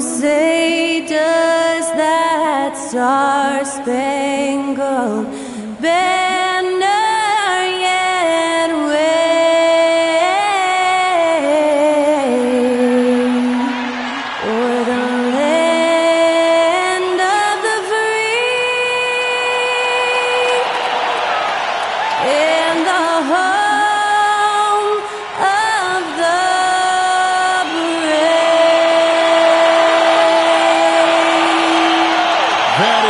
say does that star-spangled banner yet wave o'er the land of the free and the home of the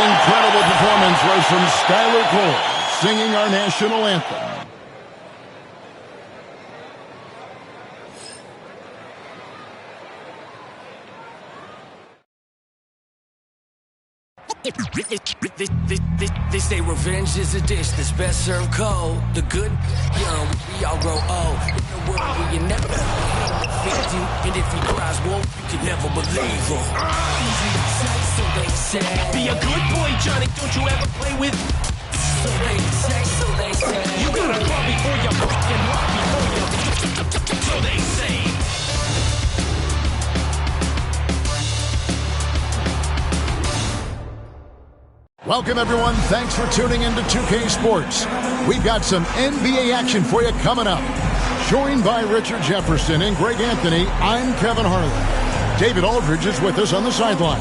incredible performance was from Skylar Cole, singing our national anthem. They say revenge is a dish that's best served cold. The good, young, we all grow old. In a world where you never defeat you, and if he cries wolf, you can never believe him. Easy to say, so they say. Be a good boy, Johnny. Don't you ever play with? So they say, so they say. You gotta crawl before you walk and walk before you. So they say. Welcome, everyone. Thanks for tuning into 2K Sports. We've got some NBA action for you coming up. Joined by Richard Jefferson and Greg Anthony, I'm Kevin Harlan. David Aldridge is with us on the sideline.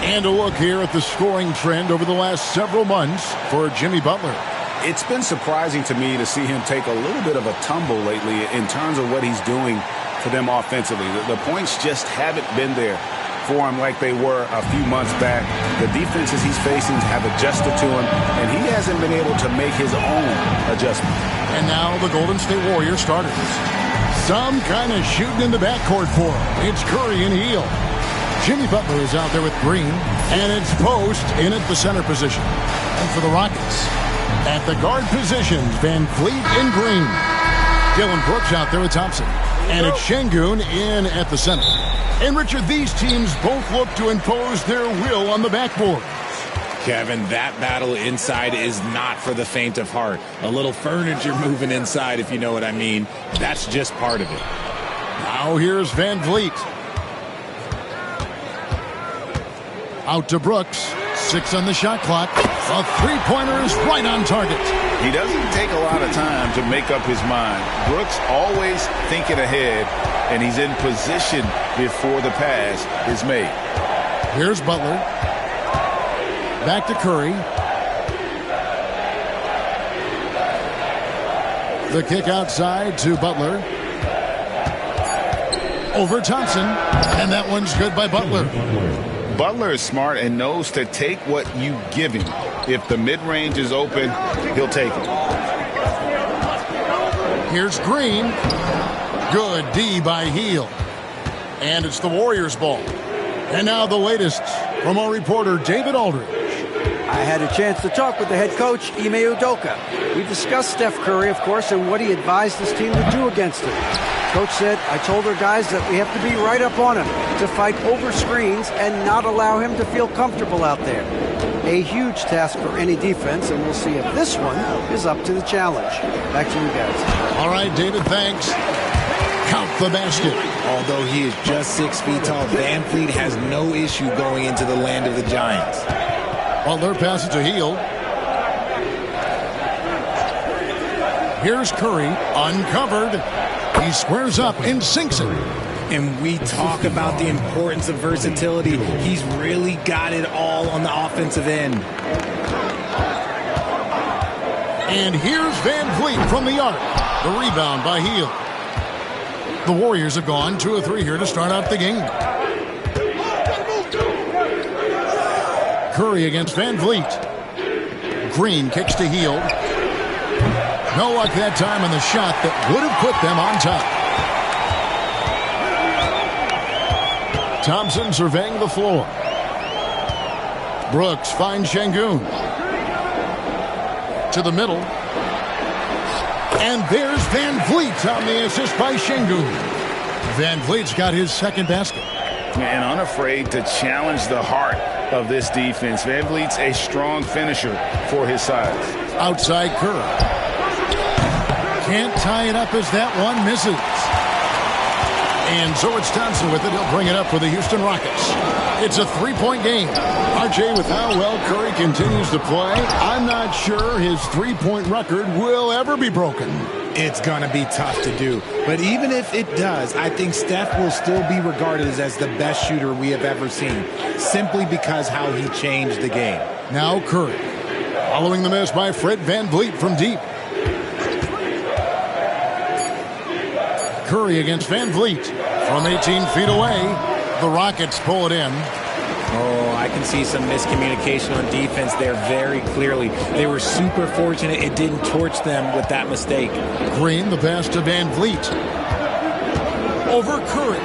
And a look here at the scoring trend over the last several months for Jimmy Butler. It's been surprising to me to see him take a little bit of a tumble lately in terms of what he's doing for them offensively. The points just haven't been there for him like they were a few months back. The defenses he's facing have adjusted to him, and he hasn't been able to make his own adjustment. And now the Golden State Warriors starters. Some kind of shooting in the backcourt for him. It's Curry and Hield. Jimmy Butler is out there with Green, and it's Post in at the center position. And for the Rockets, at the guard positions, Van Fleet and Green. Dylan Brooks out there with Thompson. And it's Şengün in at the center. And Richard, these teams both look to impose their will on the backboard. Kevin, that battle inside is not for the faint of heart. A little furniture moving inside, if you know what I mean. That's just part of it. Now here's Van Vliet. Out to Brooks. 6 on the shot clock. A three-pointer is right on target. He doesn't take a lot of time to make up his mind. Brooks always thinking ahead, and he's in position before the pass is made. Here's Butler. Back to Curry. The kick outside to Butler. Over Thompson. And that one's good by Butler. Butler is smart and knows to take what you give him. If the mid-range is open, he'll take it. Here's Green. Good D by Hield. And it's the Warriors' ball. And now the latest from our reporter, David Aldridge. I had a chance to talk with the head coach, Ime Udoka. We discussed Steph Curry, of course, and what he advised his team to do against him. Coach said, I told our guys that we have to be right up on him, to fight over screens and not allow him to feel comfortable out there. A huge task for any defense, and we'll see if this one is up to the challenge. Back to you guys. All right, David, thanks. Count the basket. Although he is just 6 feet tall, Van Fleet has no issue going into the land of the Giants. Butler passes to Hield. Here's Curry, uncovered. He squares up and sinks it. And we talk about the importance of versatility. He's really got it all on the offensive end. And here's Van Vliet from the arc. The rebound by Hield. The Warriors have gone 2 of 3 here to start out the game. Curry against Van Vliet. Green kicks to Hield. No luck that time on the shot that would have put them on top. Thompson surveying the floor. Brooks finds Şengün. To the middle. And there's Van Vliet on the assist by Şengün. Van Vliet's got his second basket. And unafraid to challenge the heart of this defense. Van Vliet's a strong finisher for his size. Outside Curry. Can't tie it up as that one misses. And so it's Thompson with it. He'll bring it up for the Houston Rockets. It's a three-point game. RJ, with how well Curry continues to play, I'm not sure his three-point record will ever be broken. It's going to be tough to do. But even if it does, I think Steph will still be regarded as the best shooter we have ever seen, simply because how he changed the game. Now Curry, following the miss by Fred VanVleet from deep. Curry against VanVleet from 18 feet away. The Rockets pull it in. Oh, I can see some miscommunication on defense there very clearly. They were super fortunate it didn't torch them with that mistake. Green, the pass to VanVleet. Over Curry.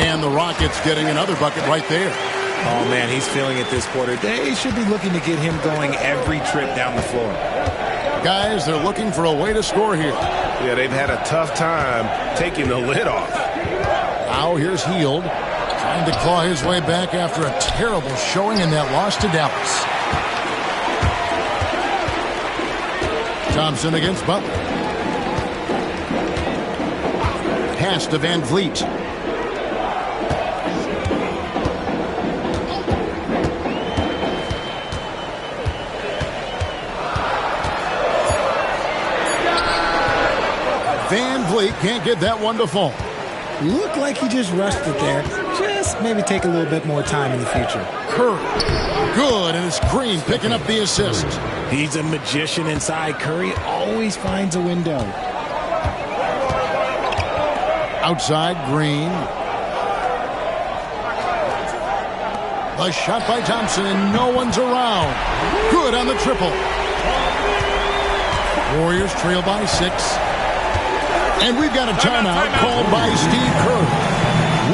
And the Rockets getting another bucket right there. Oh, man, he's feeling it this quarter. They should be looking to get him going every trip down the floor. Guys, they're looking for a way to score here. Yeah, they've had a tough time taking the lid off. Now here's Hield, trying to claw his way back after a terrible showing in that loss to Dallas. Thompson against Butler. Pass to VanVleet. VanVleet can't get that one to fall. Looked like he just rushed it there. Just maybe take a little bit more time in the future. Curry. Good, and it's Green picking up the assist. He's a magician inside. Curry always finds a window. Outside, Green. The shot by Thompson, and no one's around. Good on the triple. Warriors trail by 6. And we've got a timeout called by Steve Kerr.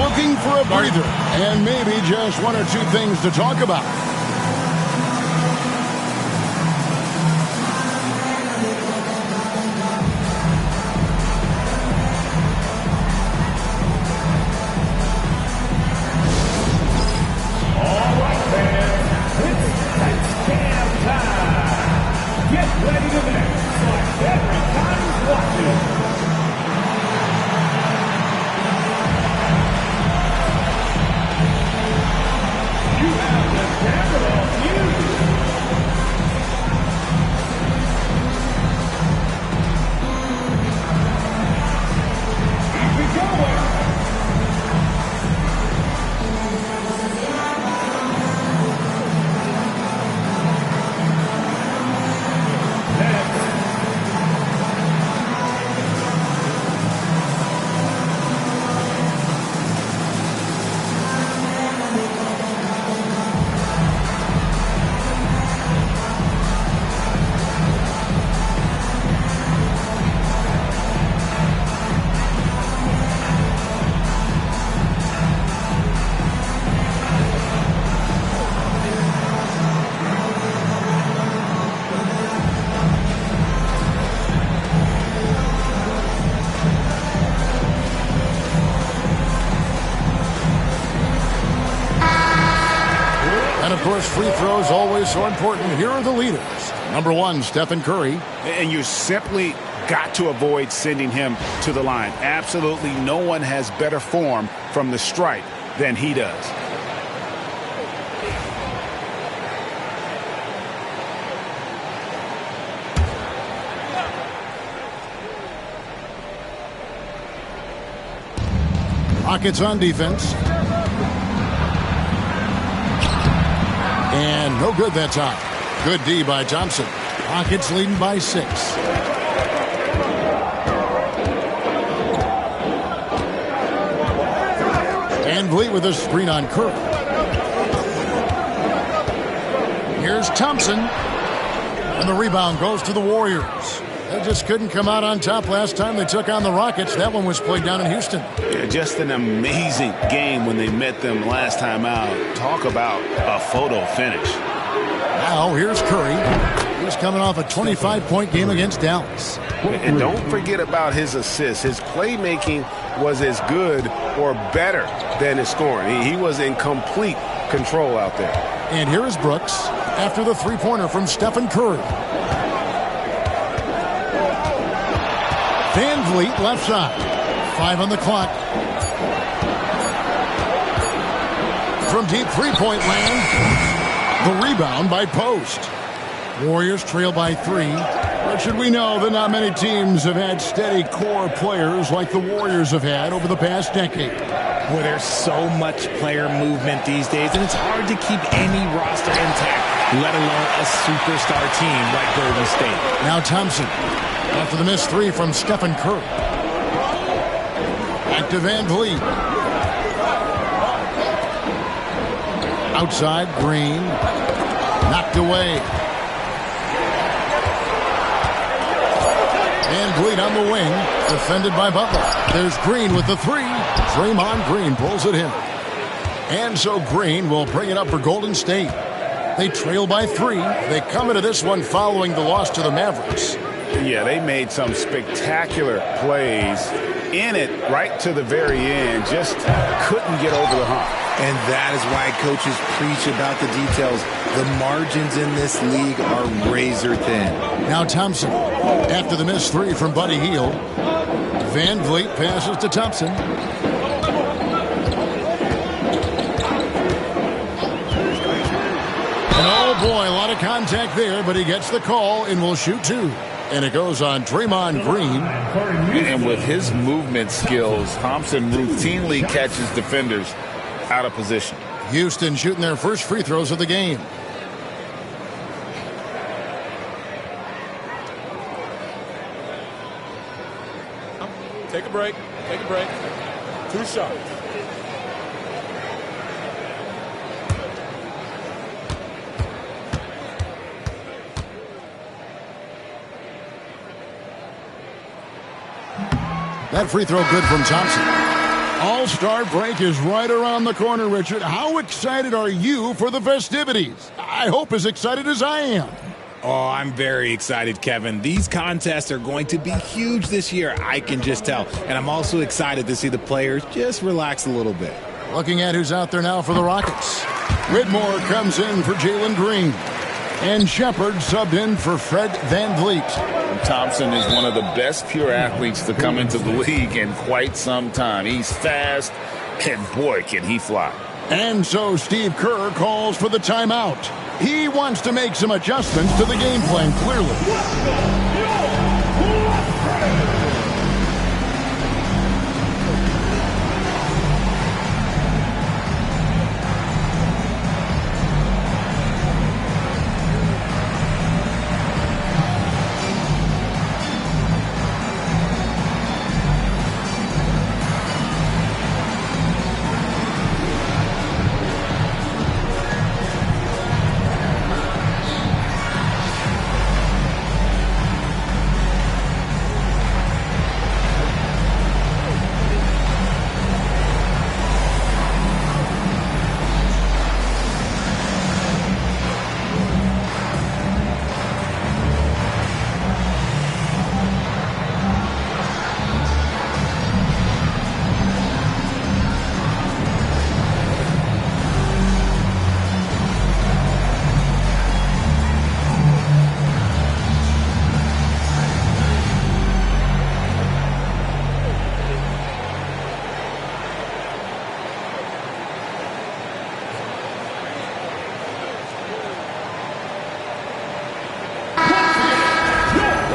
Looking for a breather and maybe just one or two things to talk about. All right, fans, it's touchdown time. Get ready to mix like everybody's watching. Of course, free throws always so important. Here are the leaders. Number 1, Stephen Curry. And you simply got to avoid sending him to the line. Absolutely no one has better form from the stripe than he does. Rockets on defense. And no good that time. Good D by Thompson. Rockets leading by 6. VanVleet with a screen on Curry. Here's Thompson. And the rebound goes to the Warriors. They just couldn't come out on top last time they took on the Rockets. That one was played down in Houston. Yeah, just an amazing game when they met them last time out. Talk about a photo finish. Now here's Curry. He's coming off a 25-point game against Dallas. And don't forget about his assists. His playmaking was as good or better than his scoring. He was in complete control out there. And here is Brooks after the three-pointer from Stephen Curry. VanVleet left side. 5 on the clock. from deep three-point land. The rebound by Post. Warriors trail by 3. But should we know that not many teams have had steady core players like the Warriors have had over the past decade. Well, there's so much player movement these days, and it's hard to keep any roster intact, let alone a superstar team like Golden State. Now Thompson, after the missed 3 from Stephen Curry. Back to Van Vliet. Outside, Green. Knocked away. Van Vliet on the wing, defended by Butler. There's Green with the 3. Draymond Green pulls it in. And so Green will bring it up for Golden State. They trail by 3. They come into this one following the loss to the Mavericks. Yeah, they made some spectacular plays in it right to the very end. Just couldn't get over the hump. And that is why coaches preach about the details. The margins in this league are razor thin. Now Thompson, after the missed 3 from Buddy Hield. Van Vliet passes to Thompson. And oh boy, a lot of contact there, but he gets the call and will shoot 2. And it goes on Draymond Green. And with his movement skills, Thompson routinely catches defenders out of position. Houston shooting their first free throws of the game. Take a break. Take a break. 2 shots. That free throw good from Thompson. All-Star break is right around the corner, Richard. How excited are you for the festivities? I hope as excited as I am. Oh, I'm very excited, Kevin. These contests are going to be huge this year. I can just tell. And I'm also excited to see the players just relax a little bit. Looking at who's out there now for the Rockets. Whitmore comes in for Jalen Green. And Shepard subbed in for Fred Van Vliet. Thompson is one of the best pure athletes to come into the league in quite some time. He's fast, and boy, can he fly. And so Steve Kerr calls for the timeout. He wants to make some adjustments to the game plan, clearly.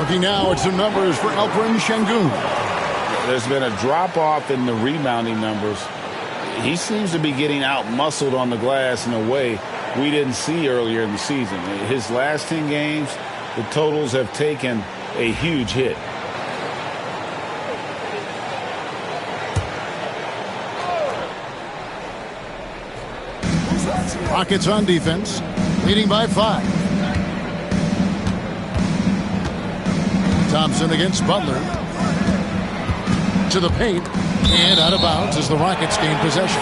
Looking now at some numbers for Alperen Şengün. There's been a drop-off in the rebounding numbers. He seems to be getting out-muscled on the glass in a way we didn't see earlier in the season. His last 10 games, the totals have taken a huge hit. Rockets on defense, leading by 5. Thompson against Butler. To the paint. And out of bounds as the Rockets gain possession.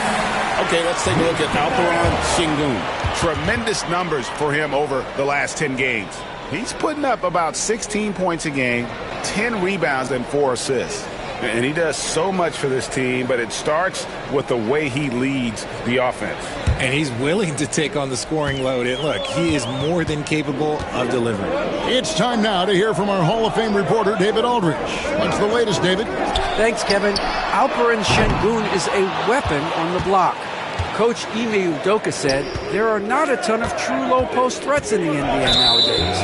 Okay, let's take a look at Alperen Şengün. Tremendous numbers for him over the last 10 games. He's putting up about 16 points a game, 10 rebounds, and 4 assists. And he does so much for this team, but it starts with the way he leads the offense. And he's willing to take on the scoring load. And look, he is more than capable of delivering. It's time now to hear from our Hall of Fame reporter, David Aldridge. What's the latest, David? Thanks, Kevin. Alperen Şengün is a weapon on the block. Coach Ime Udoka said, there are not a ton of true low-post threats in the NBA nowadays.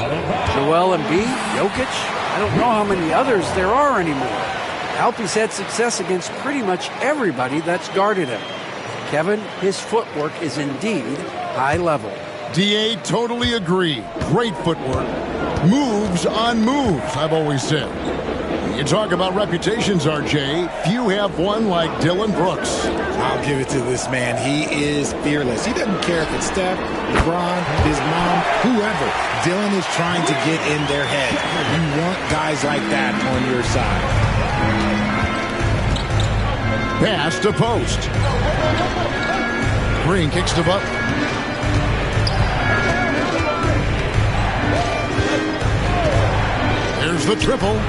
Joel Embiid, Jokic, I don't know how many others there are anymore. Alpe's had success against pretty much everybody that's guarded him. Kevin, his footwork is indeed high level. DA, totally agree. Great footwork. Moves on moves, I've always said. You talk about reputations, RJ. Few have one like Dillon Brooks. I'll give it to this man. He is fearless. He doesn't care if it's Steph, LeBron, his mom, whoever. Dillon is trying to get in their head. You want guys like that on your side. Pass to post. Green kicks to Butler. There's the triple.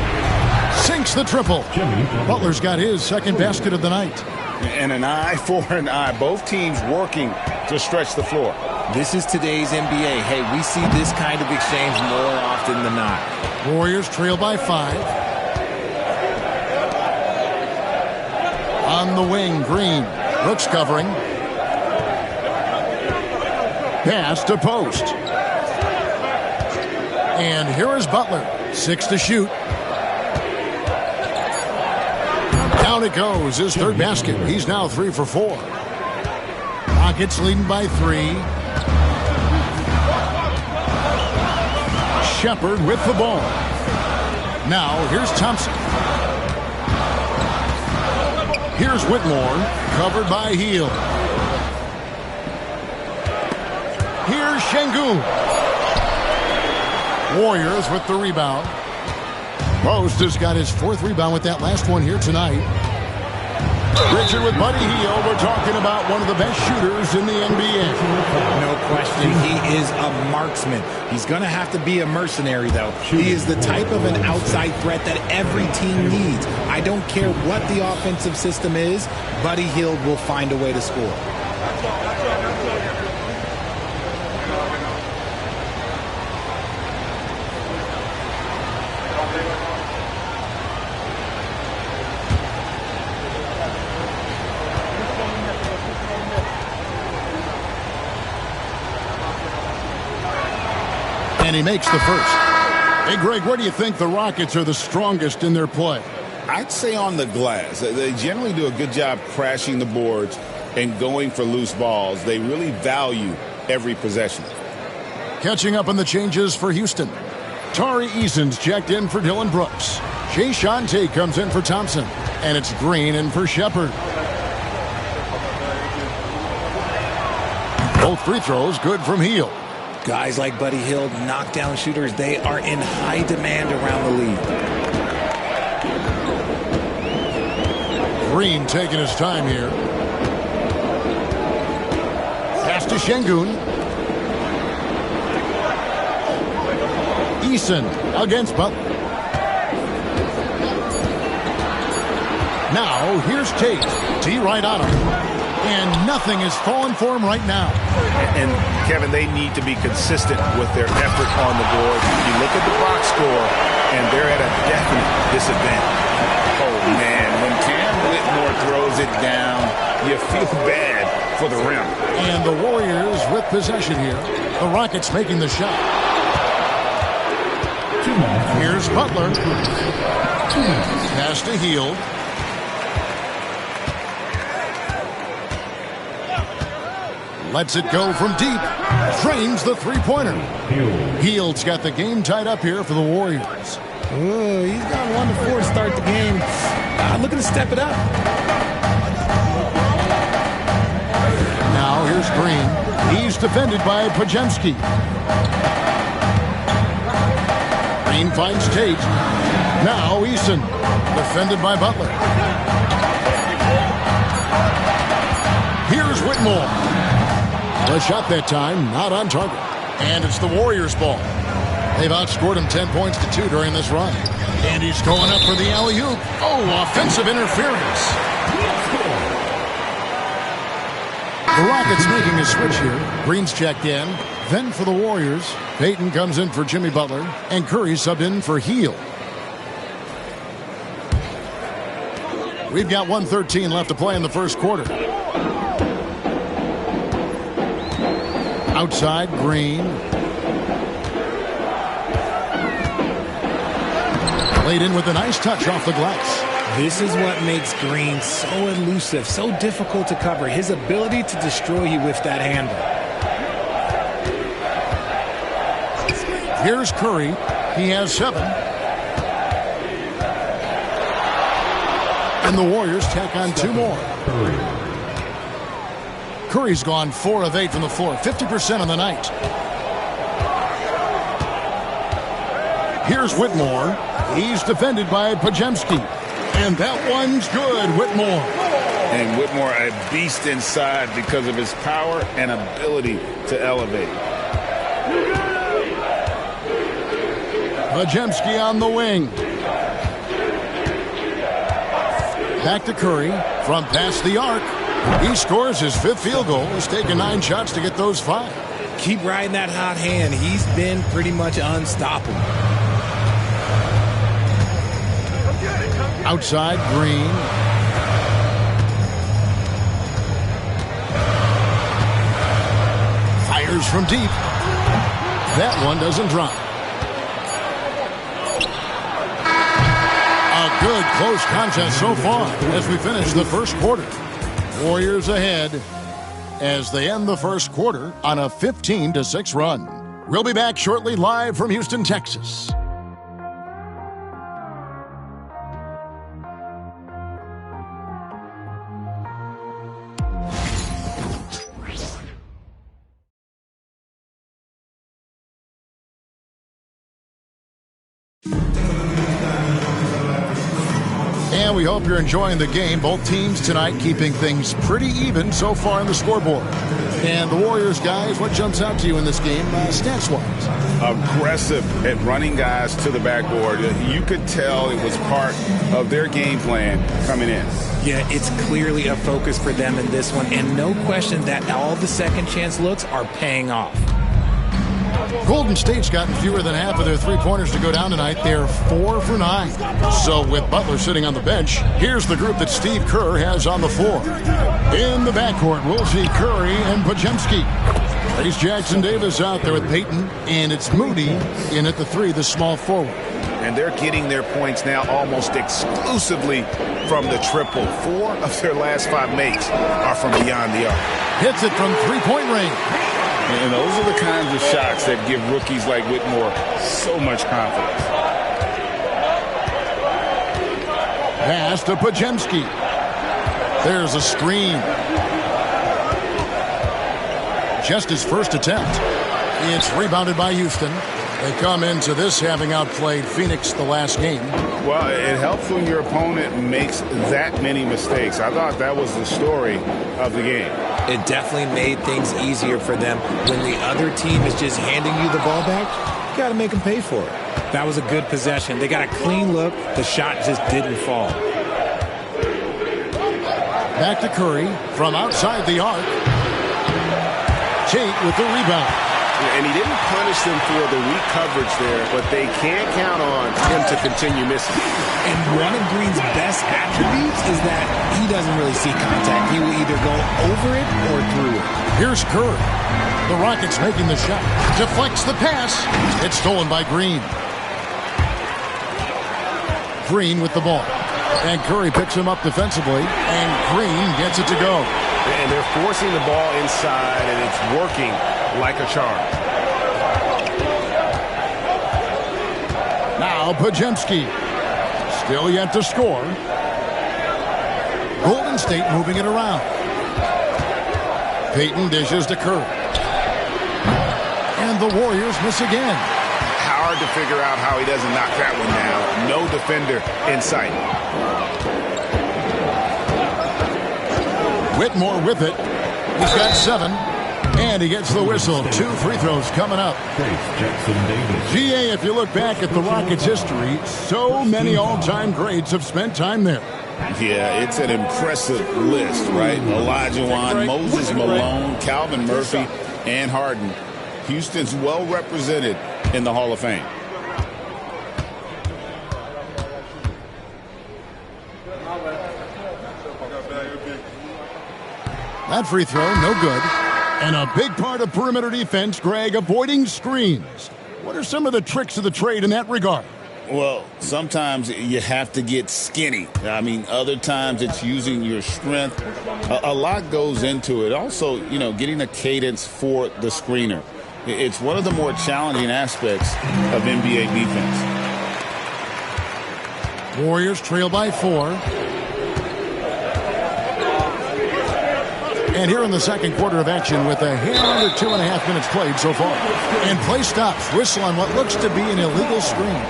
Sinks the triple. Butler's got his second basket of the night. And an eye for an eye. Both teams working to stretch the floor. This is today's NBA. Hey, we see this kind of exchange more often than not. Warriors trail by 5. On the wing, Green. Brooks covering. Pass to post. And here is Butler. 6 to shoot. Down it goes. His third basket. He's now 3 for 4. Rockets leading by 3. Shepard with the ball. Now here's Thompson. Here's Whitmore, covered by Hield. Here's Şengün. Warriors with the rebound. Post has got his 4th rebound with that last one here tonight. Richard with Buddy Hield. We're talking about one of the best shooters in the NBA. No question, he is a marksman. He's going to have to be a mercenary, though. He is the type of an outside threat that every team needs. I don't care what the offensive system is, Buddy Hield will find a way to score. And he makes the first. Hey, Greg, where do you think the Rockets are the strongest in their play? I'd say on the glass. They generally do a good job crashing the boards and going for loose balls. They really value every possession. Catching up on the changes for Houston. Tari Eason's checked in for Dillon Brooks. Jae'Sean Tate comes in for Thompson. And it's Green in for Shepard. Both free throws good from Hield. Guys like Buddy Hield, knockdown shooters, they are in high demand around the league. Green taking his time here. Pass to Şengün. Eason against Butler. Now here's Tate. T right on him. And nothing is falling for him right now. And, Kevin, they need to be consistent with their effort on the board. You look at the box score, and they're at a definite disadvantage. Oh, man, when Cam Whitmore throws it down, you feel bad for the rim. And the Warriors with possession here. The Rockets making the shot. Here's Butler. Pass to Hield. Lets it go from deep. Drains the three-pointer. Hield's got the game tied up here for the Warriors. Oh, he's got 1-4 to start the game. Looking to step it up. Now here's Green. He's defended by Podziemski. Green finds Tate. Now Eason. Defended by Butler. Here's Whitmore. The shot that time, not on target. And it's the Warriors' ball. They've outscored him 10 points to 2 during this run. And he's going up for the alley-oop. Oh, offensive interference. The Rockets making a switch here. Green's checked in. Then for the Warriors, Payton comes in for Jimmy Butler. And Curry subbed in for Hield. We've got 1:13 left to play in the first quarter. Outside, Green. Laid in with a nice touch off the glass. This is what makes Green so elusive, so difficult to cover. His ability to destroy you with that handle. Here's Curry. He has 7. And the Warriors tack on 2 more. Curry's gone 4 of 8 from the floor, 50% on the night. Here's Whitmore. He's defended by Pajemski. And that one's good, Whitmore. And Whitmore, a beast inside because of his power and ability to elevate. Pajemski on the wing. Back to Curry from past the arc. He scores his 5th field goal. He's taken 9 shots to get those 5. Keep riding that hot hand. He's been pretty much unstoppable. Outside, Green. Fires from deep. That one doesn't drop. A good close contest so far as we finish the first quarter. Warriors ahead as they end the first quarter on a 15-6 run. We'll be back shortly live from Houston, Texas. And we hope you're enjoying the game. Both teams tonight keeping things pretty even so far on the scoreboard. And the Warriors, guys, what jumps out to you in this game stats-wise? Aggressive at running guys to the backboard. You could tell it was part of their game plan coming in. Yeah, it's clearly a focus for them in this one. And no question that all the second chance looks are paying off. Golden State's gotten fewer than half of their three-pointers to go down tonight. They're 4 for 9. So with Butler sitting on the bench, here's the group that Steve Kerr has on the floor. In the backcourt, we'll see Curry and Pajemski. There's Jackson Davis out there with Payton, and it's Moody in at the 3, the small forward. And they're getting their points now almost exclusively from the triple. 4 of their last 5 makes are from beyond the arc. Hits it from three-point range. And those are the kinds of shots that give rookies like Whitmore so much confidence. Pass to Pajemski. There's a screen. Just his first attempt. It's rebounded by Houston. They come into this having outplayed Phoenix the last game. Well, it helps when your opponent makes that many mistakes. I thought that was the story of the game. It definitely made things easier for them. When the other team is just handing you the ball back, you got to make them pay for it. That was a good possession. They got a clean look. The shot just didn't fall. Back to Curry from outside the arc. Tate with the rebound. And he didn't punish them for the weak coverage there, but they can't count on him to continue missing. And one of Green's best attributes is that he doesn't really see contact. He will either go over it or through it. Here's Curry. The Rockets making the shot. Deflects the pass. It's stolen by Green. Green with the ball. And Curry picks him up defensively, and Green gets it to go. And they're forcing the ball inside, and it's working like a charm. Now Pajemski. Still yet to score. Golden State moving it around. Payton dishes to Curry. And the Warriors miss again. Hard to figure out how he doesn't knock that one down. No defender in sight. Whitmore with it. He's got 7. And he gets the whistle. 2 free throws coming up. GA, if you look back at the Rockets' history, so many all-time greats have spent time there. Yeah, it's an impressive list, right? Olajuwon, Moses Malone, Calvin Murphy, and Harden. Houston's well represented in the Hall of Fame. That free throw, no good. And a big part of perimeter defense, Greg, avoiding screens. What are some of the tricks of the trade in that regard? Well, sometimes you have to get skinny. I mean, other times it's using your strength. A lot goes into it. Also, getting a cadence for the screener. It's one of the more challenging aspects of NBA defense. Warriors trail by 4. And here in the second quarter of action with a hair under 2.5 minutes played so far. And play stops. Whistle on what looks to be an illegal screen.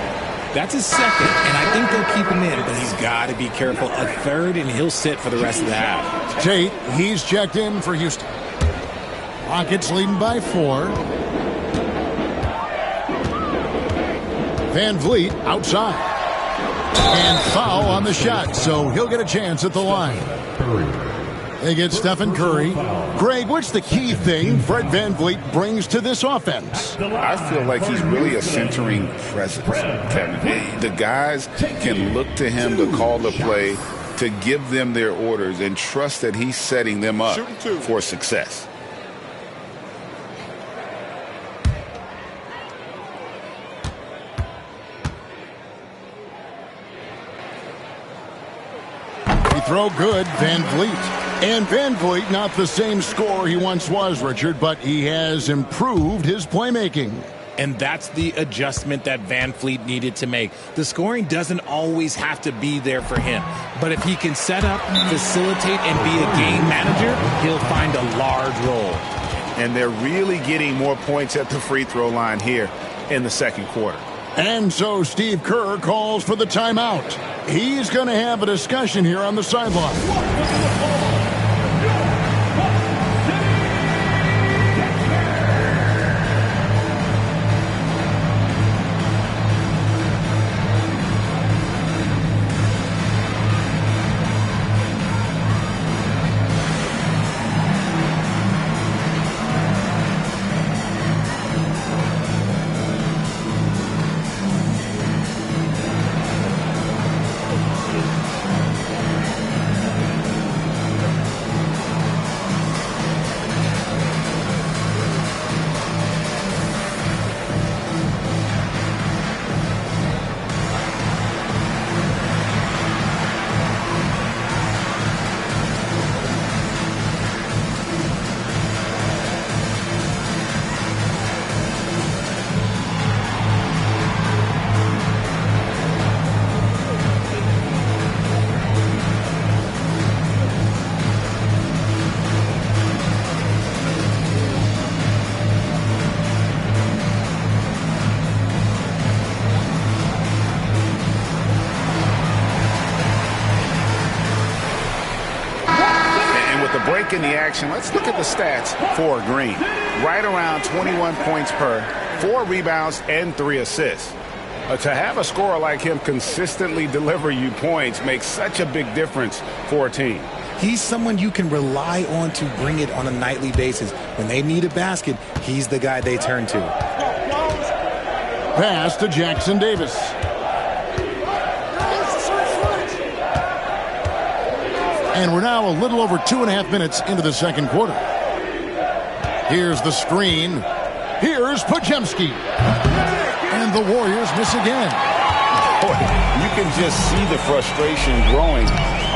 That's his second, and I think they'll keep him in, but he's got to be careful. A third, and he'll sit for the rest of the half. Tate, he's checked in for Houston. Rockets leading by 4. Van Vliet outside. And foul on the shot, so he'll get a chance at the line. They get Stephen Curry. Greg, what's the key thing Fred VanVleet brings to this offense? I feel like he's really a centering presence, Kevin. The guys can look to him to call the play, to give them their orders, and trust that he's setting them up for success. He throw good, VanVleet. And VanVleet, not the same scorer he once was, Richard, but he has improved his playmaking. And that's the adjustment that VanVleet needed to make. The scoring doesn't always have to be there for him. But if he can set up, facilitate, and be a game manager, he'll find a large role. And they're really getting more points at the free throw line here in the second quarter. And so Steve Kerr calls for the timeout. He's going to have a discussion here on the sideline. In the action, let's look at the stats for Green. Right around 21 points per, 4 rebounds, and 3 assists. To have a scorer like him consistently deliver you points makes such a big difference for a team. He's someone you can rely on to bring it on a nightly basis. When they need a basket, he's the guy they turn to. Pass to Jackson Davis. And we're now a little over 2.5 minutes into the second quarter. Here's the screen. Here's Podziemski. And the Warriors miss again. Boy, you can just see the frustration growing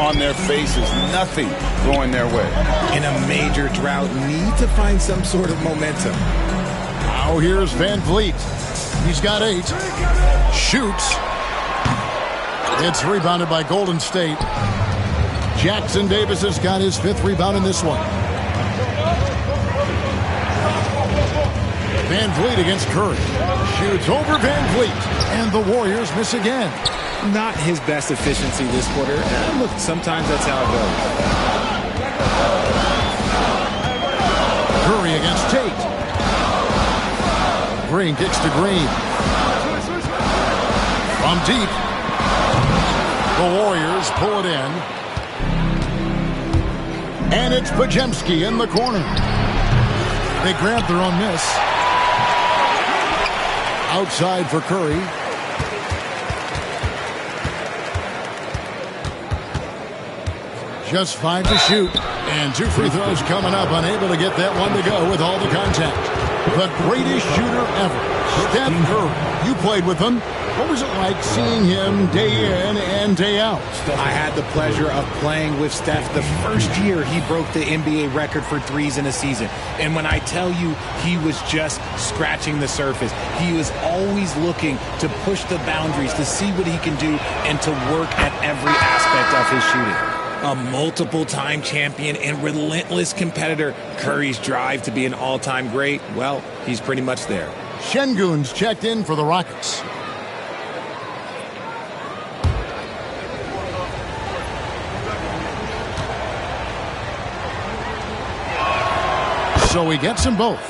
on their faces. Nothing going their way. In a major drought, need to find some sort of momentum. Now here's VanVleet. He's got 8. Shoots. It's rebounded by Golden State. Jackson Davis has got his 5th rebound in this one. VanVleet against Curry. Shoots over VanVleet. And the Warriors miss again. Not his best efficiency this quarter. And look, sometimes that's how it goes. Curry against Tate. Green kicks to Green. From deep. The Warriors pull it in. And it's Podziemski in the corner. They grab their own miss. Outside for Curry. Just 5 to shoot. And 2 free throws coming up, unable to get that one to go with all the contact. The greatest shooter ever, Steph Curry. You played with him. What was it like seeing him day in and day out? I had the pleasure of playing with Steph the first year he broke the NBA record for threes in a season. And when I tell you he was just scratching the surface, he was always looking to push the boundaries, to see what he can do, and to work at every aspect of his shooting. A multiple-time champion and relentless competitor, Curry's drive to be an all-time great, well, he's pretty much there. Şengün's checked in for the Rockets. So he gets them both.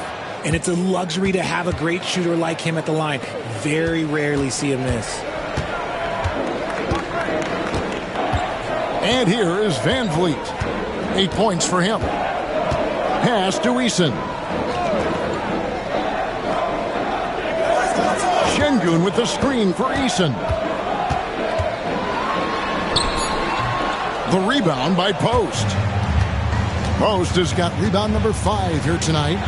And it's a luxury to have a great shooter like him at the line. Very rarely see him miss. And here is Van Vliet. 8 points for him. Pass to Eason. Şengün with the screen for Eason. The rebound by Post. Post has got rebound number 5 here tonight.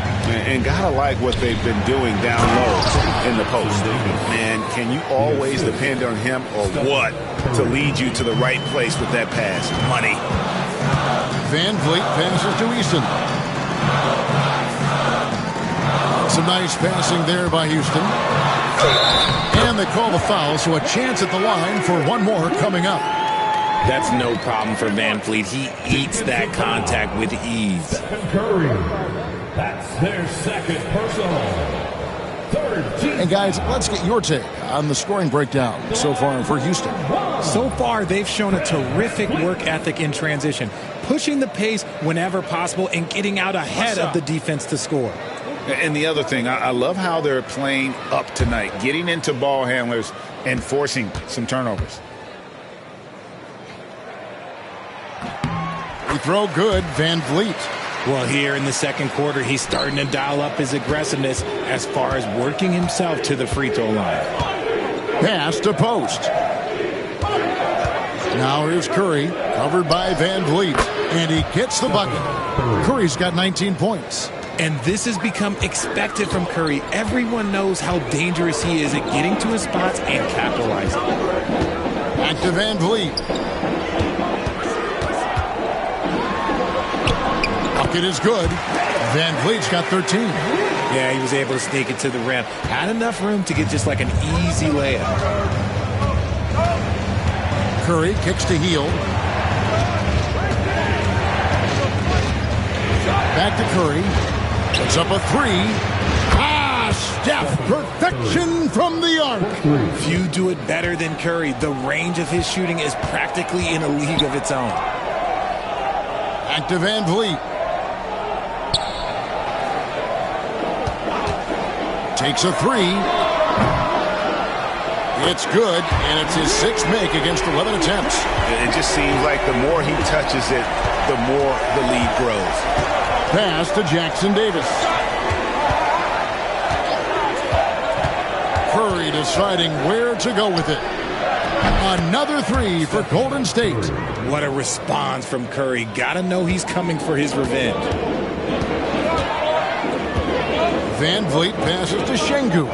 And gotta like what they've been doing down low in the post. Man, can you always depend on him or what to lead you to the right place with that pass? Money. Van Vliet passes to Eason. Some nice passing there by Houston. And they call the foul, so a chance at the line for one more coming up. That's no problem for Van Vliet. He eats that contact with ease. Stephen Curry. That's their second personal. And guys, let's get your take on the scoring breakdown so far for Houston. So far, they've shown a terrific work ethic in transition, pushing the pace whenever possible and getting out ahead of the defense to score. And the other thing, I love how they're playing up tonight, getting into ball handlers and forcing some turnovers. We throw good, Van Vliet. Well, here in the second quarter, he's starting to dial up his aggressiveness as far as working himself to the free throw line. Pass to Post. Now here's Curry, covered by Van Vliet, and he gets the bucket. Curry's got 19 points. And this has become expected from Curry. Everyone knows how dangerous he is at getting to his spots and capitalizing. Back to Van Vliet. Bucket is good. Van Vliet's got 13. Yeah, he was able to sneak it to the rim. Had enough room to get just like an easy layup. Curry kicks to Hield. Back to Curry. Puts up a 3. Steph, perfection from the arc. Few do it better than Curry. The range of his shooting is practically in a league of its own. Back to Van Vliet. Takes a 3. It's good, and it's his 6th make against 11 attempts. It just seems like the more he touches it, the more the lead grows. Pass to Jackson Davis. Curry deciding where to go with it. Another 3 for Golden State. What a response from Curry. Gotta know he's coming for his revenge. Van Vliet passes to Şengün.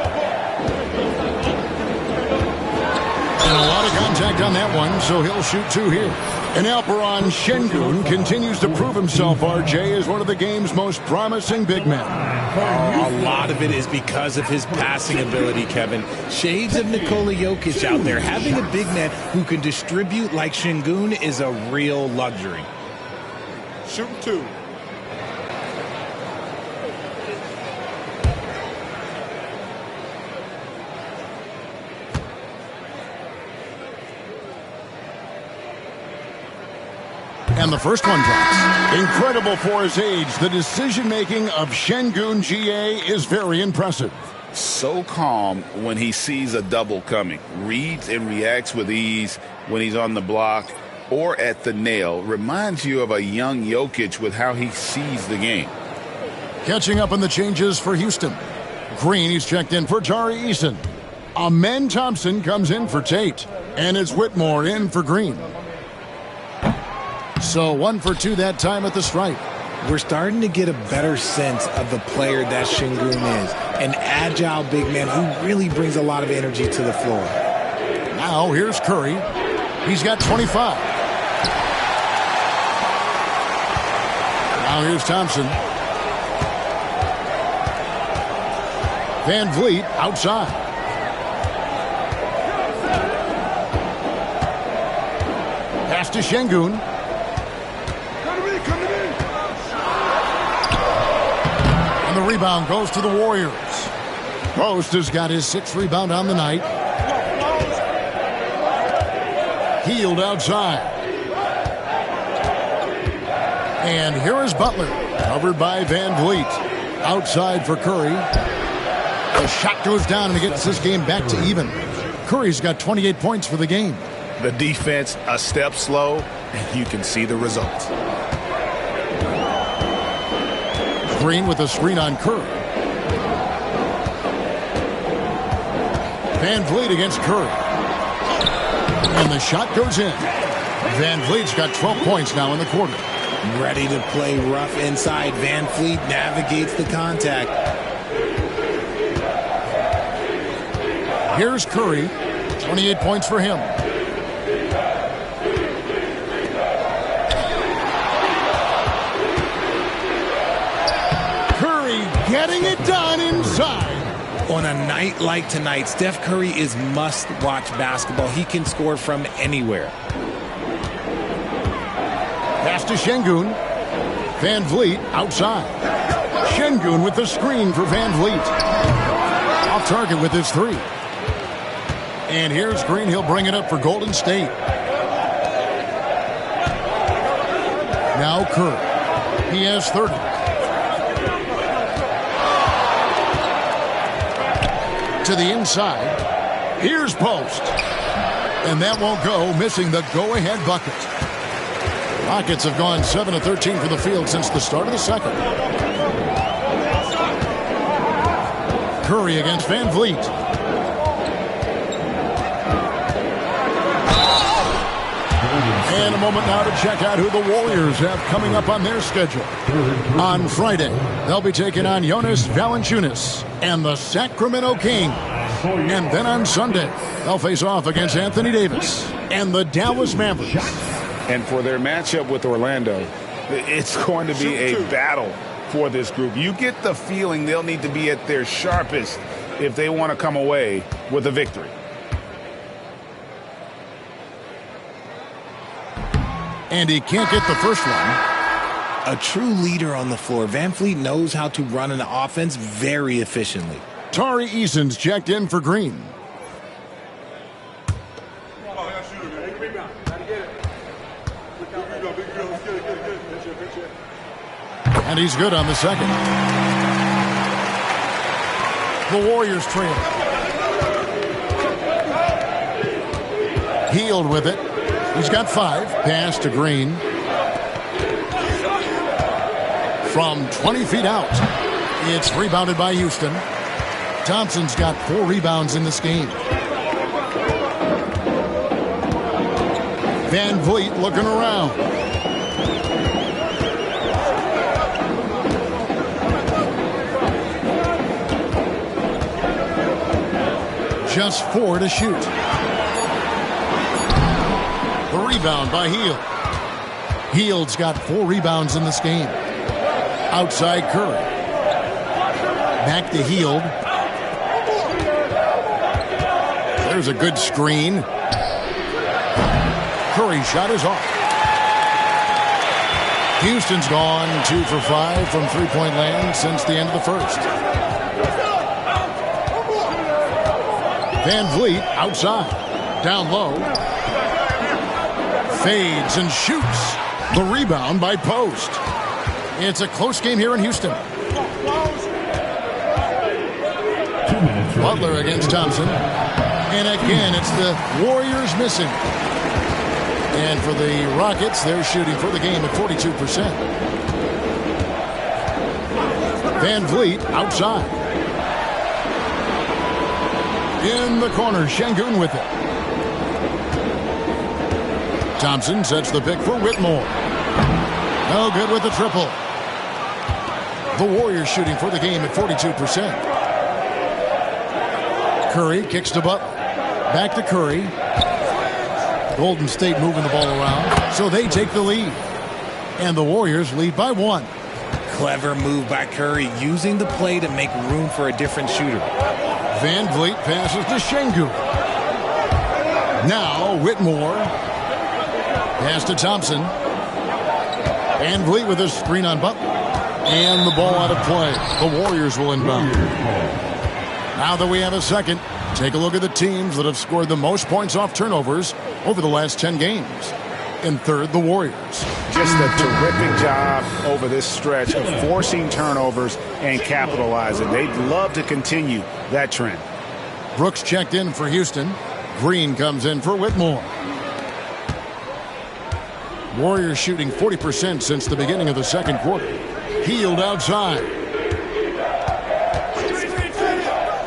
And a lot of contact on that one, so he'll shoot 2 here. And Alperen Şengün continues to prove himself, RJ, as one of the game's most promising big men. A lot of it is because of his passing ability, Kevin. Shades of Nikola Jokic out there. Having a big man who can distribute like Şengün is a real luxury. Shoot 2. And the first one drops. Incredible for his age. The decision-making of Şengün GA is very impressive. So calm when he sees a double coming. Reads and reacts with ease when he's on the block or at the nail. Reminds you of a young Jokic with how he sees the game. Catching up on the changes for Houston. Green, he's checked in for Tari Eason. Amen Thompson comes in for Tate. And it's Whitmore in for Green. So 1 for 2 that time at the stripe. We're starting to get a better sense of the player that Şengün is. An agile big man who really brings a lot of energy to the floor. Now here's Curry. He's got 25. Now here's Thompson. Van Vliet outside. Pass to Şengün. And the rebound goes to the Warriors. Post has got his 6th rebound on the night. Hield outside. And here is Butler. Covered by Van Vliet. Outside for Curry. The shot goes down and it gets this game back to even. Curry's got 28 points for the game. The defense a step slow, and you can see the results. Green with a screen on Curry. Van Vliet against Curry. And the shot goes in. Van Vliet's got 12 points now in the quarter. Ready to play rough inside. Van Vliet navigates the contact. Here's Curry. 28 points for him. Curry getting it done inside. On a night like tonight, Steph Curry is must-watch basketball. He can score from anywhere. Pass to Şengün. Van Vliet outside. Şengün with the screen for Van Vliet. Off target with his 3. And here's Green. He'll bring it up for Golden State. Now Curry. He has 30. To the inside. Here's Post. And that won't go, missing the go-ahead bucket. Rockets have gone 7 of 13 for the field since the start of the second. Curry against Van Vliet. And a moment now to check out who the Warriors have coming up on their schedule. On Friday, they'll be taking on Jonas Valanciunas and the Sacramento Kings. And then on Sunday, they'll face off against Anthony Davis and the Dallas Mavericks. And for their matchup with Orlando, it's going to be a battle for this group. You get the feeling they'll need to be at their sharpest if they want to come away with a victory. And he can't get the first one. A true leader on the floor. Van Vliet knows how to run an offense very efficiently. Tari Eason's checked in for Green. And he's good on the second. The Warriors trail. Hield with it. He's got 5. Pass to Green. From 20 feet out. It's rebounded by Houston. Thompson's got 4 rebounds in this game. Van Vliet looking around. Just 4 to shoot. The rebound by Hield. Hield's got 4 rebounds in this game. Outside Curry. Back to Hield. There's a good screen. Curry shot is off. Houston's gone 2 for 5 from three-point land since the end of the first. Van Vliet outside. Down low. Fades and shoots. The rebound by Post. It's a close game here in Houston. Butler against Thompson. And again, it's the Warriors missing. And for the Rockets, they're shooting for the game at 42%. Van Vliet outside. In the corner, Şengün with it. Thompson sets the pick for Whitmore. No good with the triple. The Warriors shooting for the game at 42%. Curry kicks to Butler. Back to Curry. Golden State moving the ball around, so they take the lead. And the Warriors lead by 1. Clever move by Curry, using the play to make room for a different shooter. Van Vliet passes to Şengün. Now Whitmore. Pass to Thompson. Van Vliet with a screen on Butler. And the ball out of play. The Warriors will inbound. Now that we have a second, take a look at the teams that have scored the most points off turnovers over the last 10 games. In third, the Warriors. Just a terrific job over this stretch of forcing turnovers and capitalizing. They'd love to continue that trend. Brooks checked in for Houston. Green comes in for Whitmore. Warriors shooting 40% since the beginning of the second quarter. Healed outside.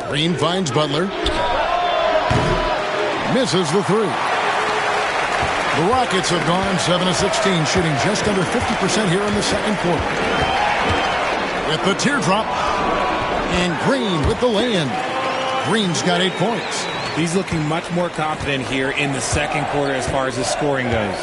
Green finds Butler. Misses the three. The Rockets have gone 7 of 16, shooting just under 50% here in the second quarter. With the teardrop. And Green with the lay-in. Green's got 8 points. He's looking much more confident here in the second quarter as far as his scoring goes.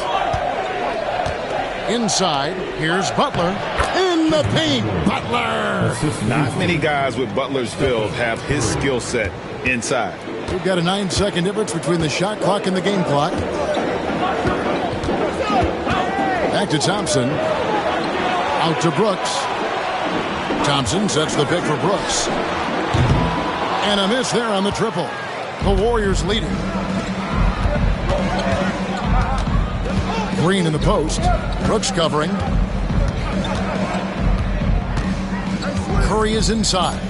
Inside, here's Butler. In the paint, Butler! Not many guys with Butler's build have his skill set inside. We've got a 9-second difference between the shot clock and the game clock. Back to Thompson. Out to Brooks. Thompson sets the pick for Brooks. And a miss there on the triple. The Warriors leading. Green in the post. Brooks covering. Curry is inside.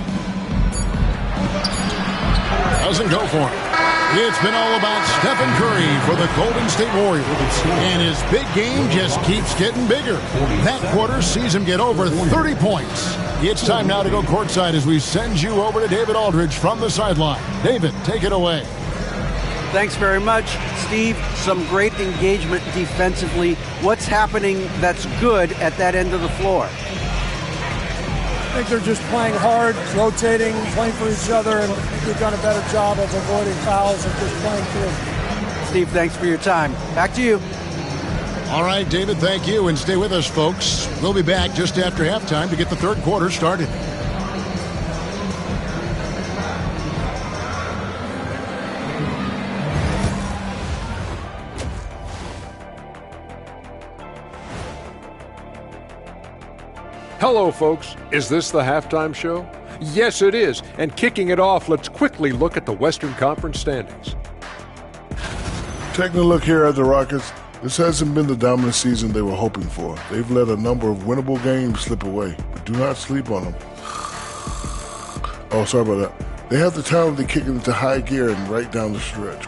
Doesn't go for him. It's been all about Stephen Curry for the Golden State Warriors. And his big game just keeps getting bigger. That quarter sees him get over 30 points. It's time now to go courtside as we send you over to David Aldridge from the sideline. David, take it away. Thanks very much, Steve. Some great engagement defensively. What's happening that's good at that end of the floor? I think they're just playing hard, rotating, playing for each other, and they've done a better job of avoiding fouls and just playing through. Steve, thanks for your time. Back to you. All right, David, thank you. And stay with us, folks. We'll be back just after halftime to get the third quarter started. Hello, folks. Is this the halftime show? Yes, it is. And kicking it off, let's quickly look at the Western Conference standings. Taking a look here at the Rockets, this hasn't been the dominant season they were hoping for. They've let a number of winnable games slip away, but do not sleep on them. Oh, sorry about that. They have the talent to kick it into high gear and right down the stretch.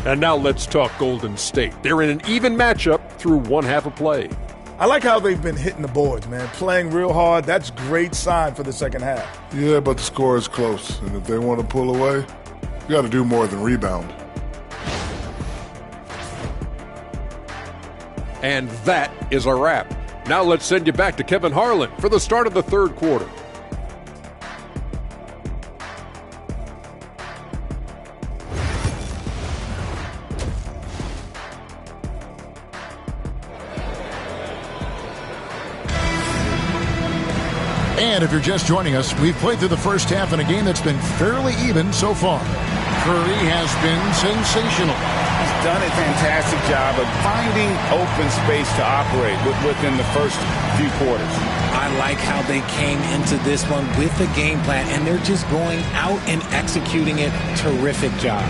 And now let's talk Golden State. They're in an even matchup through one half of play. I like how they've been hitting the boards, man. Playing real hard. That's a great sign for the second half. Yeah, but the score is close, and if they want to pull away, you got to do more than rebound. And that is a wrap. Now let's send you back to Kevin Harlan for the start of the third quarter. And if you're just joining us, we've played through the first half in a game that's been fairly even so far. Curry has been sensational. He's done a fantastic job of finding open space to operate within the first few quarters. I like how they came into this one with a game plan, and they're just going out and executing it. Terrific job.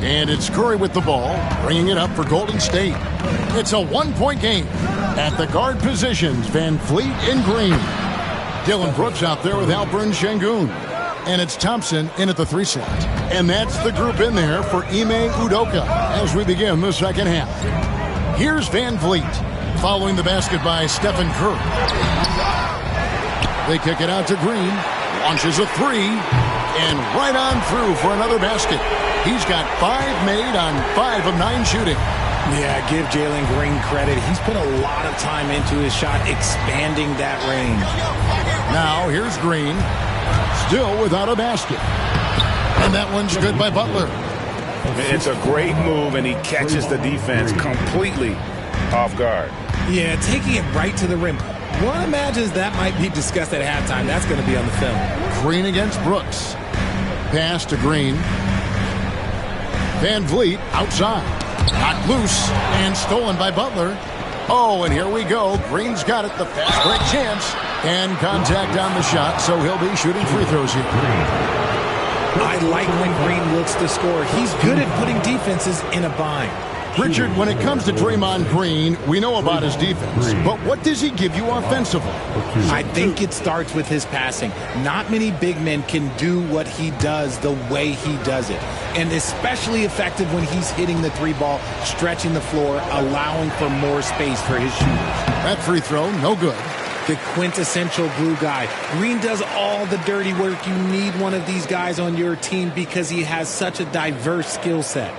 And it's Curry with the ball, bringing it up for Golden State. It's a one-point game. At the guard positions, Van Vliet and Green. Dylan Brooks out there with Alperen Şengün. And it's Thompson in at the 3 slot. And that's the group in there for Ime Udoka as we begin the second half. Here's Van Vliet following the basket by Stephen Curry. They kick it out to Green. Launches a three. And right on through for another basket. He's got 5 made on 5 of 9 shooting. Yeah, give Jalen Green credit. He's put a lot of time into his shot, expanding that range. Now here's Green. Still without a basket. And that one's good by Butler. It's a great move, and he catches the defense completely off guard. Yeah, taking it right to the rim. One imagines that might be discussed at halftime. That's going to be on the film. Green against Brooks. Pass to Green. Van Vliet outside. Knocked loose and stolen by Butler. Oh, and here we go. Green's got it. The fast break chance. And contact on the shot, so he'll be shooting free throws here. I like when Green looks to score. He's good at putting defenses in a bind. Richard, when it comes to Draymond Green, we know about his defense, but what does he give you offensively? I think it starts with his passing. Not many big men can do what he does the way he does it, and especially effective when he's hitting the 3-ball, stretching the floor, allowing for more space for his shooters. That free throw, no good. The quintessential glue guy. Green does all the dirty work. You need one of these guys on your team because he has such a diverse skill set.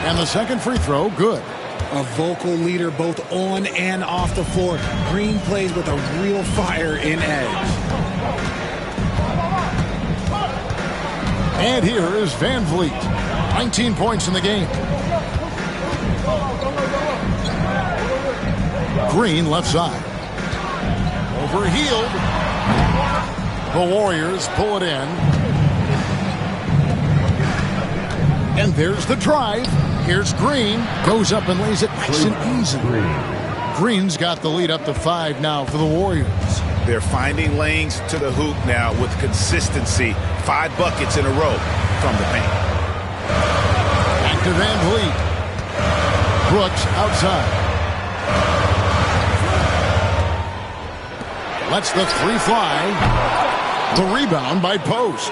And the second free throw, good. A vocal leader both on and off the floor. Green plays with a real fire in edge. And here is Van Vliet. 19 points in the game. Green left side. Overhealed. The Warriors pull it in. And there's the drive. Here's Green. Goes up and lays it nice and easy. Green's got the lead up to 5 now for the Warriors. They're finding lanes to the hoop now with consistency. 5 buckets in a row from the paint. Back to Van Vliet. Brooks outside. Lets the 3 fly. The rebound by Post.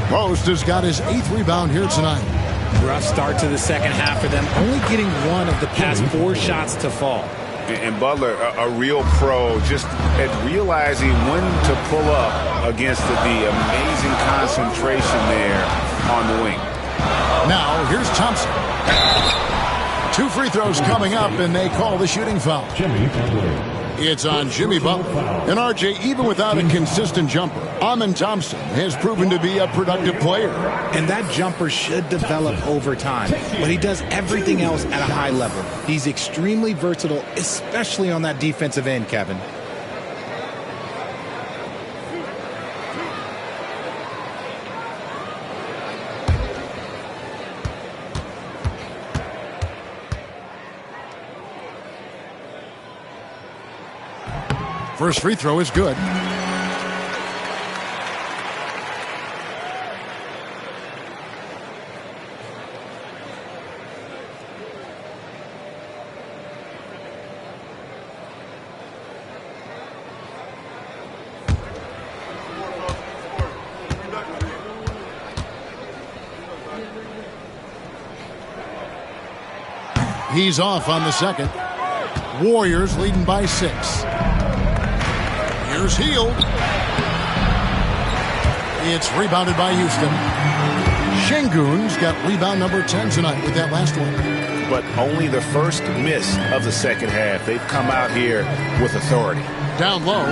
Post has got his 8th rebound here tonight. Rough start to the second half for them, only getting 1 of the past 4 shots to fall. And Butler, a real pro, just at realizing when to pull up against the amazing concentration there on the wing. Now, here's Thompson. 2 free throws coming up, and they call the shooting foul. It's on Jimmy Butler. And RJ, even without a consistent jumper, Amen Thompson has proven to be a productive player. And that jumper should develop over time. But he does everything else at a high level. He's extremely versatile, especially on that defensive end, Kevin. First free throw is good. He's off on the second. Warriors leading by 6. Here's Hield. It's rebounded by Houston. Şengün's got rebound number 10 tonight with that last one. But only the first miss of the second half. They've come out here with authority. Down low.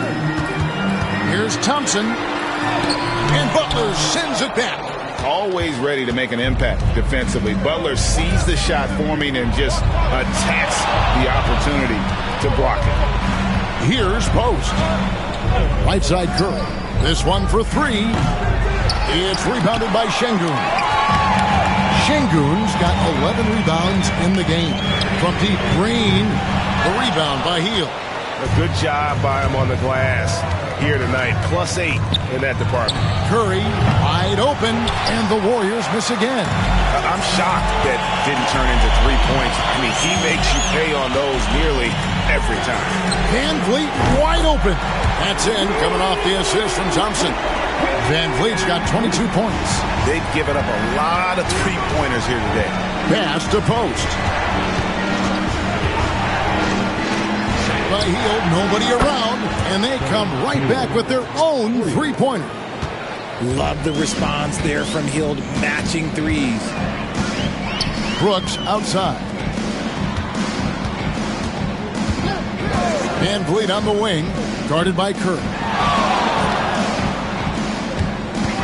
Here's Thompson. And Butler sends it back. Always ready to make an impact defensively. Butler sees the shot forming and just attacks the opportunity to block it. Here's Post. Right side Curry. This one for 3. It's rebounded by Şengün. Şengün's got 11 rebounds in the game. From deep, Green. The rebound by Hield. A good job by him on the glass here tonight. +8 in that department. Curry wide open, and the Warriors miss again. I'm shocked that didn't turn into 3 points. I mean, he makes you pay on those nearly every time. Van Vliet wide open. That's in, coming off the assist from Thompson. Van Vliet's got 22 points. They've given up a lot of three-pointers here today. Pass to post. By Hield, nobody around, and they come right back with their own three-pointer. Love the response there from Hield, matching threes. Brooks outside. Van Vliet on the wing, guarded by Kerr.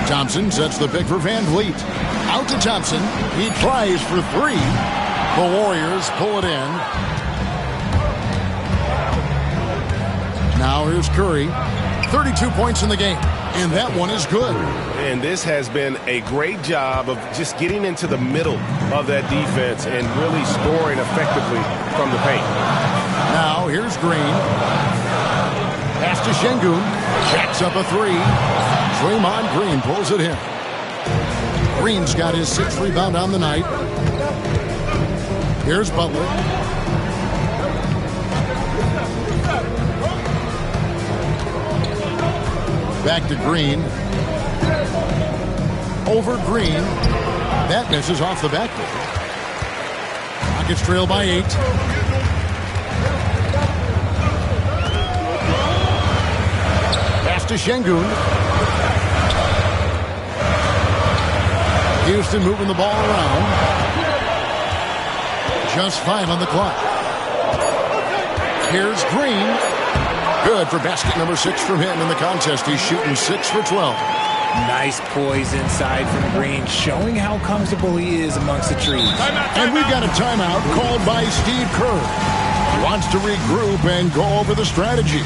Thompson sets the pick for Van Vliet. Out to Thompson. He tries for three. The Warriors pull it in. Now here's Curry. 32 points in the game. And that one is good. And this has been a great job of just getting into the middle of that defense and really scoring effectively from the paint. Now here's Green. Pass to Şengün. Jacks up a three. Draymond Green pulls it in. Green's got his sixth rebound on the night. Here's Butler. Back to Green. Over Green. That misses off the backboard. Rockets trail by 8. Pass to Şengün. Houston moving the ball around. Just 5 on the clock. Here's Green. Good for basket number 6 from him in the contest. He's shooting 6 for 12. Nice poise inside from Green, showing how comfortable he is amongst the trees. And we've got a timeout called by Steve Kerr. He wants to regroup and go over the strategy.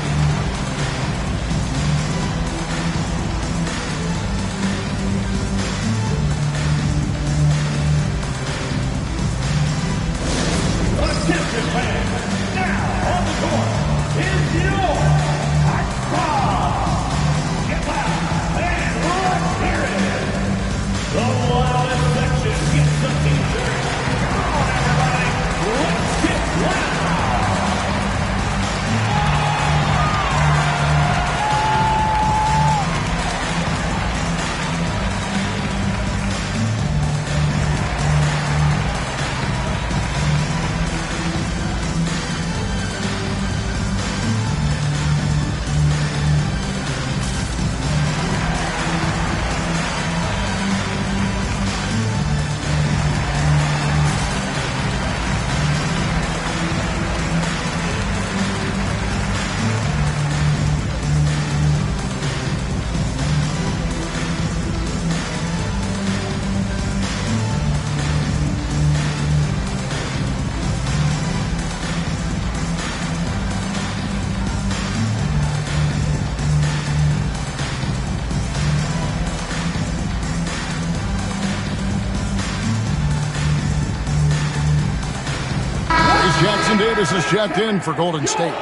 Jackson Davis is checked in for Golden State.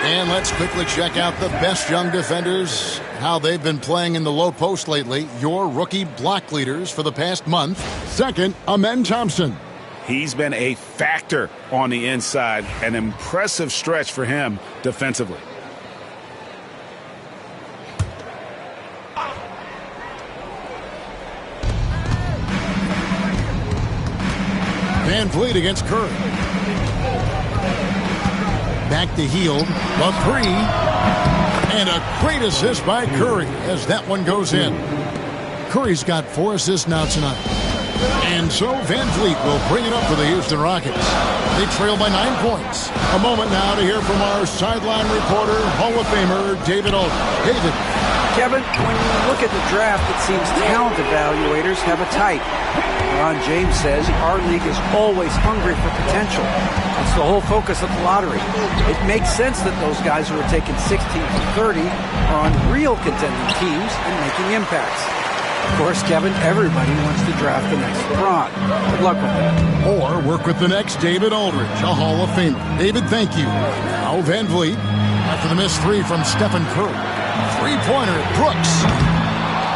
And let's quickly check out the best young defenders, how they've been playing in the low post lately. Your rookie block leaders for the past month. Second, Amen Thompson. He's been a factor on the inside. An impressive stretch for him defensively. Van Vliet against Curry. Back to Hield. A three. And a great assist by Curry as that one goes in. Curry's got 4 assists now tonight. And so Van Vliet will bring it up for the Houston Rockets. They trail by 9 points. A moment now to hear from our sideline reporter, Hall of Famer David Aldridge. David. Kevin, when you look at the draft, it seems talent evaluators have a type. Ron James says our league is always hungry for potential. It's the whole focus of the lottery. It makes sense that those guys who are taken 16 to 30 are on real contending teams and making impacts. Of course, Kevin, everybody wants to draft the next LeBron. Good luck with that. Or work with the next David Aldridge, a Hall of Famer. David, thank you. Now Van Vliet, after the missed 3 from Stephen Curry. Three-pointer, Brooks.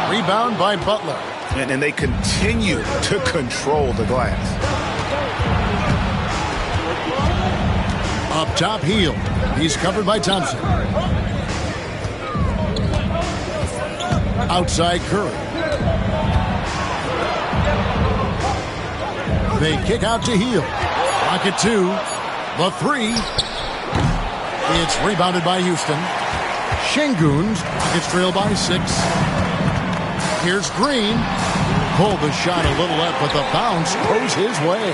Rebound by Butler. And they continue to control the glass. Up top, Hield. He's covered by Thompson. Outside, Curry. They kick out to Hield. Rocket 2. The 3. It's rebounded by Houston. Şengün gets trailed by 6. Here's Green. Pulled the shot a little up, but the bounce goes his way.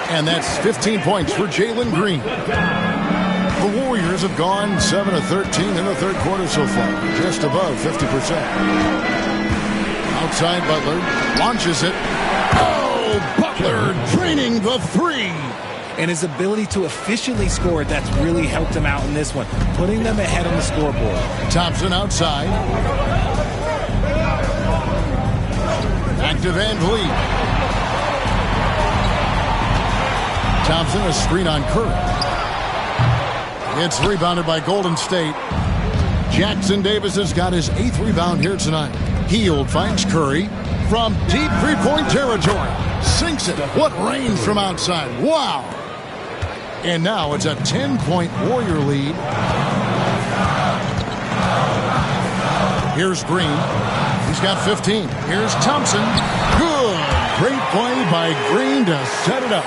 And that's 15 points for Jalen Green. The Warriors have gone 7 of 13 in the third quarter so far, just above 50%. Outside, Butler launches it. Oh, Butler draining the 3. And his ability to efficiently score, that's really helped him out in this one, putting them ahead on the scoreboard. Thompson outside. Back to Van Vliet. Thompson, a screen on Curry. It's rebounded by Golden State. Jackson Davis has got his 8th rebound here tonight. Hield finds Curry from deep three-point territory. Sinks it. What range from outside. Wow. And now it's a 10-point Warrior lead. Here's Green. He's got 15. Here's Thompson. Good. Great play by Green to set it up.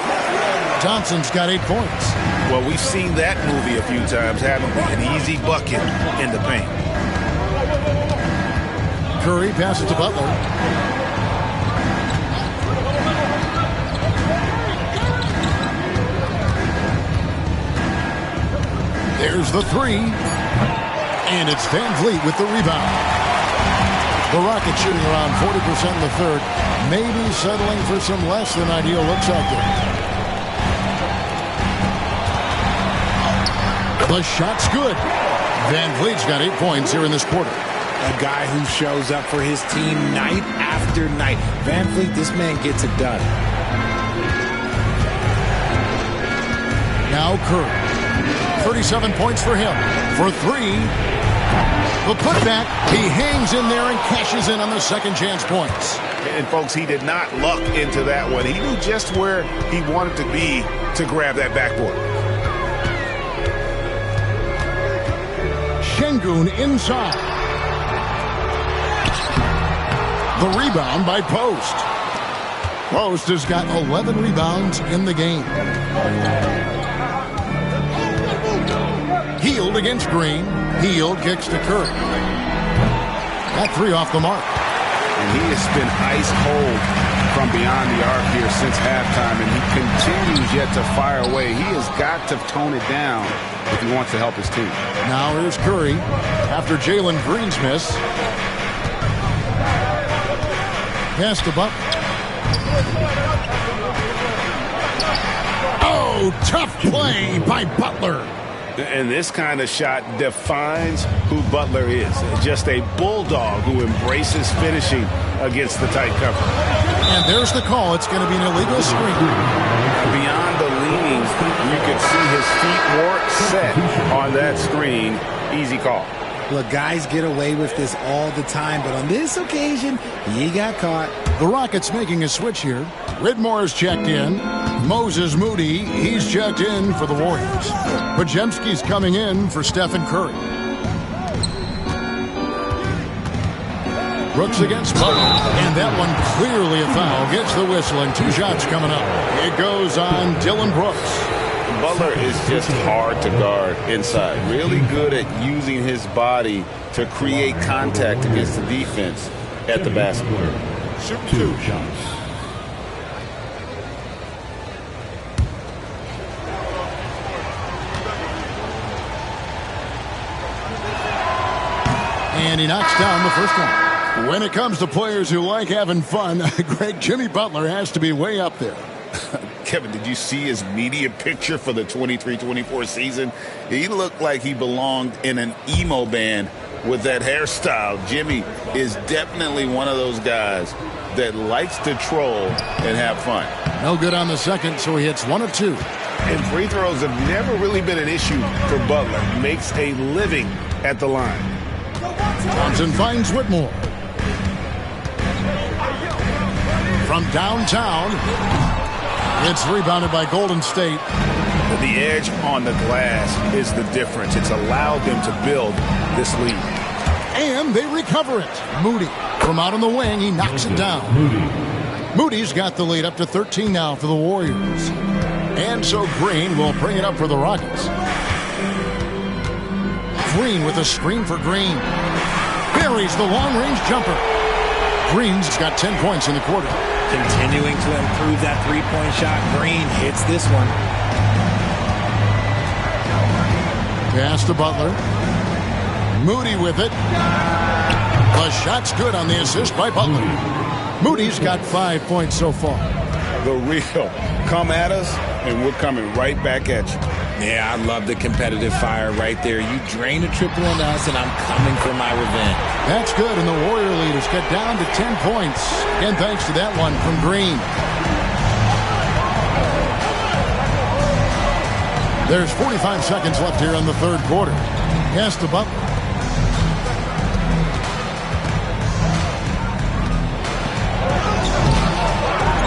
Thompson's got 8 points. Well, we've seen that movie a few times, haven't we? An easy bucket in the paint. Curry passes to Butler. There's the 3. And it's Van Vliet with the rebound. The Rockets shooting around 40% in the third. Maybe settling for some less than ideal looks out there. The shot's good. Van Vliet's got 8 points here in this quarter. A guy who shows up for his team night after night. Van Vliet, this man gets it done. Now Curry. 37 points for him. For 3. The putback. He hangs in there and cashes in on the second chance points. And, folks, he did not luck into that one. He knew just where he wanted to be to grab that backboard. Şengün inside. The rebound by Post. Post has got 11 rebounds in the game. Hield against Green. Hield kicks to Curry. That 3 off the mark. And he has been ice cold from beyond the arc here since halftime, and he continues yet to fire away. He has got to tone it down if he wants to help his team. Now here's Curry after Jalen Green's miss. Pass to Butler. Oh, tough play by Butler. And this kind of shot defines who Butler is. Just a bulldog who embraces finishing against the tight cover. And there's the call. It's going to be an illegal screen. Beyond the leanings, you could see his feet weren't set on that screen. Easy call. Look, guys get away with this all the time, but on this occasion, he got caught. The Rockets making a switch here. Whitmore is checked in. Moses Moody, he's checked in for the Warriors. Podziemski's coming in for Stephen Curry. Brooks against Butler. And that one clearly a foul. Gets the whistle and 2 shots coming up. It goes on Dylan Brooks. Butler is just hard to guard inside. Really good at using his body to create contact against the defense at the basket. Shoot 2 shots. And he knocks down the first one. When it comes to players who like having fun, Greg, Jimmy Butler has to be way up there. Kevin, did you see his media picture for the 23-24 season? He looked like he belonged in an emo band with that hairstyle. Jimmy is definitely one of those guys that likes to troll and have fun. No good on the second, so he hits 1 of 2. And free throws have never really been an issue for Butler. He makes a living at the line. Thompson finds Whitmore. From downtown, it's rebounded by Golden State. The edge on the glass is the difference. It's allowed them to build this lead. And they recover it. Moody from out on the wing, he knocks it down. Moody's got the lead up to 13 now for the Warriors. And so Green will bring it up for the Rockets. Green with a screen for Green. Buries the long-range jumper. Green's got 10 points in the quarter. Continuing to improve that three-point shot. Green hits this one. Pass to Butler. Moody with it. The shot's good on the assist by Butler. Moody's got 5 points so far. The real come at us, and we're coming right back at you. Yeah, I love the competitive fire right there. You drain a triple on us, and I'm coming for my revenge. That's good, and the Warrior leaders get down to 10 points. And thanks to that one from Green. There's 45 seconds left here in the third quarter. Pass to Butler.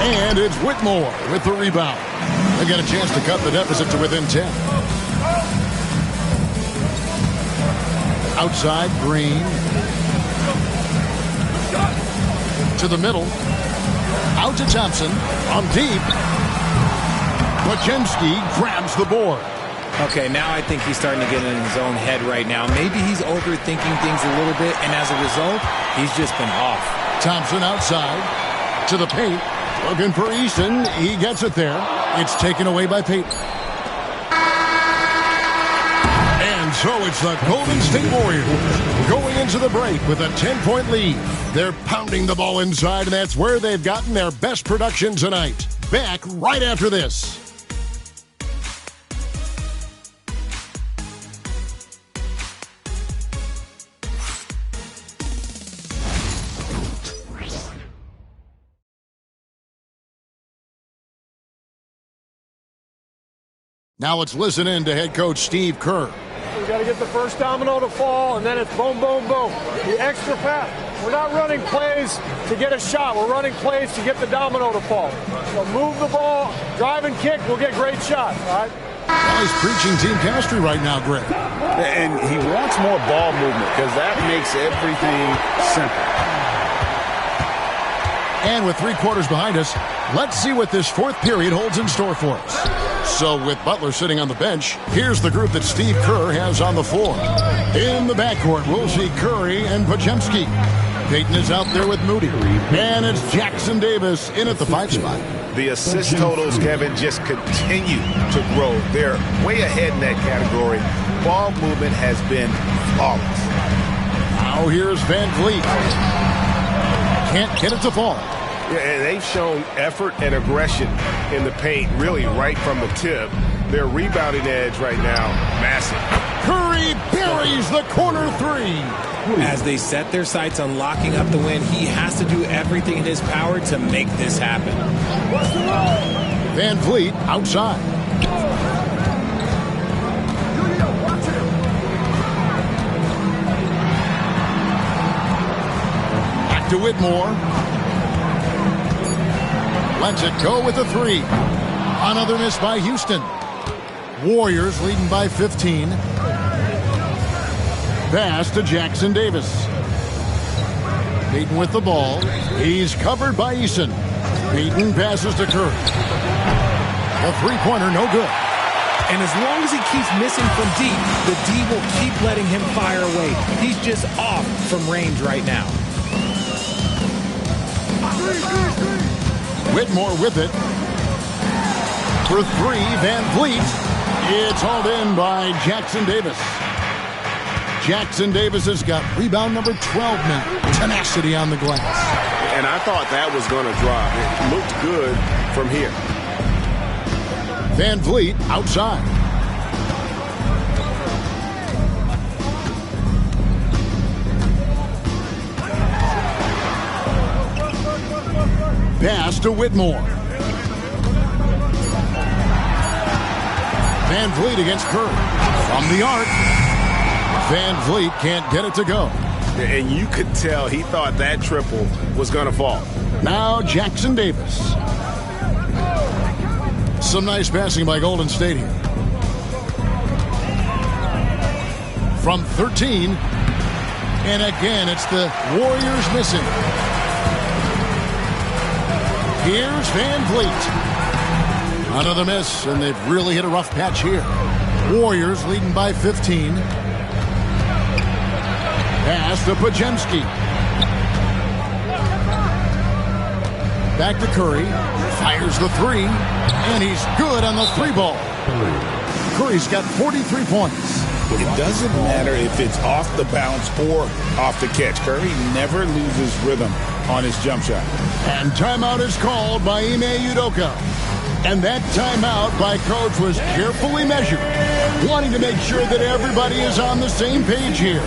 And it's Whitmore with the rebound. They got a chance to cut the deficit to within 10. Outside, Green. To the middle. Out to Thompson. On deep. Podziemski grabs the board. Okay, now I think he's starting to get in his own head right now. Maybe he's overthinking things a little bit, and as a result, he's just been off. Thompson outside. To the paint. Looking for Easton. He gets it there. It's taken away by Payton. And so it's the Golden State Warriors going into the break with a 10-point lead. They're pounding the ball inside, and that's where they've gotten their best production tonight. Back right after this. Now let's listen in to head coach Steve Kerr. We got to get the first domino to fall, and then it's boom, boom, boom. The extra pass. We're not running plays to get a shot. We're running plays to get the domino to fall. So move the ball, drive and kick, we'll get great shots, all right? Well, he's preaching team chemistry right now, Greg. And he wants more ball movement because that makes everything simple. And with 3 quarters behind us, let's see what this fourth period holds in store for us. So with Butler sitting on the bench, here's the group that Steve Kerr has on the floor. In the backcourt, we'll see Curry and Podziemski. Payton is out there with Moody. And it's Jackson Davis in at the 5 spot. The assist totals, Kevin, just continue to grow. They're way ahead in that category. Ball movement has been flawless. Now here's Van Vliet. Can't get it to fall. Yeah, and they've shown effort and aggression in the paint, really right from the tip. Their rebounding edge right now, massive. Curry buries the corner 3. As they set their sights on locking up the win, he has to do everything in his power to make this happen. Van Vliet outside. Back to Whitmore. Lets it go with a 3. Another miss by Houston. Warriors leading by 15. Pass to Jackson Davis. Payton with the ball. He's covered by Eason. Payton passes to Curry. The three-pointer no good. And as long as he keeps missing from deep, the D will keep letting him fire away. He's just off from range right now. Whitmore with it. For 3, Van Vliet. It's hauled in by Jackson Davis. Jackson Davis has got rebound number 12 now. Tenacity on the glass. And I thought that was going to drop. It looked good from here. Van Vliet outside. Pass to Whitmore. Van Vliet against Curry. From the arc. Van Vliet can't get it to go. And you could tell he thought that triple was going to fall. Now Jackson Davis. Some nice passing by Golden State here. from 13. And again, it's the Warriors missing. Here's Van Vliet. Another miss, and they've really hit a rough patch here. Warriors leading by 15. Pass to Pajemski. Back to Curry. Fires the three. And he's good on the three ball. Curry's got 43 points. It doesn't matter if it's off the bounce or off the catch. Curry never loses rhythm on his jump shot. And timeout is called by Ime Udoka. And that timeout by Coach was carefully measured, wanting to make sure that everybody is on the same page here.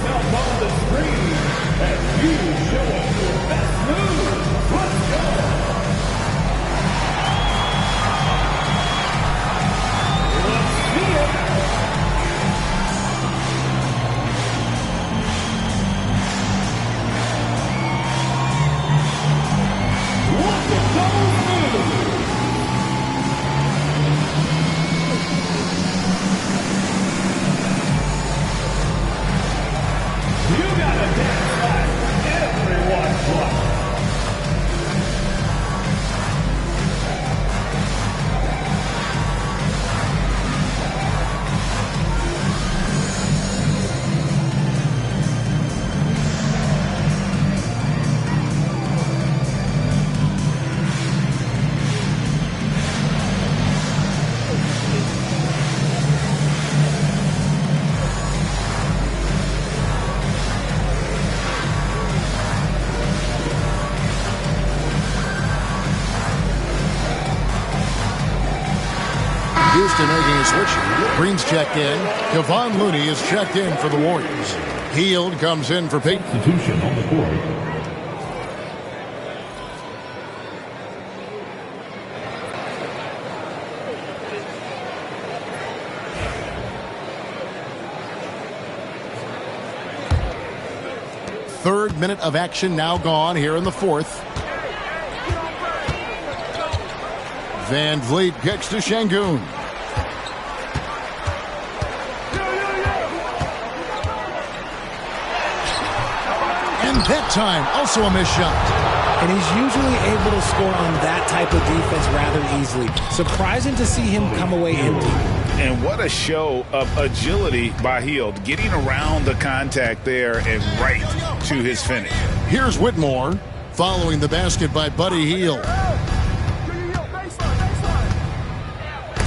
Houston making a switch. Green's checked in. Kevon Looney is checked in for the Warriors. Hield comes in for Peyton. Substitution on the court. Third minute of action now gone here in the fourth. Van Vliet kicks to Şengün. And that time, also a missed shot. And he's usually able to score on that type of defense rather easily. Surprising to see him come away empty. And what a show of agility by Hield, getting around the contact there and right to his finish. Here's Whitmore following the basket by Buddy Hield.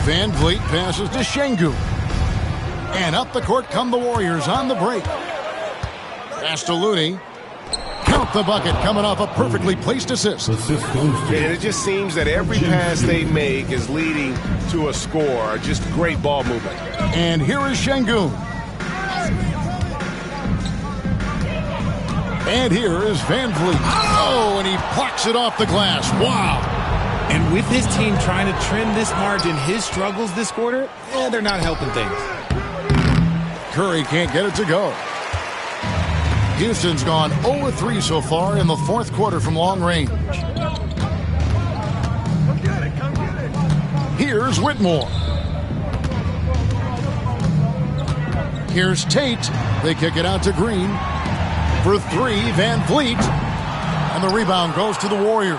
Van Vliet passes to Şengün. And up the court come the Warriors on the break. Pass to Looney. Count the bucket coming off a perfectly placed assist. And it just seems that every pass they make is leading to a score. Just great ball movement. And here is Şengün. And here is Van Vliet. Oh, and he plucks it off the glass. Wow. And with his team trying to trim this margin, his struggles this quarter, they're not helping things. Curry can't get it to go. Houston's gone 0-3 so far in the fourth quarter from long range. Here's Whitmore. Here's Tate. They kick it out to Green. For three, Van Vliet. And the rebound goes to the Warriors.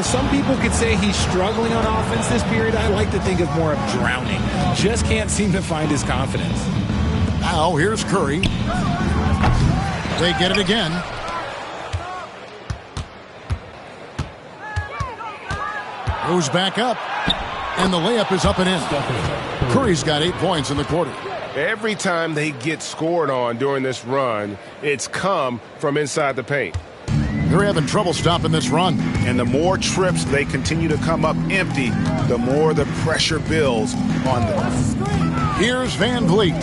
Some people could say he's struggling on offense this period. I like to think of more of drowning. Just can't seem to find his confidence. Now here's Curry. They get it again. Goes back up. And the layup is up and in. Curry's got 8 points in the quarter. Every time they get scored on during this run, it's come from inside the paint. They're having trouble stopping this run. And the more trips they continue to come up empty, the more the pressure builds on them. Here's Van Vliet.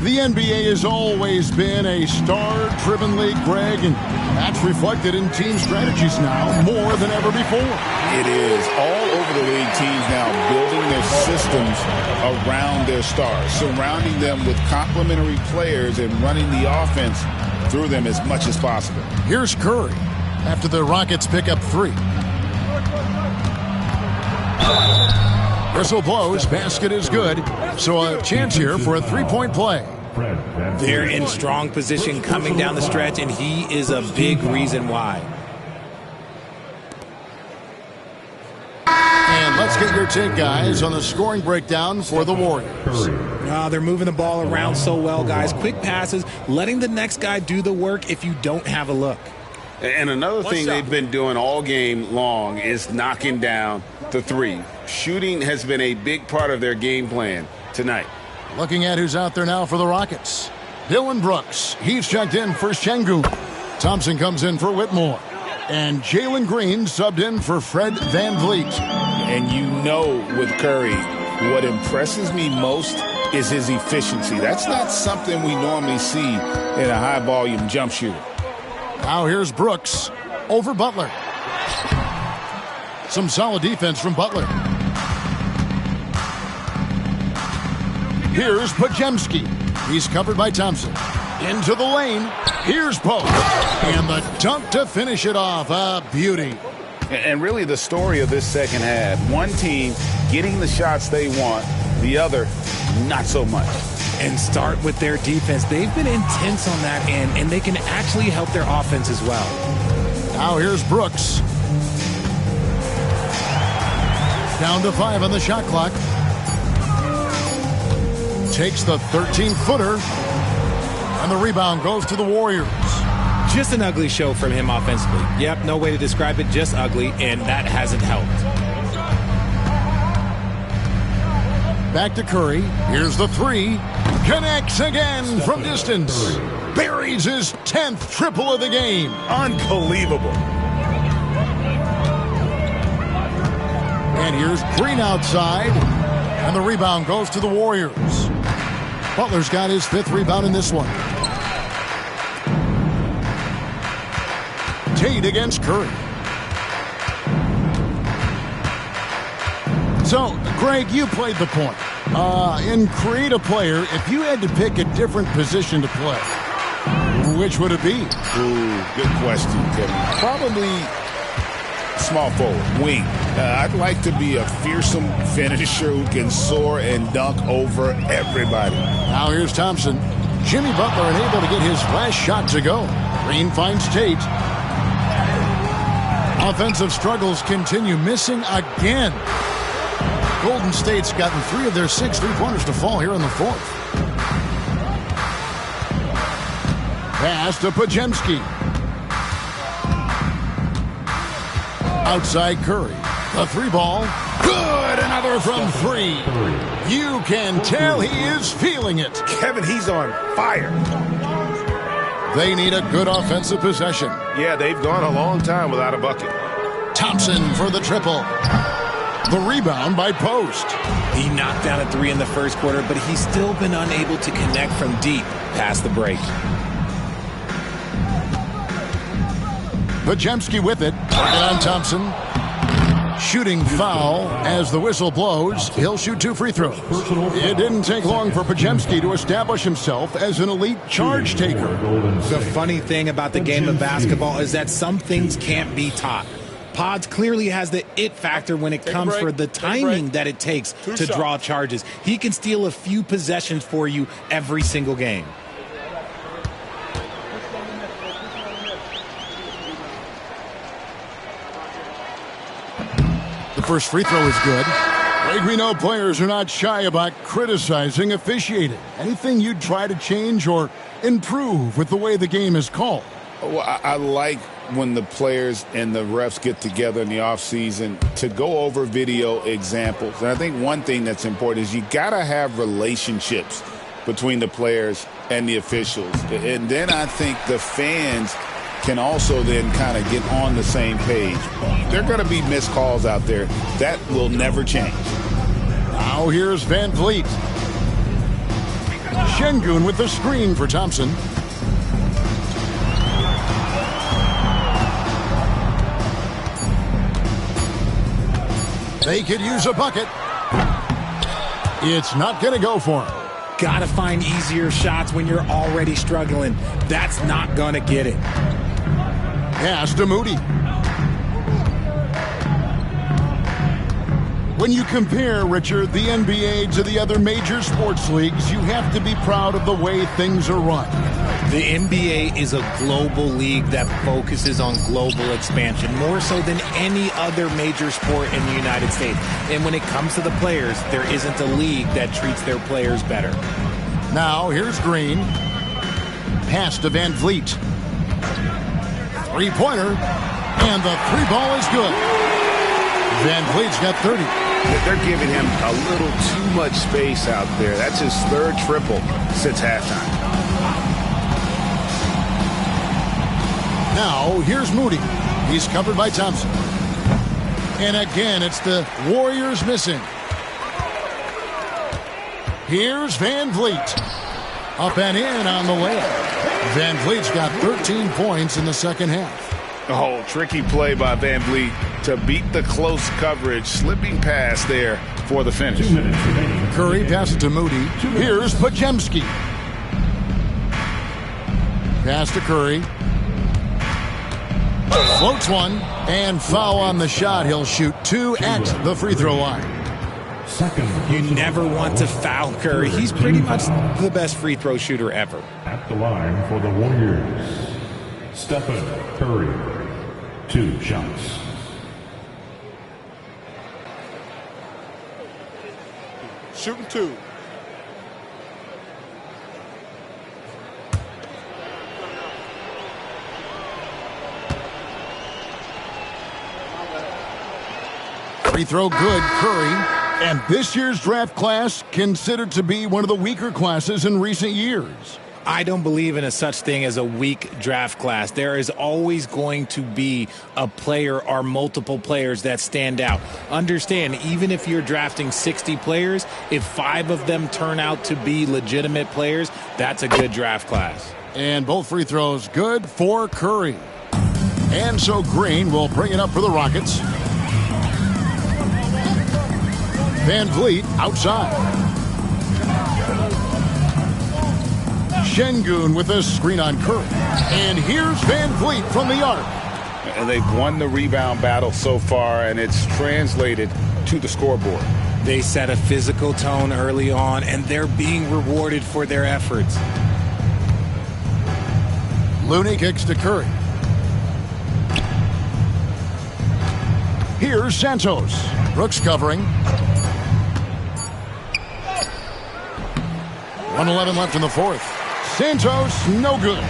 The NBA has always been a star-driven league, Greg, and that's reflected in team strategies now more than ever before. It is. All over the league, teams now building their systems around their stars, surrounding them with complementary players and running the offense through them as much as possible. Here's Curry after the Rockets pick up 3. Whistle blows, basket is good. So a chance here for a three-point play. They're in strong position coming down the stretch, and he is a big reason why. And let's get your take, guys, on the scoring breakdown for the Warriors. They're moving the ball around so well, guys. Quick passes, letting the next guy do the work if you don't have a look. And another thing they've been doing all game long is knocking down the three. Shooting has been a big part of their game plan tonight. Looking at who's out there now for the Rockets. Dylan Brooks. He's checked in for Şengün. Thompson comes in for Whitmore. And Jalen Green subbed in for Fred VanVleet. And you know with Curry, what impresses me most is his efficiency. That's not something we normally see in a high-volume jump shooter. Now here's Brooks over Butler. Some solid defense from Butler. Here's Podziemski. He's covered by Thompson. Into the lane. Here's Pope. And the dunk to finish it off. A beauty. And really the story of this second half, one team getting the shots they want, the other not so much. And start with their defense. They've been intense on that end, and they can actually help their offense as well. Now here's Brooks. Down to 5 on the shot clock. Takes the 13-footer. And the rebound goes to the Warriors. Just an ugly show from him offensively. Yep, no way to describe it, just ugly, and that hasn't helped. Back to Curry. Here's the three. Connects again from distance. Buries his 10th triple of the game. Unbelievable. And here's Green outside. And the rebound goes to the Warriors. Butler's got his 5th rebound in this one. Tate against Curry. So, Greg, you played the point. In Create a Player, if you had to pick a different position to play, which would it be? Ooh, good question, Kevin. Probably small forward, wing. I'd like to be a fearsome finisher who can soar and dunk over everybody. Now here's Thompson. Jimmy Butler unable to get his last shot to go. Green finds Tate. Offensive struggles continue, missing again. Golden State's gotten 3 of their 6 3-pointers to fall here in the 4th. Pass to Podziemski. Outside Curry. The 3-ball. Good! Another from 3. You can tell he is feeling it. Kevin, he's on fire. They need a good offensive possession. Yeah, they've gone a long time without a bucket. Thompson for the triple. The rebound by Post. He knocked down a 3 in the first quarter, but he's still been unable to connect from deep past the break. Podziemski with it. Target on Thompson. Shooting foul as the whistle blows. He'll shoot 2 free throws. It didn't take long for Podziemski to establish himself as an elite charge taker. The funny thing about the game of basketball is that some things can't be taught. Pods clearly has the it factor when it comes for the timing that it takes to draw charges. He can steal a few possessions for you every single game. The first free throw is good. Greg, we know players are not shy about criticizing officiating. Anything you'd try to change or improve with the way the game is called? Well, I like when the players and the refs get together in the offseason to go over video examples. And I think one thing that's important is you got to have relationships between the players and the officials. And then I think the fans can also then kind of get on the same page. There are going to be missed calls out there. That will never change. Now here's VanVleet. Şengün with the screen for Thompson. They could use a bucket. It's not going to go for him. Gotta find easier shots when you're already struggling. That's not gonna get it. Pass to Moody. When you compare, Richard, the NBA to the other major sports leagues, you have to be proud of the way things are run. The NBA is a global league that focuses on global expansion, more so than any other major sport in the United States. And when it comes to the players, there isn't a league that treats their players better. Now, here's Green. Pass to Van Vliet. Three-pointer, and the three ball is good. Van Vliet's got 30. They're giving him a little too much space out there. That's his third triple since halftime. Now, here's Moody. He's covered by Thompson. And again, it's the Warriors missing. Here's Van Vliet. Up and in on the layup. Van Vliet's got 13 points in the second half. Oh, tricky play by Van Vliet to beat the close coverage. Slipping pass there for the finish. Curry passes to Moody. Here's Podziemski. Pass to Curry. Floats one, and foul on the shot. He'll shoot two at the free throw line. You never want to foul Curry. He's pretty much the best free throw shooter ever. At the line for the Warriors, Stephen Curry. 2 shots. Shooting 2. Free throw good, Curry. And this year's draft class considered to be one of the weaker classes in recent years. I don't believe in a such thing as a weak draft class. There is always going to be a player or multiple players that stand out. Understand, even if you're drafting 60 players, if 5 of them turn out to be legitimate players, that's a good draft class. And both free throws good for Curry. And so Green will bring it up for the Rockets. Van Vliet outside. Şengün with a screen on Curry. And here's Van Vliet from the arc. And they've won the rebound battle so far, and it's translated to the scoreboard. They set a physical tone early on, and they're being rewarded for their efforts. Looney kicks to Curry. Here's Santos. Brooks covering. 1:11 left in the fourth. Santos, no good.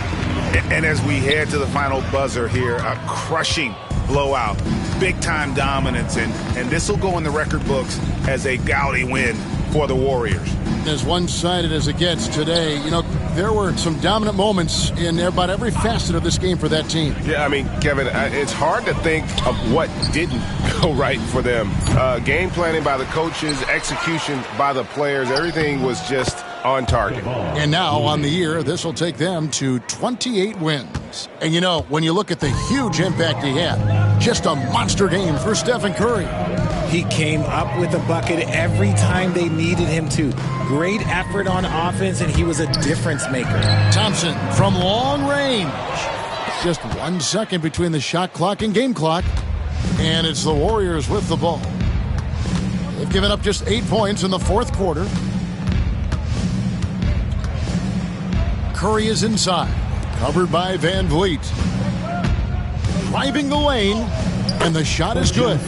And as we head to the final buzzer here, a crushing blowout, big-time dominance, and this will go in the record books as a gaudy win for the Warriors. As one-sided as it gets today, you know, there were some dominant moments in about every facet of this game for that team. Yeah, I mean, Kevin, it's hard to think of what didn't go right for them. Game planning by the coaches, execution by the players, everything was just on target. And now on the year, this will take them to 28 wins. And you know, when you look at the huge impact he had, just a monster game for Stephen Curry. He came up with a bucket every time they needed him to. Great effort on offense, and he was a difference maker. Thompson from long range. Just 1 second between the shot clock and game clock. And it's the Warriors with the ball. They've given up just 8 points in the fourth quarter. Curry is inside, covered by Van Vliet. Driving the lane, and the shot is good.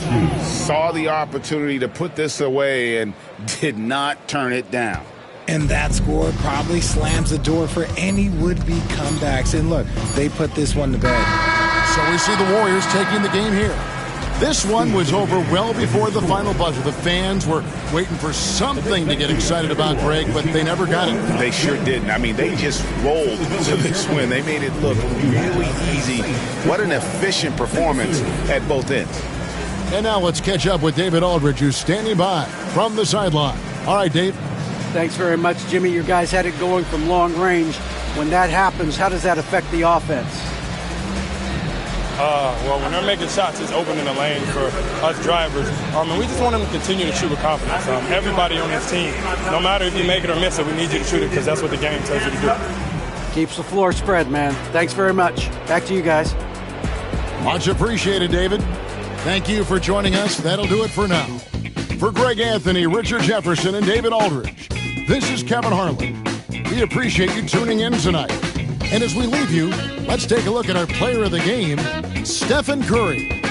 Saw the opportunity to put this away and did not turn it down. And that score probably slams the door for any would-be comebacks. And look, they put this one to bed. So we see the Warriors taking the game here. This one was over well before the final buzzer. The fans were waiting for something to get excited about, Greg, but they never got it. They sure didn't. I mean, they just rolled to this win. They made it look really easy. What an efficient performance at both ends. And now let's catch up with David Aldridge, who's standing by from the sideline. All right, Dave. Thanks very much, Jimmy. Your guys had it going from long range. When that happens, how does that affect the offense? Well, when they're making shots, it's opening the lane for us drivers. And we just want them to continue to shoot with confidence. Everybody on this team, no matter if you make it or miss it, we need you to shoot it because that's what the game tells you to do. Keeps the floor spread, man. Thanks very much. Back to you guys. Much appreciated, David. Thank you for joining us. That'll do it for now. For Greg Anthony, Richard Jefferson, and David Aldridge, this is Kevin Harlan. We appreciate you tuning in tonight. And as we leave you, let's take a look at our player of the game, Stephen Curry.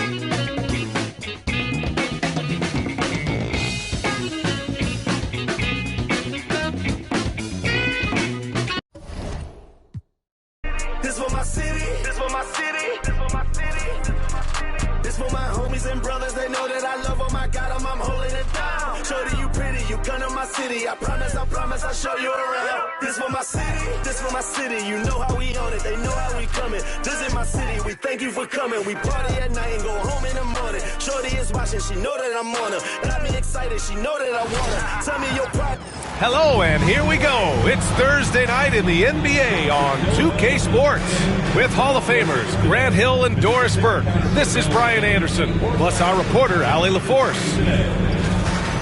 This for my city, this for my city, this for my city. This for my homies and brothers, they know that I love them. I got them, I'm holding it down. Shorty, you pretty, you come to my city. I promise, I'll show you around. This for my city, you know how we on it. They know how we coming. Visit my city, we thank you for coming. We party at night and go home in the morning. Shorty is watching, she know that I'm on her. Got me excited, she know that I want her. Tell me your pride. Hello, and here we go. It's Thursday night in the NBA on 2K Sports with Hall of Famers Grant Hill and Doris Burke. This is Brian Anderson, plus our reporter, Allie LaForce.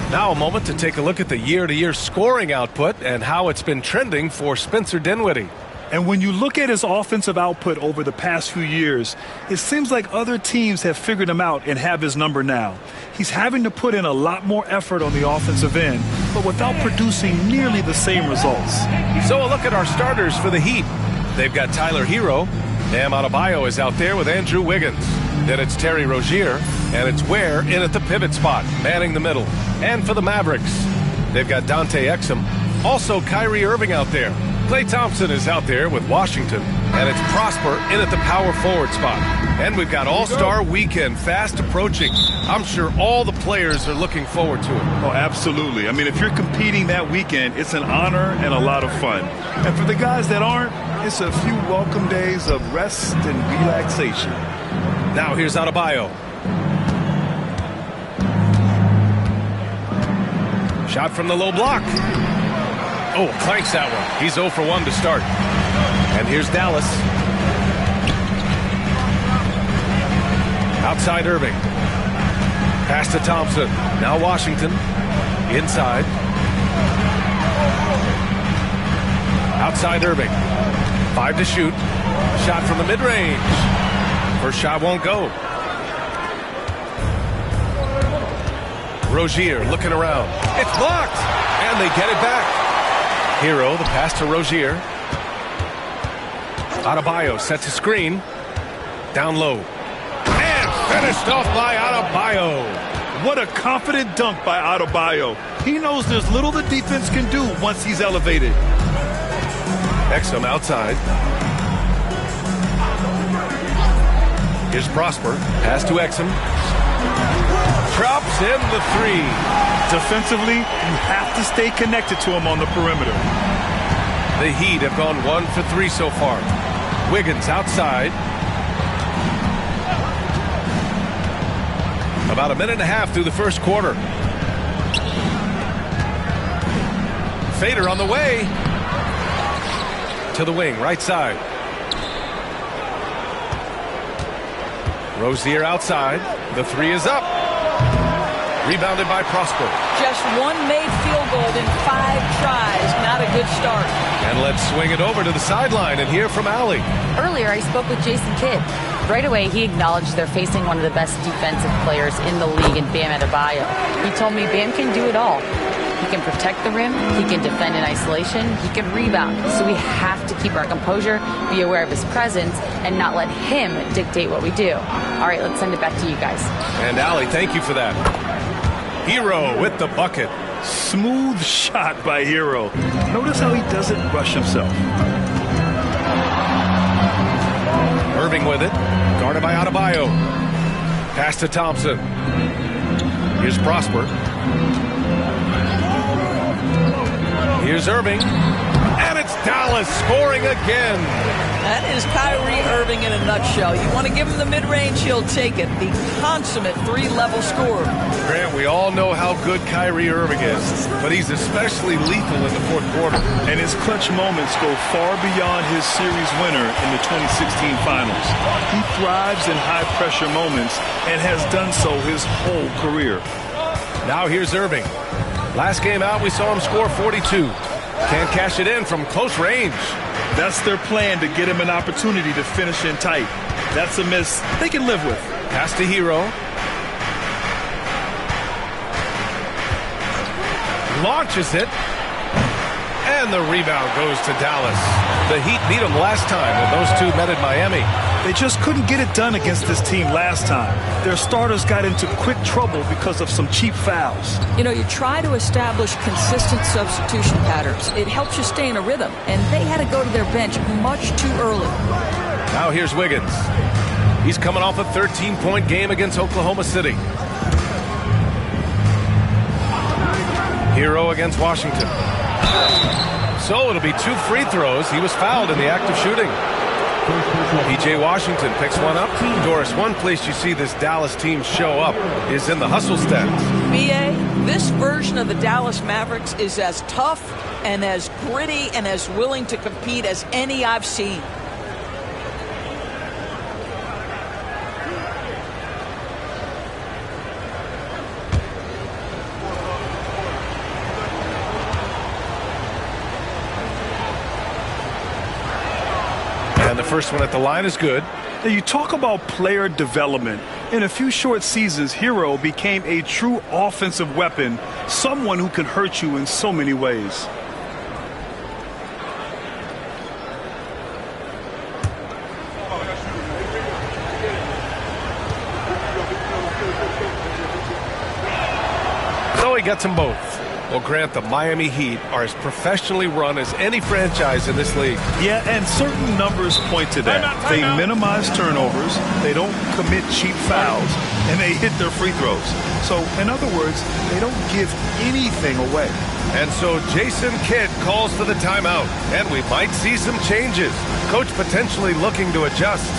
Now a moment to take a look at the year-to-year scoring output and how it's been trending for Spencer Dinwiddie. And when you look at his offensive output over the past few years, it seems like other teams have figured him out and have his number now. He's having to put in a lot more effort on the offensive end, but without producing nearly the same results. So a look at our starters for the Heat. They've got Tyler Hero. Bam Adebayo is out there with Andrew Wiggins. Then it's Terry Rozier, and it's Ware in at the pivot spot, manning the middle. And for the Mavericks, they've got Dante Exum. Also Kyrie Irving out there. Klay Thompson is out there with Washington, and it's Prosper in at the power forward spot. And we've got All-Star Weekend fast approaching. I'm sure all the players are looking forward to it. Oh, absolutely. I mean, if you're competing that weekend, it's an honor and a lot of fun. And for the guys that aren't, it's a few welcome days of rest and relaxation. Now here's Adebayo. Shot from the low block. Oh, clanks that one. He's 0 for 1 to start. And here's Dallas. Outside Irving. Pass to Thompson. Now Washington. Inside. Outside Irving. 5 to shoot. Shot from the mid-range. First shot won't go. Rozier looking around. It's blocked. And they get it back. Hero, the pass to Rozier. Adebayo sets a screen. Down low. And finished off by Adebayo. What a confident dunk by Adebayo. He knows there's little the defense can do once he's elevated. Exum outside. Here's Prosper. Pass to Exum. Drops in the 3. Defensively, you have to stay connected to him on the perimeter. The Heat have gone 1 for 3 so far. Wiggins outside. About a minute and a half through the first quarter. Fader on the way. To the wing, right side. Rozier outside. The 3 is up. Rebounded by Prosper. Just one made field goal in 5 tries. Not a good start. And let's swing it over to the sideline and hear from Allie. Earlier, I spoke with Jason Kidd. Right away, he acknowledged they're facing one of the best defensive players in the league in Bam Adebayo. He told me Bam can do it all. He can protect the rim. He can defend in isolation. He can rebound. So we have to keep our composure, be aware of his presence, and not let him dictate what we do. All right, let's send it back to you guys. And Allie, thank you for that. Hero with the bucket. Smooth shot by Hero. Notice how he doesn't rush himself. Irving with it. Guarded by Adebayo. Pass to Thompson. Here's Prosper. Here's Irving. And it's Dallas scoring again. That is Kyrie Irving in a nutshell. You want to give him the mid-range, he'll take it. The consummate 3-level scorer. Grant, we all know how good Kyrie Irving is, but he's especially lethal in the fourth quarter. And his clutch moments go far beyond his series winner in the 2016 finals. He thrives in high-pressure moments and has done so his whole career. Now here's Irving. Last game out, we saw him score 42. Can't cash it in from close range. That's their plan, to get him an opportunity to finish in tight. That's a miss they can live with. Pass to Hero. launches it. And the rebound goes to Dallas. The Heat beat them last time when those two met at Miami. They just couldn't get it done against this team last time. Their starters got into quick trouble because of some cheap fouls. You know, you try to establish consistent substitution patterns. It helps you stay in a rhythm, and they had to go to their bench much too early. Now here's Wiggins. He's coming off a 13-point game against Oklahoma City. Hero against Washington. So it'll be 2 free throws. He was fouled in the act of shooting. P.J. Washington picks one up. Doris, one place you see this Dallas team show up is in the hustle stats. B.A., this version of the Dallas Mavericks is as tough and as gritty and as willing to compete as any I've seen. And the first one at the line is good. Now, you talk about player development. In a few short seasons, Hero became a true offensive weapon, someone who can hurt you in so many ways. So he gets them both. Well, Grant, the Miami Heat are as professionally run as any franchise in this league. Yeah, and certain numbers point to that. They minimize turnovers, they don't commit cheap fouls, and they hit their free throws. So, in other words, they don't give anything away. And so Jason Kidd calls for the timeout, and we might see some changes. Coach potentially looking to adjust.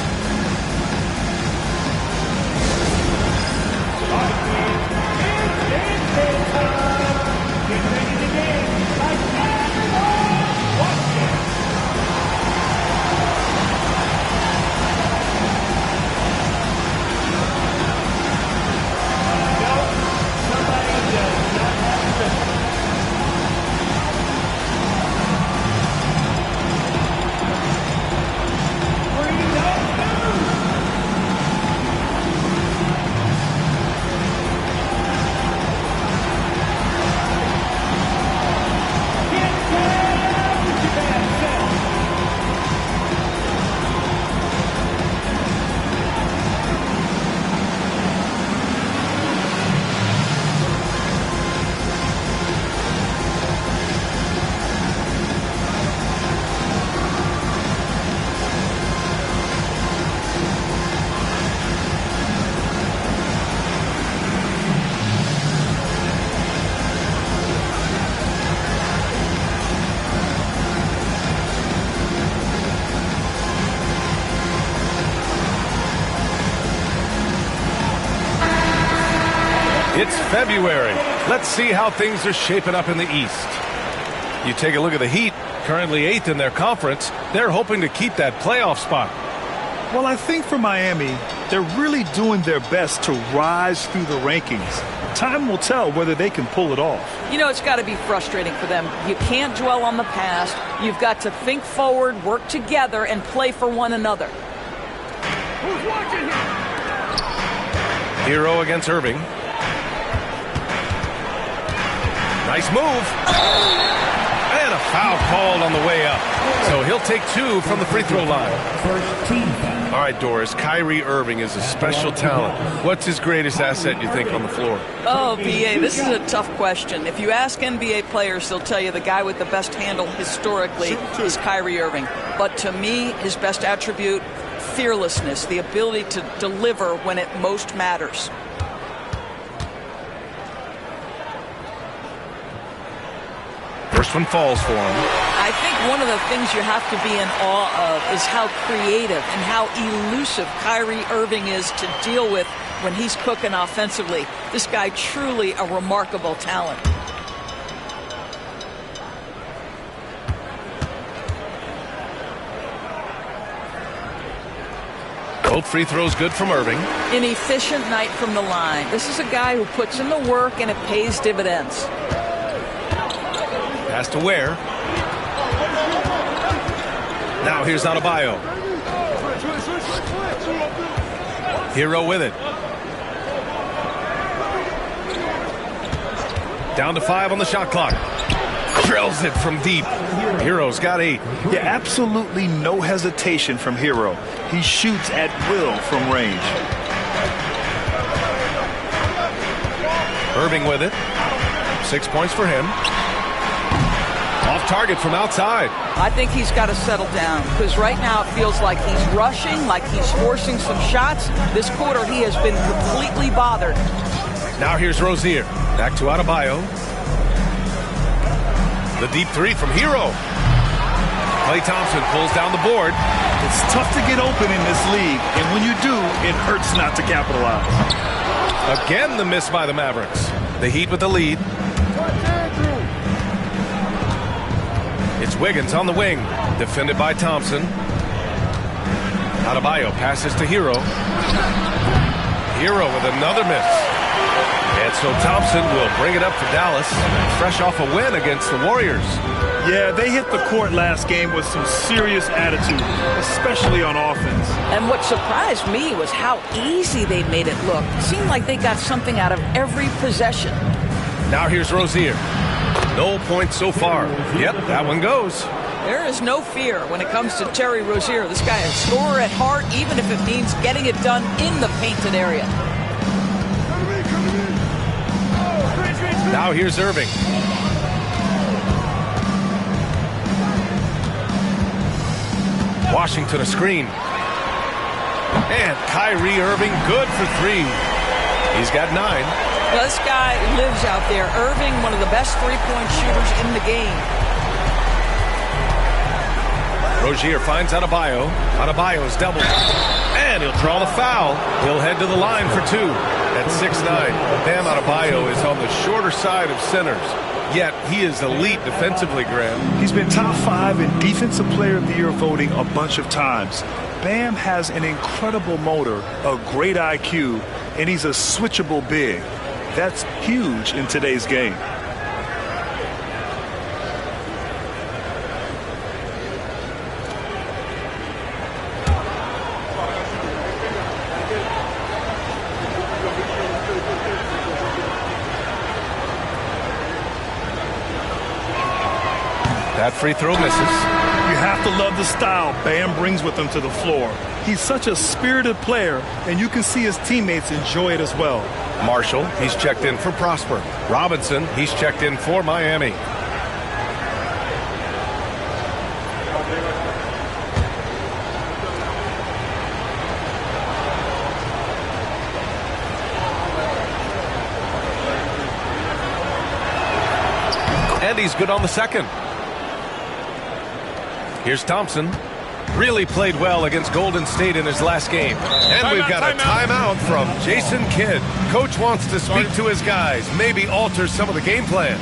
It's February. Let's see how things are shaping up in the East. You take a look at the Heat, currently 8th in their conference. They're hoping to keep that playoff spot. Well, I think for Miami, they're really doing their best to rise through the rankings. Time will tell whether they can pull it off. You know, it's got to be frustrating for them. You can't dwell on the past. You've got to think forward, work together, and play for one another. Who's watching here? Hero against Irving. Nice move. And a foul called on the way up. So he'll take 2 from the free throw line. All right, Doris, Kyrie Irving is a special talent. What's his greatest asset, you think, on the floor? Oh, B.A., this is a tough question. If you ask NBA players, they'll tell you the guy with the best handle historically is Kyrie Irving. But to me, his best attribute, fearlessness, the ability to deliver when it most matters. First one falls for him. I think one of the things you have to be in awe of is how creative and how elusive Kyrie Irving is to deal with when he's cooking offensively. This guy truly a remarkable talent. Both free throws good from Irving. An efficient night from the line. This is a guy who puts in the work and it pays dividends. Pass to Ware. Now here's Adebayo. Hero with it. Down to 5 on the shot clock. Drills it from deep. Hero's got 8. Yeah, absolutely no hesitation from Hero. He shoots at will from range. Irving with it. 6 points for him. Off target from outside. I think he's got to settle down because right now it feels like he's rushing, like he's forcing some shots. This quarter he has been completely bothered. Now here's Rozier. Back to Adebayo. The deep 3 from Hero. Klay Thompson pulls down the board. It's tough to get open in this league, and when you do, it hurts not to capitalize. Again, the miss by the Mavericks. The Heat with the lead. It's Wiggins on the wing, defended by Thompson. Adebayo passes to Hero. Hero with another miss. And so Thompson will bring it up for Dallas, fresh off a win against the Warriors. Yeah, they hit the court last game with some serious attitude, especially on offense. And what surprised me was how easy they made it look. It seemed like they got something out of every possession. Now here's Rozier. No points so far. Yep, that one goes. There is no fear when it comes to Terry Rozier. This guy is a scorer at heart, even if it means getting it done in the painted area. Now here's Irving. Washington a screen. And Kyrie Irving good for 3. He's got 9. Well, this guy lives out there. Irving, one of the best three-point shooters in the game. Rozier finds Adebayo. Adebayo's doubled. And he'll draw the foul. He'll head to the line for 2 at 6'9". Bam Adebayo is on the shorter side of centers. Yet he is elite defensively, Graham. He's been top 5 in Defensive Player of the Year voting a bunch of times. Bam has an incredible motor, a great IQ, and he's a switchable big. That's huge in today's game. That free throw misses. You have to love the style Bam brings with him to the floor. He's such a spirited player, and you can see his teammates enjoy it as well. Marshall, he's checked in for Prosper. Robinson, he's checked in for Miami. And he's good on the second. Here's Thompson. Really played well against Golden State in his last game. And we've got a timeout from Jason Kidd. Coach wants to speak to his guys, maybe alter some of the game plan.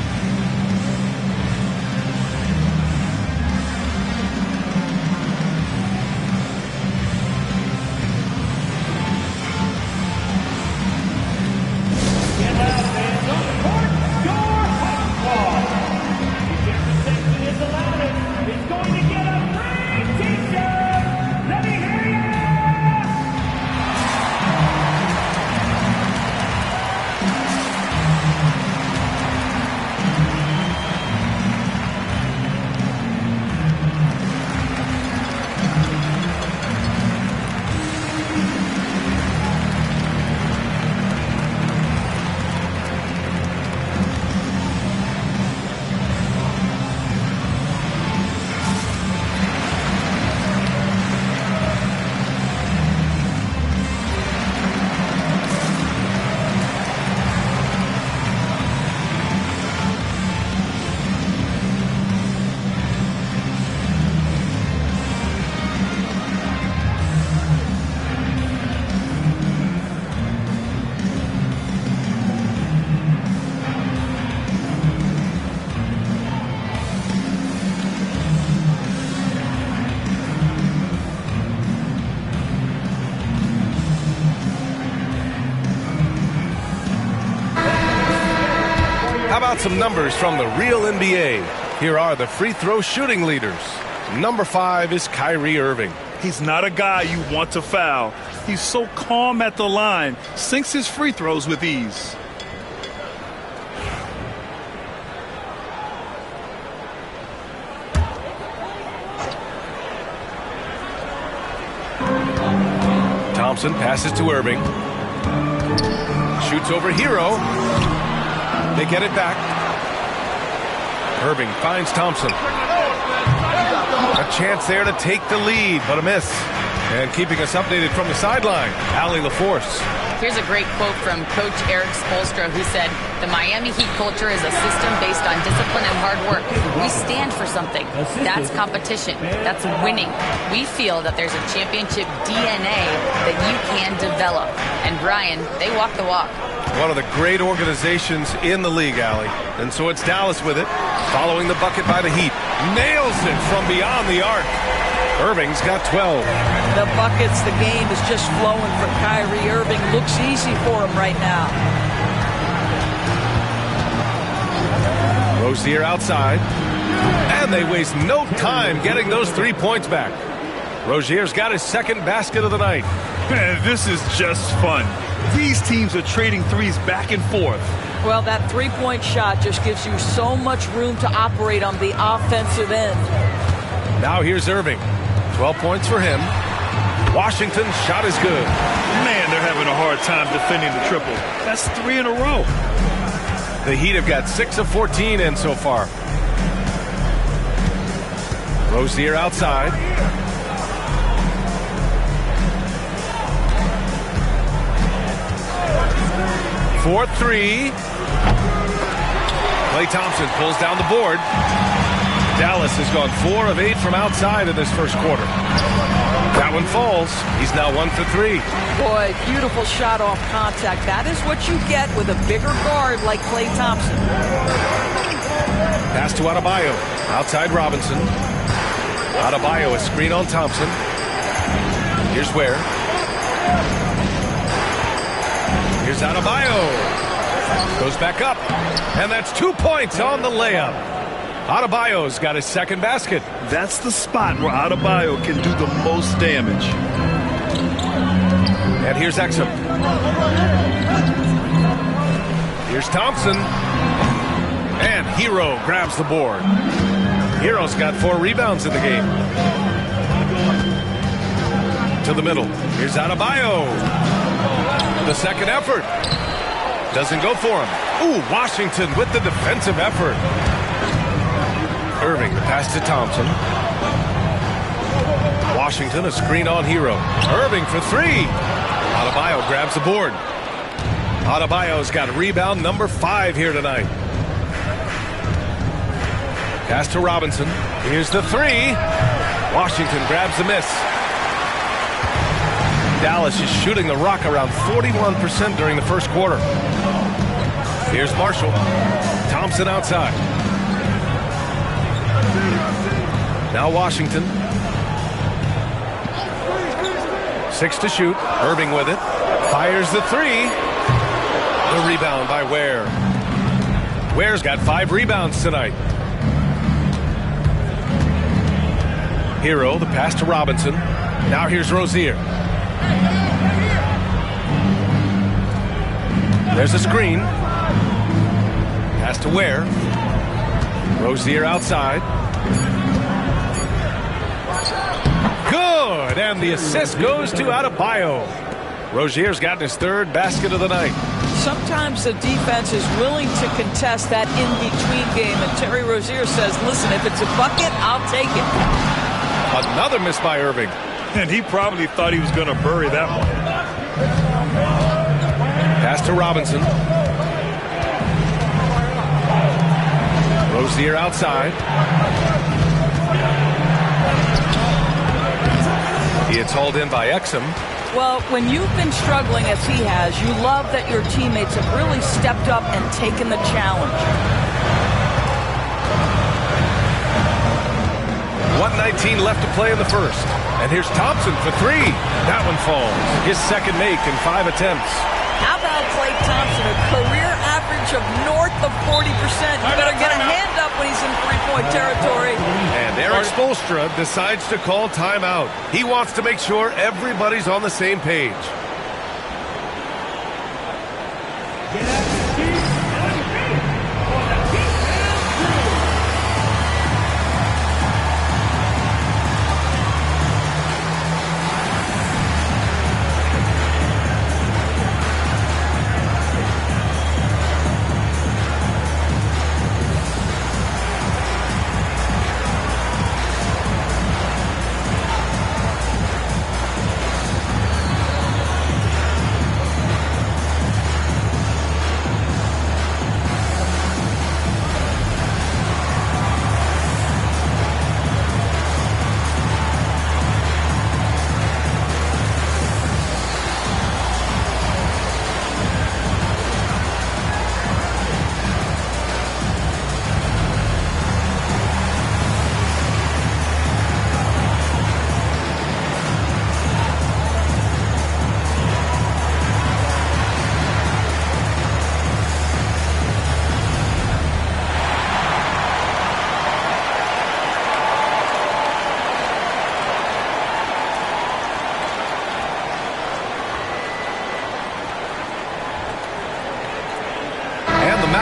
How about some numbers from the real NBA? Here are the free throw shooting leaders. Number 5 is Kyrie Irving. He's not a guy you want to foul. He's so calm at the line, sinks his free throws with ease. Thompson passes to Irving. Shoots over Hero. They get it back. Irving finds Thompson. A chance there to take the lead, but a miss. And keeping us updated from the sideline, Allie LaForce. Here's a great quote from Coach Eric Spoelstra, who said, "The Miami Heat culture is a system based on discipline and hard work. We stand for something. That's competition. That's winning. We feel that there's a championship DNA that you can develop." And Brian, they walk the walk. One of the great organizations in the league, Allie. And so it's Dallas with it, following the bucket by the Heat. Nails it from beyond the arc. Irving's got 12. The buckets, the game is just flowing for Kyrie Irving. Looks easy for him right now. Rozier outside. And they waste no time getting those 3 points back. Rozier's got his second basket of the night. Man, this is just fun. These teams are trading threes back and forth. Well, that three-point shot just gives you so much room to operate on the offensive end. Now here's Irving. 12 points for him. Washington's shot is good. Man, they're having a hard time defending the triple. That's 3 in a row. The Heat have got 6 of 14 in so far. Rozier outside. For 3. Klay Thompson pulls down the board. Dallas has gone 4 of 8 from outside in this first quarter. That one falls. He's now 1 for 3. Boy, beautiful shot off contact. That is what you get with a bigger guard like Klay Thompson. Pass to Adebayo. Outside Robinson. Adebayo, a screen on Thompson. Here's Ware. Here's Adebayo. Goes back up. And that's 2 points on the layup. Adebayo's got his second basket. That's the spot where Adebayo can do the most damage. And here's Exum. Here's Thompson. And Hero grabs the board. Hero's got 4 rebounds in the game. To the middle. Here's Adebayo. The second effort. Doesn't go for him. Ooh, Washington with the defensive effort. Irving, the pass to Thompson. Washington, a screen on Hero. Irving for 3. Adebayo grabs the board. Adebayo's got rebound number 5 here tonight. Pass to Robinson. Here's the 3. Washington grabs the miss. Dallas is shooting the rock around 41% during the first quarter. Here's Marshall. Thompson outside. Now Washington. 6 to shoot. Irving with it. Fires the 3. The rebound by Ware. Ware's got 5 rebounds tonight. Hero, the pass to Robinson. Now here's Rozier. There's a screen. Pass to Ware. Rozier outside. Good, and the assist goes to Adebayo. Rozier's gotten his 3rd basket of the night. Sometimes the defense is willing to contest that in-between game, and Terry Rozier says, listen, if it's a bucket, I'll take it. Another miss by Irving. And he probably thought he was going to bury that one. Pass to Robinson. Rozier outside. He gets hauled in by Exum. Well, when you've been struggling as he has, you love that your teammates have really stepped up and taken the challenge. 1:19 left to play in the first. And here's Thompson for 3. That one falls. His second make in 5 attempts. How about Klay Thompson, a career average of north of 40%. You better get a hand up when he's in three-point territory. And Eric Spoelstra decides to call timeout. He wants to make sure everybody's on the same page.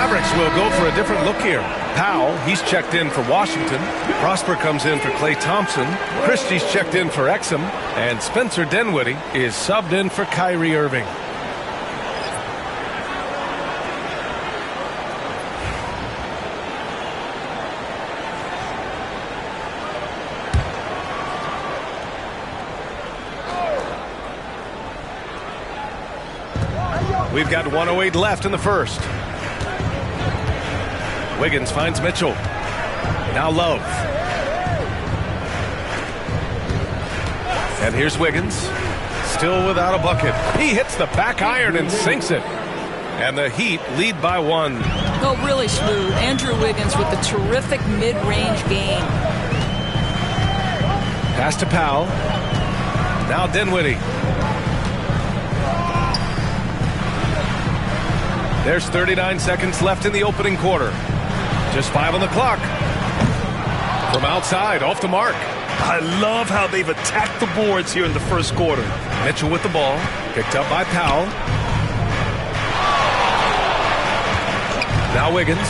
Mavericks will go for a different look here. Powell, he's checked in for Washington. Prosper comes in for Klay Thompson. Christie's checked in for Exum. And Spencer Dinwiddie is subbed in for Kyrie Irving. We've got 1:08 left in the first. Wiggins finds Mitchell. Now Love. And here's Wiggins. Still without a bucket. He hits the back iron and sinks it. And the Heat lead by 1. Oh, really smooth. Andrew Wiggins with a terrific mid-range game. Pass to Powell. Now Dinwiddie. There's 39 seconds left in the opening quarter. Just 5 on the clock. From outside, off the mark. I love how they've attacked the boards here in the first quarter. Mitchell with the ball. Picked up by Powell. Now Wiggins.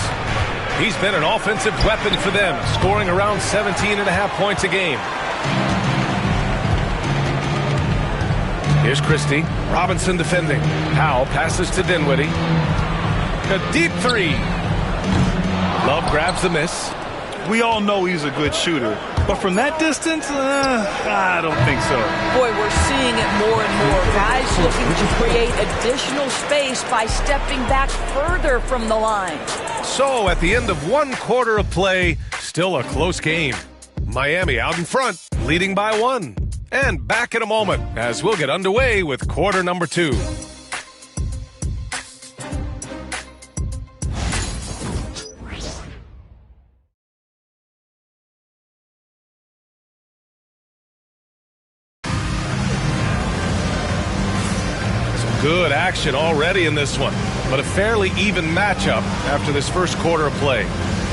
He's been an offensive weapon for them, scoring around 17.5 points a game. Here's Christie. Robinson defending. Powell passes to Dinwiddie. A deep three. Love grabs the miss. We all know he's a good shooter, but from that distance, I don't think so. Boy, we're seeing it more and more. Guys looking to create additional space by stepping back further from the line. So at the end of 1 quarter of play, still a close game. Miami out in front, leading by 1. And back in a moment as we'll get underway with quarter number 2. Good action already in this one, but a fairly even matchup after this first quarter of play.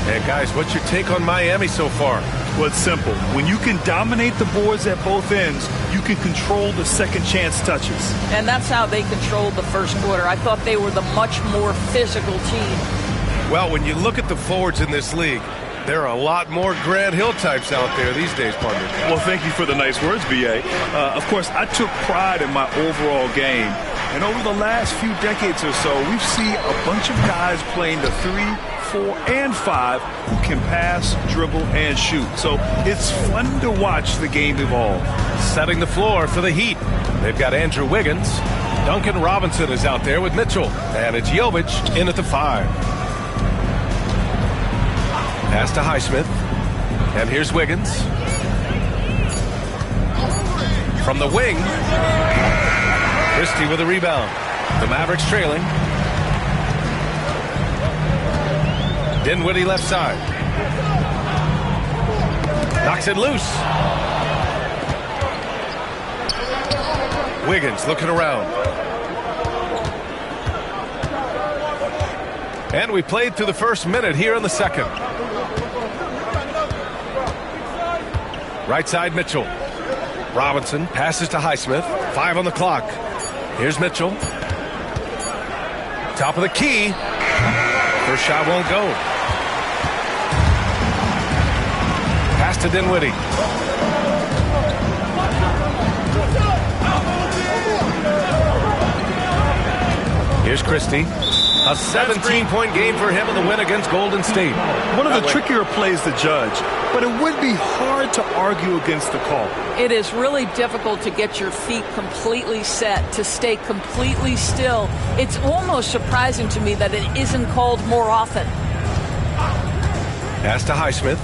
And guys, what's your take on Miami so far? Well, it's simple. When you can dominate the boards at both ends, you can control the second chance touches. And that's how they controlled the first quarter. I thought they were the much more physical team. Well, when you look at the forwards in this league, there are a lot more Grant Hill types out there these days, partner. Well, thank you for the nice words, B.A. Of course, I took pride in my overall game. And over the last few decades or so, we've seen a bunch of guys playing the 3, 4, and 5 who can pass, dribble, and shoot. So it's fun to watch the game evolve. Setting the floor for the Heat. They've got Andrew Wiggins. Duncan Robinson is out there with Mitchell. And it's Jovic in at the 5. Pass to Highsmith. And here's Wiggins. From the wing. Christie with a rebound. The Mavericks trailing. Dinwiddie left side. Knocks it loose. Wiggins looking around. And we played through the first minute here in the second. Right side Mitchell. Robinson passes to Highsmith. 5 on the clock. Here's Mitchell. Top of the key. First shot won't go. Pass to Dinwiddie. Here's Christie. A 17-point game for him in the win against Golden State. One of the trickier plays to judge, but it would be hard to argue against the call. It is really difficult to get your feet completely set, to stay completely still. It's almost surprising to me that it isn't called more often. Pass to Highsmith.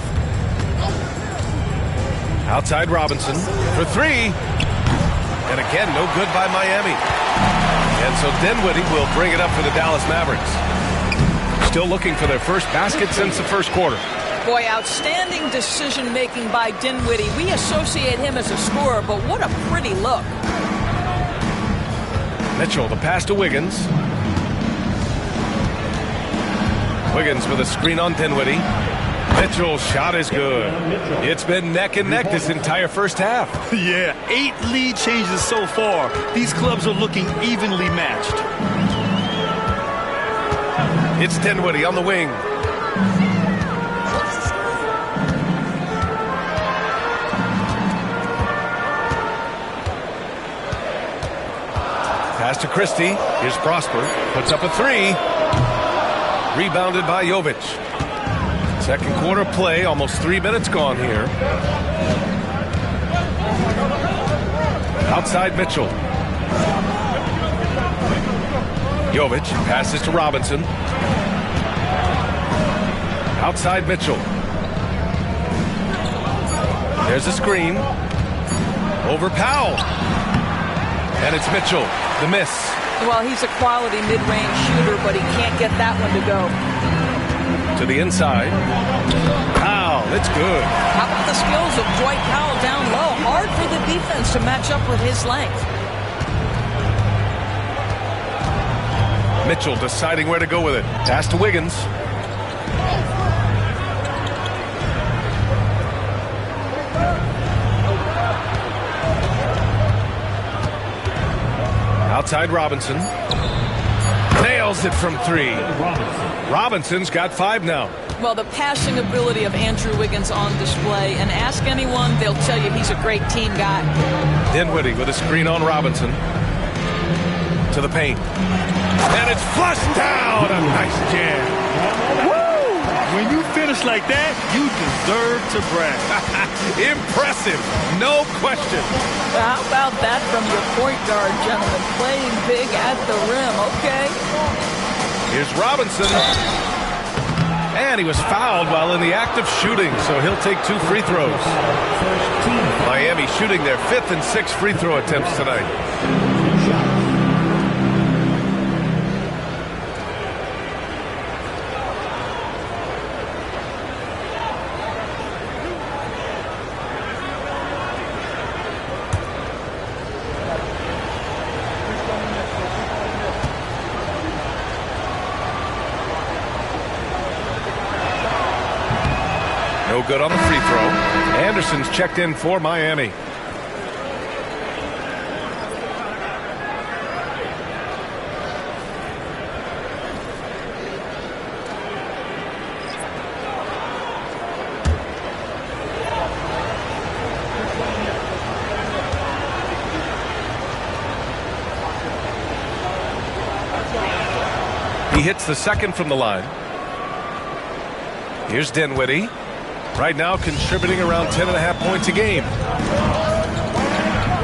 Outside Robinson for 3. And again, no good by Miami. And so Dinwiddie will bring it up for the Dallas Mavericks. Still looking for their first basket since the first quarter. Boy, outstanding decision-making by Dinwiddie. We associate him as a scorer, but what a pretty look. Mitchell, the pass to Wiggins. Wiggins with a screen on Dinwiddie. Mitchell's shot is good. It's been neck and neck this entire first half. Yeah, 8 lead changes so far. These clubs are looking evenly matched. It's Dinwiddie on the wing. Pass to Christie. Here's Prosper. Puts up a three. Rebounded by Jovic. Second quarter play. Almost 3 minutes gone here. Outside Mitchell. Jovic passes to Robinson. Outside Mitchell. There's a screen. Over Powell. And it's Mitchell. The miss. Well, he's a quality mid-range shooter, but he can't get that one to go. To the inside. Powell, it's good. How about the skills of Dwight Powell down low? Hard for the defense to match up with his length. Mitchell deciding where to go with it. Pass to Wiggins. Outside Robinson. Nails it from three. Robinson's got 5 now. Well, the passing ability of Andrew Wiggins on display, and ask anyone, they'll tell you he's a great team guy. Dinwiddie with a screen on Robinson. To the paint. And it's flushed down. A nice jam. Woo! When you finish like that, you deserve to brag. Impressive. No question. How about that from your point guard, gentlemen? Playing big at the rim. Okay. Here's Robinson. And he was fouled while in the act of shooting, so he'll take 2 free throws. Miami shooting their 5th and 6th free throw attempts tonight. No good on the free throw. Anderson's checked in for Miami. He hits the second from the line. Here's Dinwiddie. Right now contributing around 10.5 points a game.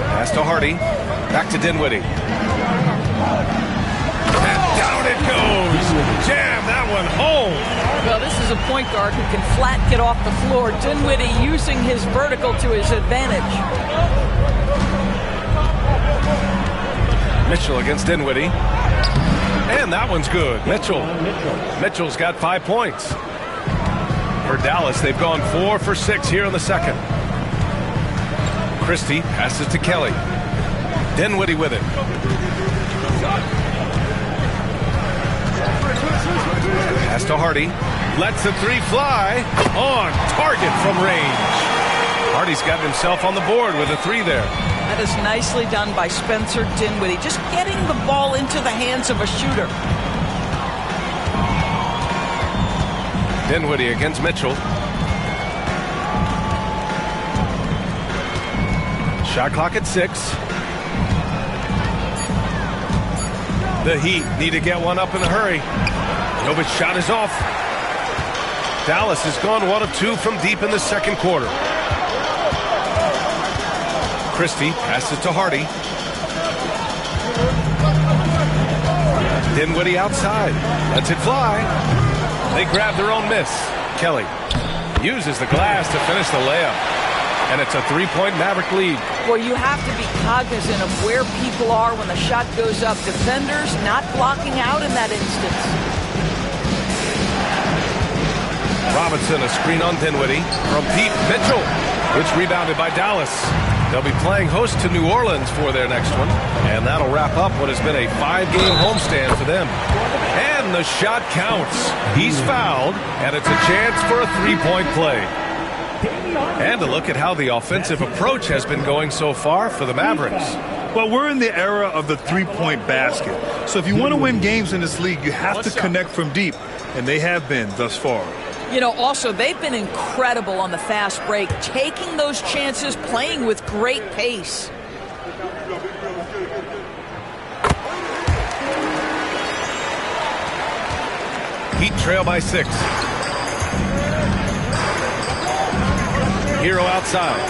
Pass to Hardy. Back to Dinwiddie. And down it goes. Jam that one home. Well, this is a point guard who can flat get off the floor. Dinwiddie using his vertical to his advantage. Mitchell against Dinwiddie. And that one's good. Mitchell's got 5 points. For Dallas, they've gone 4 for 6 here in the second. Christie passes to Kelly. Dinwiddie with it. Pass to Hardy. Lets the 3 fly. On target from range. Hardy's got himself on the board with a 3 there. That is nicely done by Spencer Dinwiddie. Just getting the ball into the hands of a shooter. Dinwiddie against Mitchell. Shot clock at 6. The Heat need to get one up in a hurry. Jovic's shot is off. Dallas has gone 1 of 2 from deep in the second quarter. Christie passes to Hardy. Dinwiddie outside. Lets it fly. They grab their own miss. Kelly uses the glass to finish the layup. And it's a 3-point Maverick lead. Well, you have to be cognizant of where people are when the shot goes up. Defenders not blocking out in that instance. Robinson, a screen on Dinwiddie. From deep, Mitchell. It's rebounded by Dallas. They'll be playing host to New Orleans for their next one. And that'll wrap up what has been a 5-game homestand for them. And the shot counts. He's fouled, and it's a chance for a 3-point play. And a look at how the offensive approach has been going so far for the Mavericks. Well, we're in the era of the three-point basket. So if you want to win games in this league, you have to connect from deep, and they have been thus far. You know, also, they've been incredible on the fast break, taking those chances, playing with great pace. Heat trail by 6. Hero outside.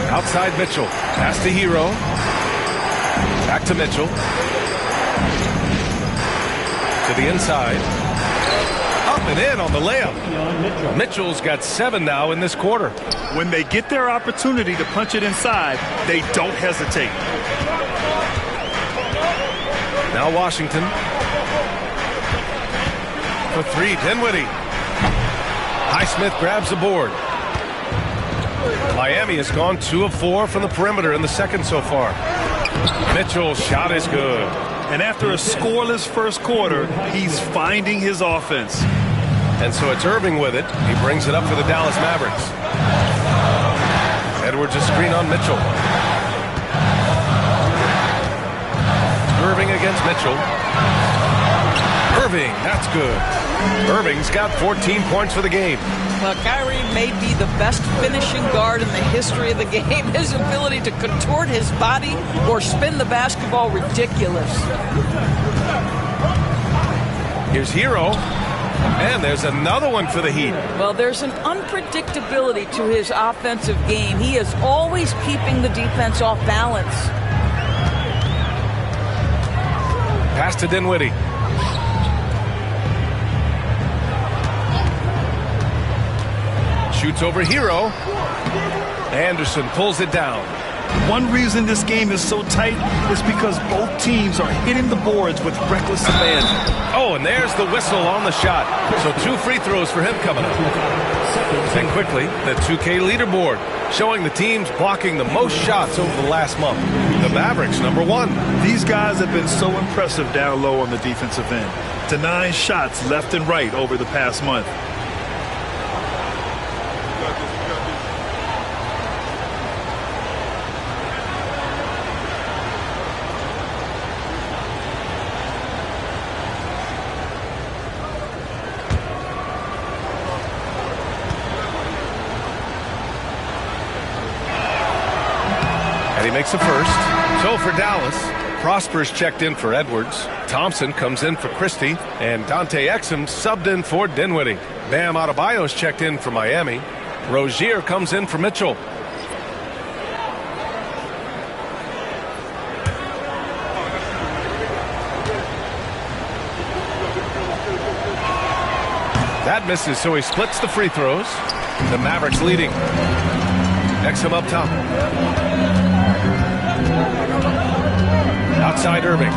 Outside Mitchell. Pass to Hero. Back to Mitchell. To the inside. Up and in on the layup. Mitchell's got 7 now in this quarter. When they get their opportunity to punch it inside, they don't hesitate. Now Washington. For 3, Dinwiddie. Highsmith grabs the board. Miami has gone 2 of 4 from the perimeter in the second so far. Mitchell's shot is good. And after a scoreless first quarter, he's finding his offense. And so it's Irving with it. He brings it up for the Dallas Mavericks. Edwards a screen on Mitchell. Irving against Mitchell. Irving, that's good. Irving's got 14 points for the game. Well, Kyrie may be the best finishing guard in the history of the game. His ability to contort his body or spin the basketball, ridiculous. Here's Hero. And there's another one for the Heat. Well, there's an unpredictability to his offensive game. He is always keeping the defense off balance. Pass to Dinwiddie. Shoots over Hero. Anderson pulls it down. One reason this game is so tight is because both teams are hitting the boards with reckless abandon. Oh, and there's the whistle on the shot. So 2 free throws for him coming up. And quickly, the 2K leaderboard showing the teams blocking the most shots over the last month. The Mavericks, #1. These guys have been so impressive down low on the defensive end. Denying shots left and right over the past month. He makes a first. So for Dallas, Prosper's checked in for Edwards. Thompson comes in for Christie. And Dante Exum subbed in for Dinwiddie. Bam Adebayo's checked in for Miami. Rozier comes in for Mitchell. That misses, so he splits the free throws. The Mavericks leading. Exum up top. Outside Irving.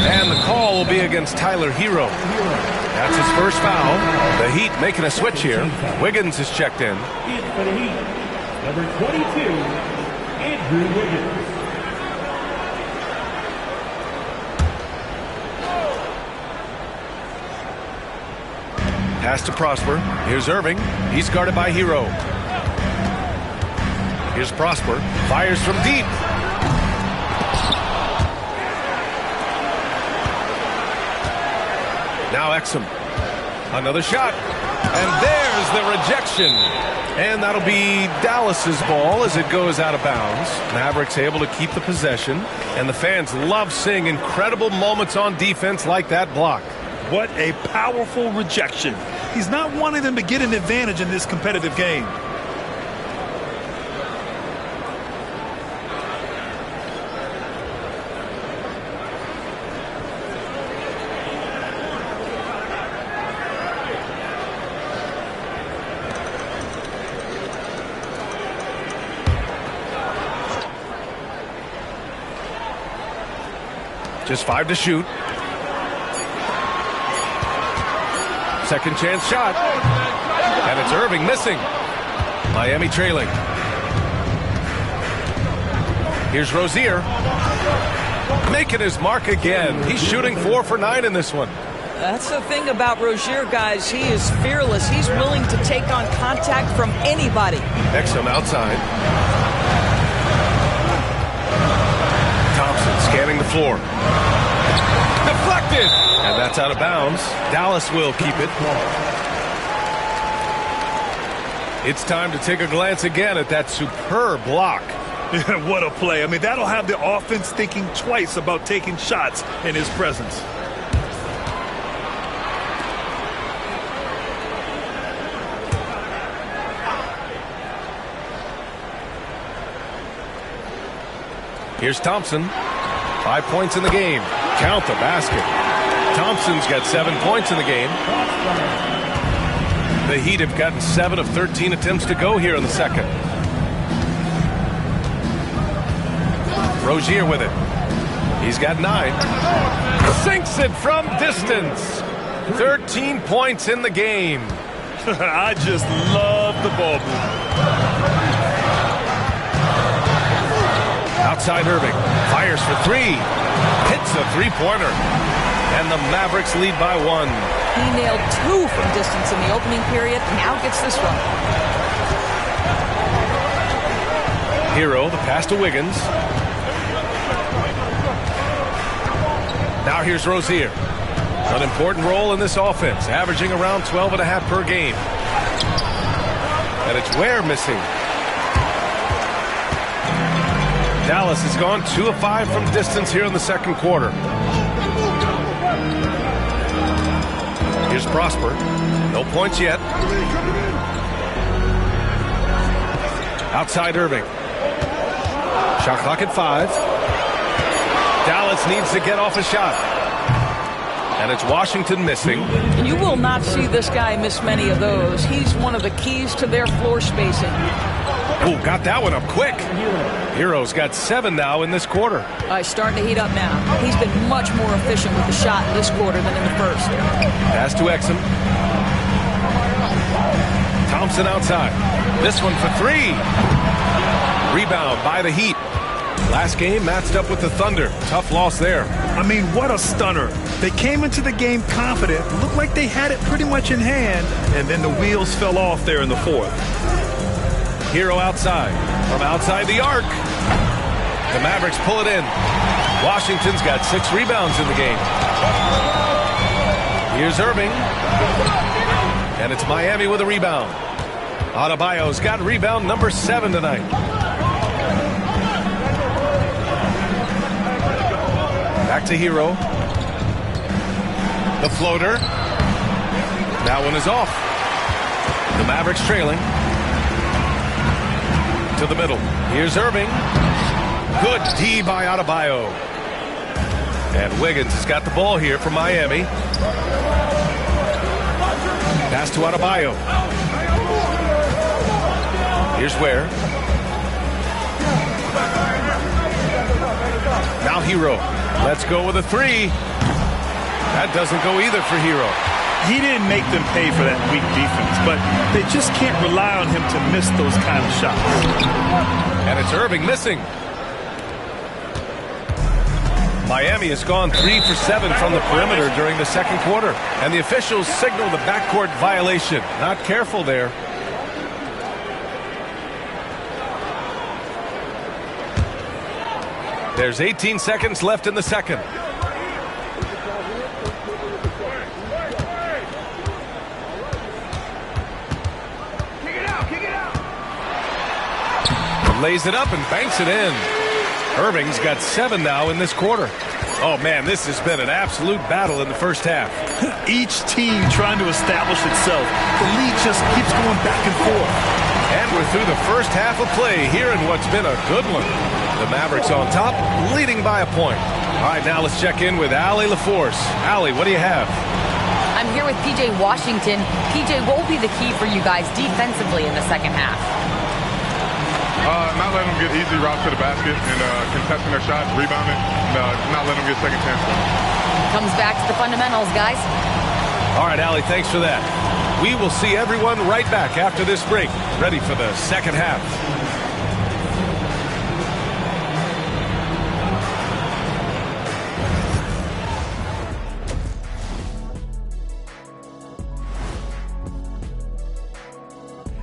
And the call will be against Tyler Hero. That's his first foul. The Heat making a switch here. Wiggins is checked in. For the Heat, number 22, Andrew Wiggins. Pass to Prosper. Here's Irving. He's guarded by Hero. Here's Prosper. Fires from deep. Now Exum. Another shot. And there's the rejection. And that'll be Dallas's ball as it goes out of bounds. Mavericks able to keep the possession. And the fans love seeing incredible moments on defense like that block. What a powerful rejection. He's not wanting them to get an advantage in this competitive game. Just 5 to shoot. Second chance shot. And it's Irving missing. Miami trailing. Here's Rozier. Making his mark again. He's shooting 4 for 9 in this one. That's the thing about Rozier, guys. He is fearless. He's willing to take on contact from anybody. Exum outside. floor. Deflected! And that's out of bounds. Dallas will keep it. It's time to take a glance again at that superb block. What a play. I mean, that'll have the offense thinking twice about taking shots in his presence. Here's Thompson. 5 points in the game. Count the basket. Thompson's got 7 points in the game. The Heat have gotten 7 of 13 attempts to go here in the second. Rozier with it. He's got 9. Sinks it from distance. 13 points in the game. I just love the ball movement. Outside Irving. Fires for 3. Hits a three-pointer. And the Mavericks lead by 1. He nailed 2 from distance in the opening period. Now gets this one. Hero, the pass to Wiggins. Now here's Rozier. An important role in this offense, averaging around 12.5 per game. And it's Ware missing. Dallas has gone 2 of 5 from distance here in the second quarter. Here's Prosper. No points yet. Outside Irving. Shot clock at 5. Dallas needs to get off a shot. And it's Washington missing. You will not see this guy miss many of those. He's one of the keys to their floor spacing. Ooh, got that one up quick. Hero's got 7 now in this quarter. He's starting to heat up now. He's been much more efficient with the shot in this quarter than in the first. Pass to Exum. Thompson outside. This one for 3. Rebound by the Heat. Last game matched up with the Thunder. Tough loss there. I mean, what a stunner. They came into the game confident, looked like they had it pretty much in hand, and then the wheels fell off there in the fourth. Hero outside. From outside the arc. The Mavericks pull it in. Washington's got 6 rebounds in the game. Here's Irving. And it's Miami with a rebound. Adebayo's got rebound number 7 tonight. Back to Hero. The floater. That one is off. The Mavericks trailing. To the middle. Here's Irving. Good D by Adebayo. And Wiggins has got the ball here for Miami. Pass to Adebayo. Here's Ware. Now Hero. Let's go with a 3. That doesn't go either for Hero. He didn't make them pay for that weak defense, but they just can't rely on him to miss those kind of shots. And it's Irving missing. Miami has gone 3 for 7 from the perimeter during the second quarter, and the officials signal the backcourt violation. Not careful there. There's 18 seconds left in the second. Lays it up and banks it in. Irving's got 7 now in this quarter. Oh, man, this has been an absolute battle in the first half. Each team trying to establish itself. The lead just keeps going back and forth. And we're through the first half of play here in what's been a good one. The Mavericks on top, leading by a point. All right, now let's check in with Allie LaForce. Allie, what do you have? I'm here with P.J. Washington. P.J., what will be the key for you guys defensively in the second half? Not letting them get easy routes to the basket and contesting their shots, rebounding, not letting them get second chances. Comes back to the fundamentals, guys. All right, Allie, thanks for that. We will see everyone right back after this break, ready for the second half.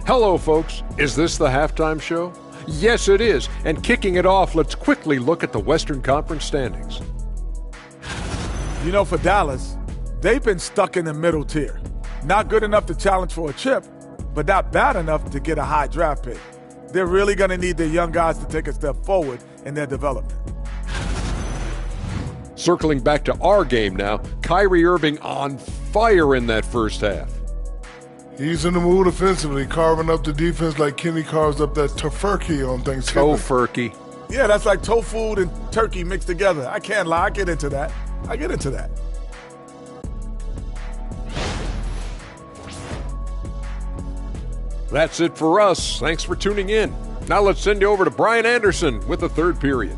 Hello, folks. Is this the halftime show? Yes, it is. And kicking it off, let's quickly look at the Western Conference standings. You know, for Dallas, they've been stuck in the middle tier. Not good enough to challenge for a chip, but not bad enough to get a high draft pick. They're really going to need their young guys to take a step forward in their development. Circling back to our game now, Kyrie Irving on fire in that first half. He's in the mood offensively, carving up the defense like Kenny carves up that tofurkey on Thanksgiving. Tofurkey. Yeah, that's like tofu and turkey mixed together. I can't lie. I get into that. That's it for us. Thanks for tuning in. Now let's send you over to Brian Anderson with the third period.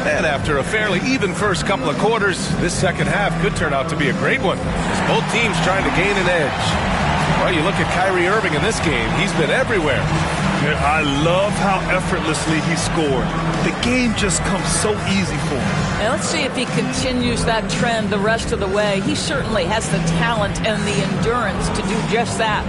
And after a fairly even first couple of quarters, this second half could turn out to be a great one, as both teams trying to gain an edge. Well, you look at Kyrie Irving in this game, he's been everywhere. I love how effortlessly he scored. The game just comes so easy for him. And let's see if he continues that trend the rest of the way. He certainly has the talent and the endurance to do just that.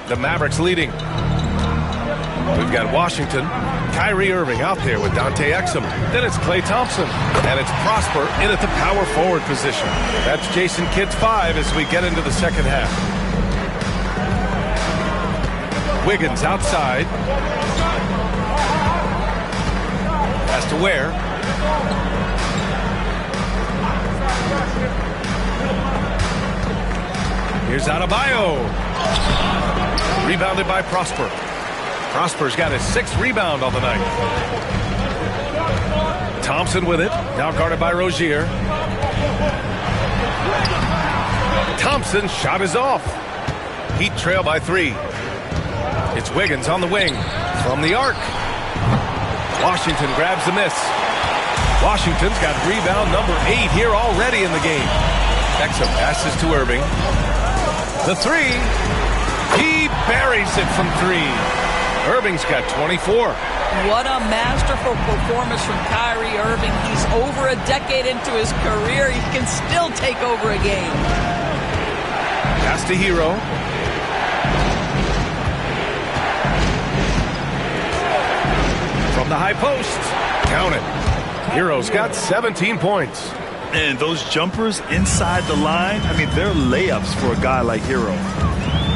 The Mavericks leading. We've got Washington, Kyrie Irving out there with Dante Exum. Then it's Klay Thompson. And it's Prosper in at the power forward position. That's Jason Kidd's 5 as we get into the second half. Wiggins outside. Pass to Ware. Here's Adebayo. Rebounded by Prosper. Prosper's got his 6th rebound on the night. Thompson with it. Now guarded by Rozier. Thompson's shot is off. Heat trail by 3. It's Wiggins on the wing. From the arc. Washington grabs the miss. Washington's got rebound number 8 here already in the game. Exum passes to Irving. The 3. He buries it from 3. Irving's got 24. What a masterful performance from Kyrie Irving. He's over a decade into his career. He can still take over a game. Pass to Hero. From the high post. Count it. Hero's got 17 points. And those jumpers inside the line, I mean, they're layups for a guy like Hero.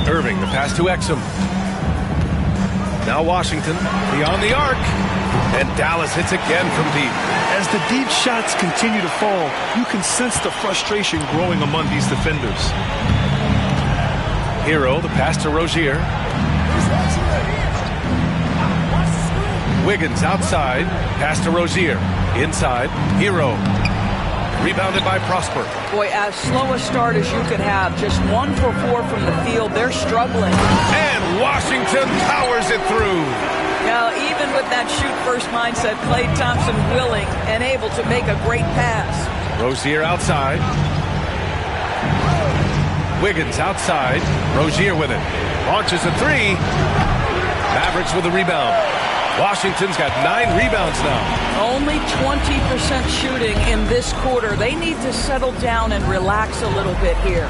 Irving, the pass to Exum. Now Washington, beyond the arc. And Dallas hits again from deep. As the deep shots continue to fall, you can sense the frustration growing among these defenders. Hero, the pass to Rozier. Wiggins outside. Pass to Rozier. Inside. Hero. Rebounded by Prosper. Boy, as slow a start as you could have. Just 1 for 4 from the field. They're struggling. And Washington powers it through. Now, even with that shoot-first mindset, Klay Thompson willing and able to make a great pass. Rozier outside. Wiggins outside. Rozier with it. Launches a 3. Mavericks with a rebound. Washington's got 9 rebounds now. Only 20% shooting in this quarter. They need to settle down and relax a little bit here.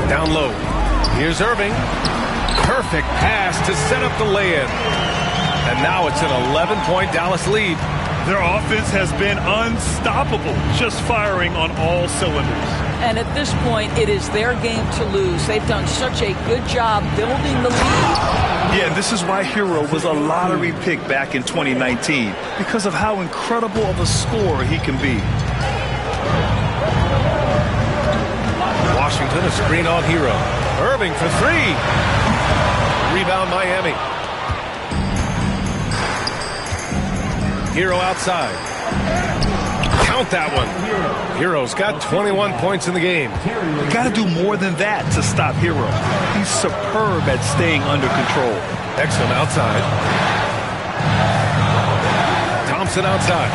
Down low. Here's Irving. Perfect pass to set up the lay-in. And now it's an 11-point Dallas lead. Their offense has been unstoppable, just firing on all cylinders. And at this point, it is their game to lose. They've done such a good job building the lead. Yeah, this is why Hero was a lottery pick back in 2019, because of how incredible of a scorer he can be. Washington, a screen on Hero. Irving for 3. Rebound Miami. Hero outside. Count that one. Hero's got 21 points in the game. You got to do more than that to stop Hero. He's superb at staying under control. Exum outside. Thompson outside.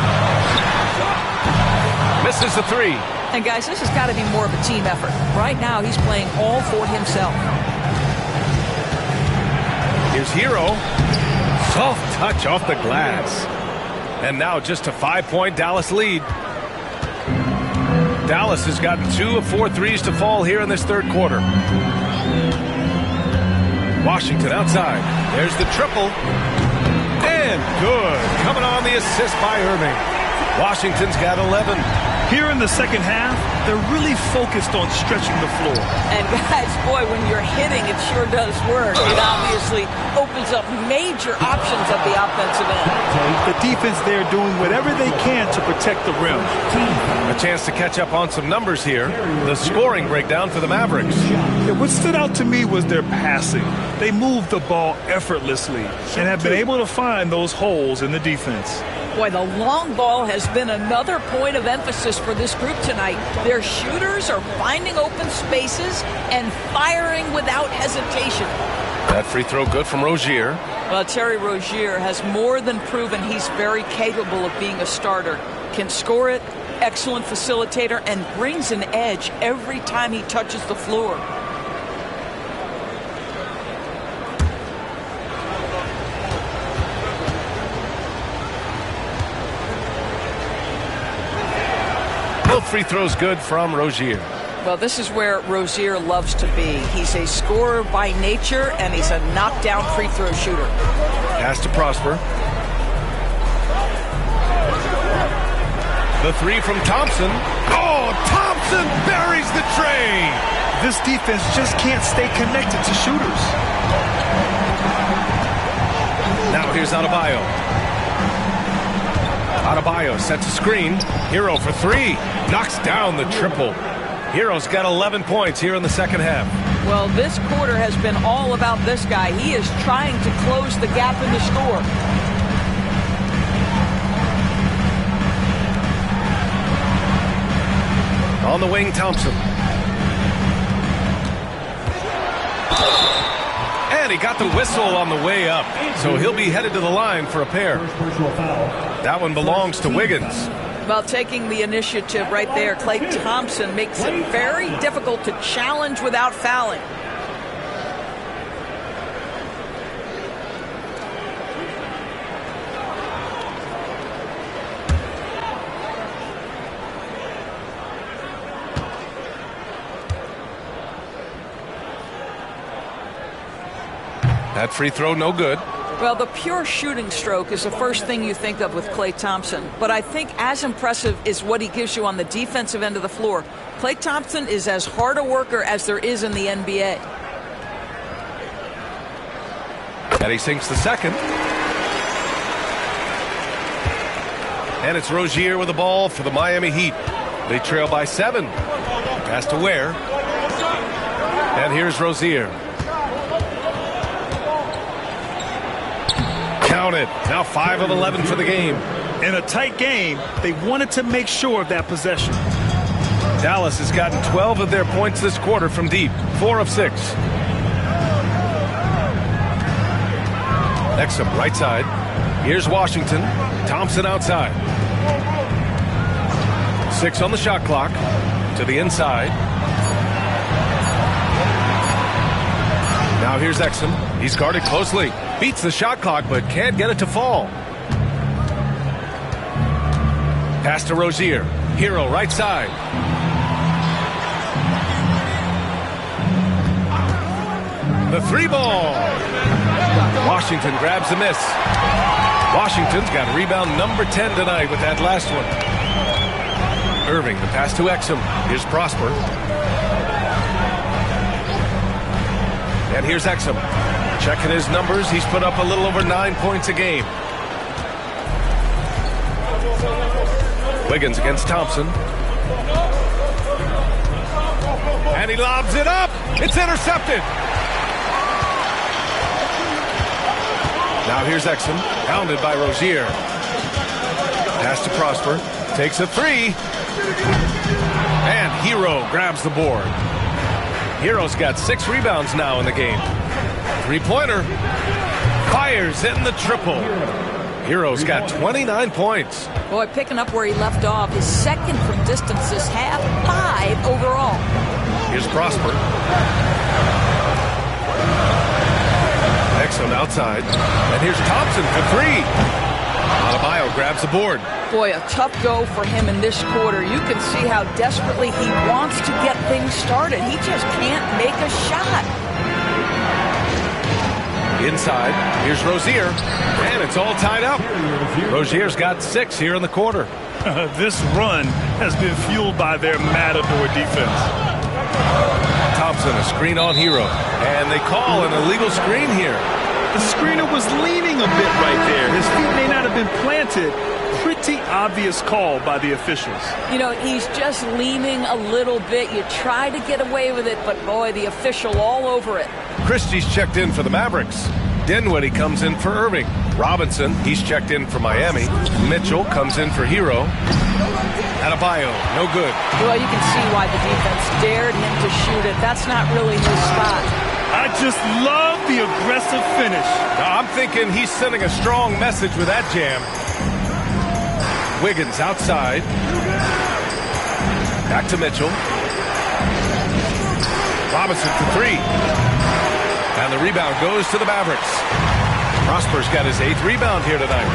Misses Misses the three. And guys, this has got to be more of a team effort. Right now, he's playing all for himself. Here's Hero. Soft touch off the glass. And now just a 5-point Dallas lead. Dallas has gotten 2 of 4 threes to fall here in this third quarter. Washington outside. There's the triple. And good. Coming on the assist by Irving. Washington's got 11. Here in the second half, they're really focused on stretching the floor. And guys, boy, when you're hitting, it sure does work. It obviously opens up major options at the offensive end. The defense there doing whatever they can to protect the rim. A chance to catch up on some numbers here. The scoring breakdown for the Mavericks. Yeah, what stood out to me was their passing. They moved the ball effortlessly and have been able to find those holes in the defense. Boy, the long ball has been another point of emphasis for this group tonight. Their shooters are finding open spaces and firing without hesitation. That free throw good from Rozier. Well, Terry Rozier has more than proven he's very capable of being a starter. Can score it, excellent facilitator, and brings an edge every time he touches the floor. Both free throws good from Rozier. Well, this is where Rozier loves to be. He's a scorer by nature, and he's a knockdown free throw shooter. Pass to Prosper. The three from Thompson. Oh, Thompson buries the tray. This defense just can't stay connected to shooters. Now here's Adebayo. Adebayo sets a screen. Hero for three. Knocks down the triple. Hero's got 11 points here in the second half. Well, this quarter has been all about this guy. He is trying to close the gap in the score. On the wing, Thompson. And he got the whistle on the way up. So he'll be headed to the line for a pair. That one belongs to Wiggins. Well, taking the initiative right there, Klay Thompson makes it very difficult to challenge without fouling. That free throw, no good. Well, the pure shooting stroke is the first thing you think of with Klay Thompson. But I think as impressive is what he gives you on the defensive end of the floor. Klay Thompson is as hard a worker as there is in the NBA. And he sinks the second. And it's Rozier with the ball for the Miami Heat. They trail by 7. Pass to Ware. And here's Rozier. Count it. Now 5 of 11 for the game. In a tight game, they wanted to make sure of that possession. Dallas has gotten 12 of their points this quarter from deep. 4 of 6. Exum right side. Here's Washington. Thompson outside. 6 on the shot clock. To the inside. Now here's Exum. He's guarded closely. Beats the shot clock, but can't get it to fall. Pass to Rozier. Hero right side. The three ball. Washington grabs the miss. Washington's got rebound number 10 tonight with that last one. Irving, the pass to Exum. Here's Prosper. And here's Exum. Checking his numbers, he's put up a little over 9 points a game. Wiggins against Thompson. And he lobs it up. It's intercepted. Now here's Exum, pounded by Rozier. Pass to Prosper. Takes a three. And Hero grabs the board. Hero's got 6 rebounds now in the game. Three-pointer. Fires in the triple. Hero's got 29 points. Boy, picking up where he left off. His second from distance this half, 5 overall. Here's Prosper. Exum outside. And here's Thompson for 3. Adebayo grabs the board. Boy, a tough go for him in this quarter. You can see how desperately he wants to get things started. He just can't make a shot. Inside, here's Rozier, and it's all tied up. Rozier's got 6 here in the quarter. This run has been fueled by their matador defense. Thompson, a screen on Hero, and they call an illegal screen here. The screener was leaning a bit right there. His feet may not have been planted. Pretty obvious call by the officials. You know, he's just leaning a little bit. You try to get away with it, but boy, the official all over it. Christie's checked in for the Mavericks. Dinwiddie comes in for Irving. Robinson, he's checked in for Miami. Mitchell comes in for Hero. Adebayo, no good. Well, you can see why the defense dared him to shoot it. That's not really his spot. I just love the aggressive finish. Now, I'm thinking he's sending a strong message with that jam. Wiggins outside. Back to Mitchell. Robinson for 3. And the rebound goes to the Mavericks. Prosper's got his 8th rebound here tonight.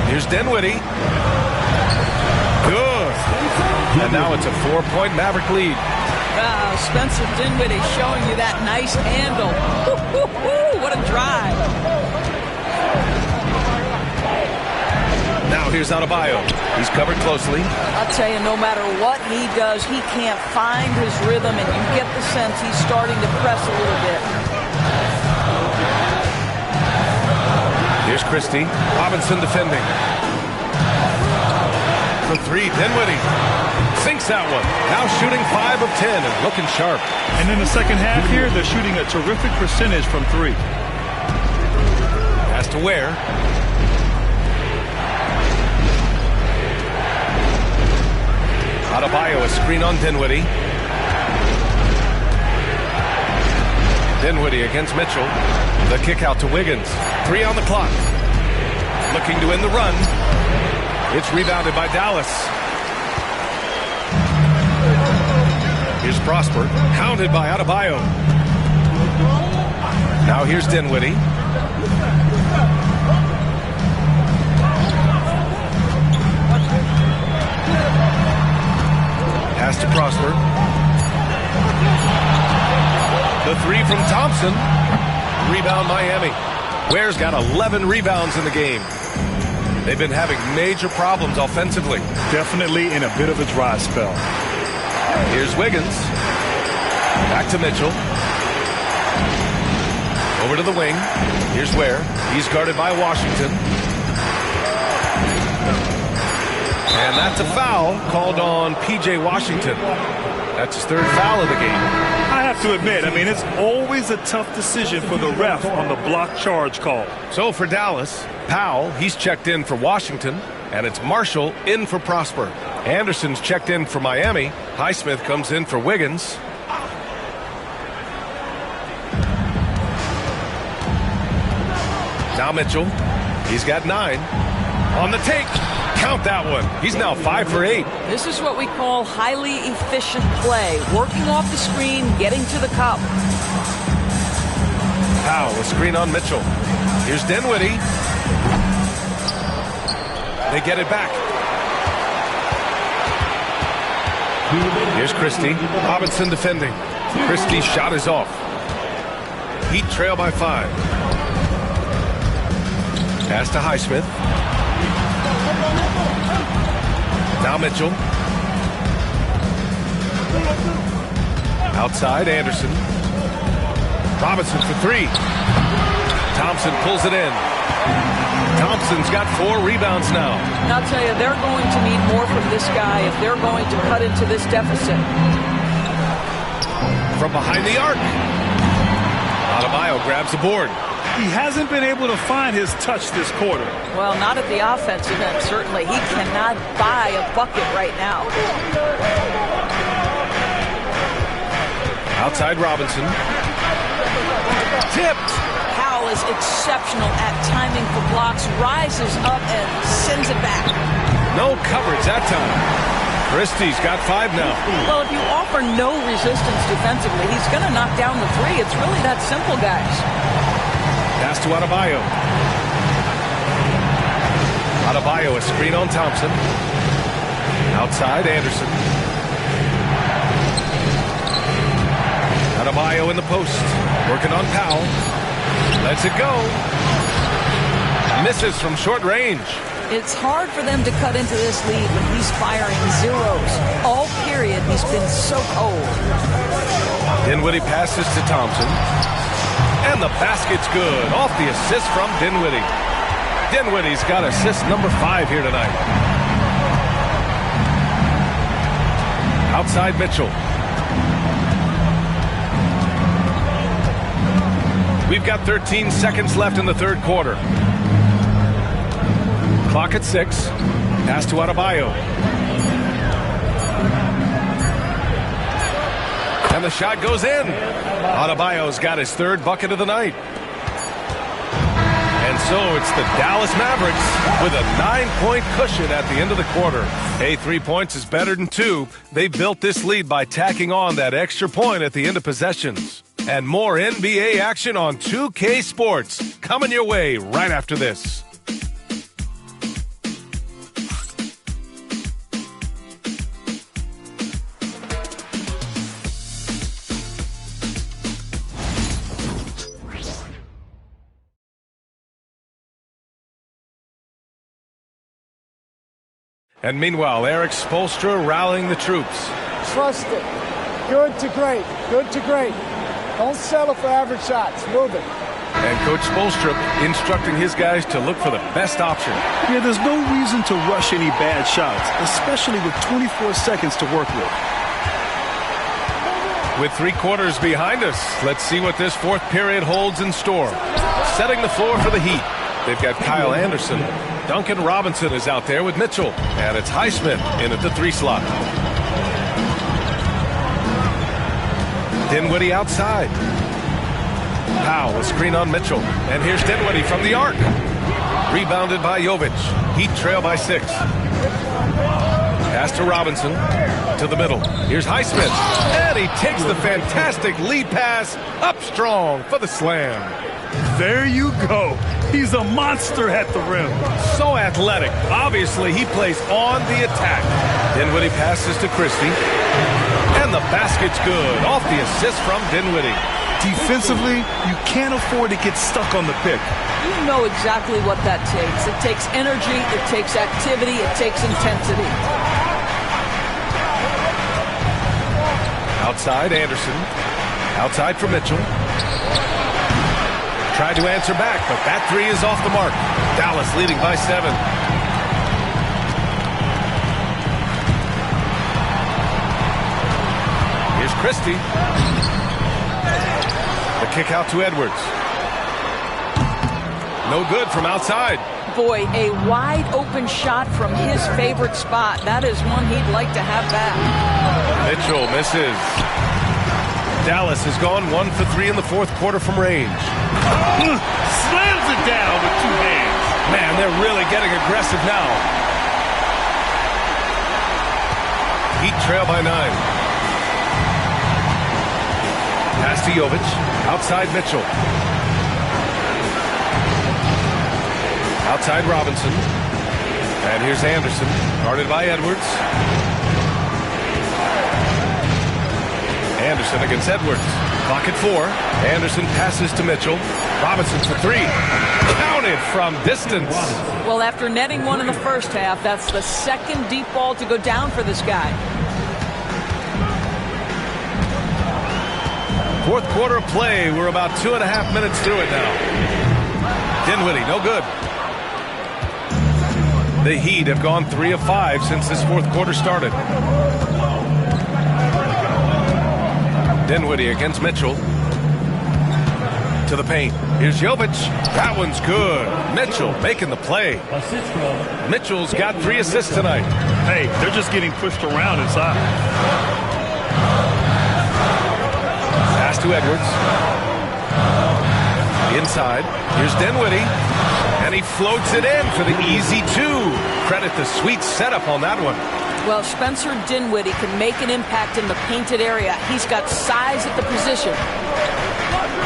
Here's Dinwiddie. Good. And now it's a 4-point Maverick lead. Wow, Spencer Dinwiddie showing you that nice handle. What a drive. Now here's Adebayo. He's covered closely. I'll tell you, no matter what he does, he can't find his rhythm, and you get the sense he's starting to press a little bit. Here's Christie. Robinson defending. For 3, Dinwiddie. Sinks that one. Now shooting 5 of 10 and looking sharp. And in the second half here, they're shooting a terrific percentage from 3. Has to Ware. Adebayo, a screen on Dinwiddie. Dinwiddie against Mitchell. The kick out to Wiggins. 3 on the clock. Looking to end the run. It's rebounded by Dallas. Here's Prosper. Hounded by Adebayo. Now here's Dinwiddie. Pass to Prosper. The 3 from Thompson. Rebound Miami. Ware's got 11 rebounds in the game. They've been having major problems offensively. Definitely in a bit of a dry spell. Here's Wiggins. Back to Mitchell. Over to the wing. Here's Ware. He's guarded by Washington. And that's a foul called on P.J. Washington. That's his 3rd foul of the game. I have to admit, it's always a tough decision for the ref on the block charge call. So for Dallas, Powell, he's checked in for Washington, and it's Marshall in for Prosper. Anderson's checked in for Miami. Highsmith comes in for Wiggins. Now Mitchell. He's got 9. On the take. Count that one. He's now 5 for 8. This is what we call highly efficient play. Working off the screen, getting to the cup. Powell, a screen on Mitchell. Here's Dinwiddie. They get it back. Here's Christie. Robinson defending. Christie's shot is off. Heat trail by 5. Pass to Highsmith. Now Mitchell. Outside, Anderson. Robinson for 3. Thompson pulls it in. Thompson's got 4 rebounds now. And I'll tell you, they're going to need more from this guy if they're going to cut into this deficit. From behind the arc. Adebayo grabs the board. He hasn't been able to find his touch this quarter. Well, not at the offensive end, certainly. He cannot buy a bucket right now. Outside Robinson. Tipped. How Powell is exceptional at timing for blocks, rises up and sends it back. No coverage that time. Christie's got 5 now. Well, if you offer no resistance defensively, he's going to knock down the 3. It's really that simple, guys. Pass to Adebayo. Adebayo, a screen on Thompson. Outside, Anderson. Adebayo in the post. Working on Powell. Lets it go. Misses from short range. It's hard for them to cut into this lead when he's firing zeros. All period, he's been so cold. Dinwiddie passes to Thompson. And the basket's good. Off the assist from Dinwiddie. Dinwiddie's got assist number 5 here tonight. Outside Mitchell. We've got 13 seconds left in the third quarter. Clock at 6. Pass to Adebayo. And the shot goes in. Adebayo's got his 3rd bucket of the night. And so it's the Dallas Mavericks with a 9-point cushion at the end of the quarter. Hey, 3 points is better than 2. They built this lead by tacking on that extra point at the end of possessions. And more NBA action on 2K Sports coming your way right after this. And meanwhile, Eric Spoelstra rallying the troops. Trust it. Good to great. Good to great. Don't settle for average shots. Move it. And Coach Spoelstra instructing his guys to look for the best option. Yeah, there's no reason to rush any bad shots, especially with 24 seconds to work with. With 3 quarters behind us, let's see what this 4th period holds in store. Setting the floor for the Heat. They've got Kyle Anderson. Duncan Robinson is out there with Mitchell. And it's Highsmith in at the 3 slot. Dinwiddie outside. Powell, a screen on Mitchell. And here's Dinwiddie from the arc. Rebounded by Jovic. Heat trail by 6. Pass to Robinson. To the middle. Here's Highsmith. And he takes the fantastic lead pass up strong for the slam. There you go. He's a monster at the rim. So athletic. Obviously, he plays on the attack. Dinwiddie passes to Christie. And the basket's good. Off the assist from Dinwiddie. Defensively, you can't afford to get stuck on the pick. You know exactly what that takes. It takes energy, it takes activity, it takes intensity. Outside, Anderson. Outside for Mitchell. Tried to answer back, but that 3 is off the mark. Dallas leading by 7. Here's Christie. The kick out to Edwards. No good from outside. Boy, a wide open shot from his favorite spot. That is one he'd like to have back. Mitchell misses. Dallas has gone 1 for 3 in the 4th quarter from range. Slams it down with 2 hands. Man, they're really getting aggressive now. Heat trail by 9. Pass to Jovic. Outside Mitchell. Outside Robinson. And here's Anderson. Guarded by Edwards. Anderson against Edwards. Clock at 4. Anderson passes to Mitchell. Robinson for 3. Counted from distance. Well, after netting 1 in the first half, that's the 2nd deep ball to go down for this guy. 4th quarter of play. We're about 2.5 minutes through it now. Dinwiddie, no good. The Heat have gone 3 of 5 since this 4th quarter started. Dinwiddie against Mitchell. To the paint. Here's Jovic. That one's good. Mitchell making the play. Mitchell's got 3 assists tonight. Hey, they're just getting pushed around inside. Pass to Edwards. Inside, here's Dinwiddie, and he floats it in for the easy 2. Credit the sweet setup on that one. Well, Spencer Dinwiddie can make an impact in the painted area. He's got size at the position.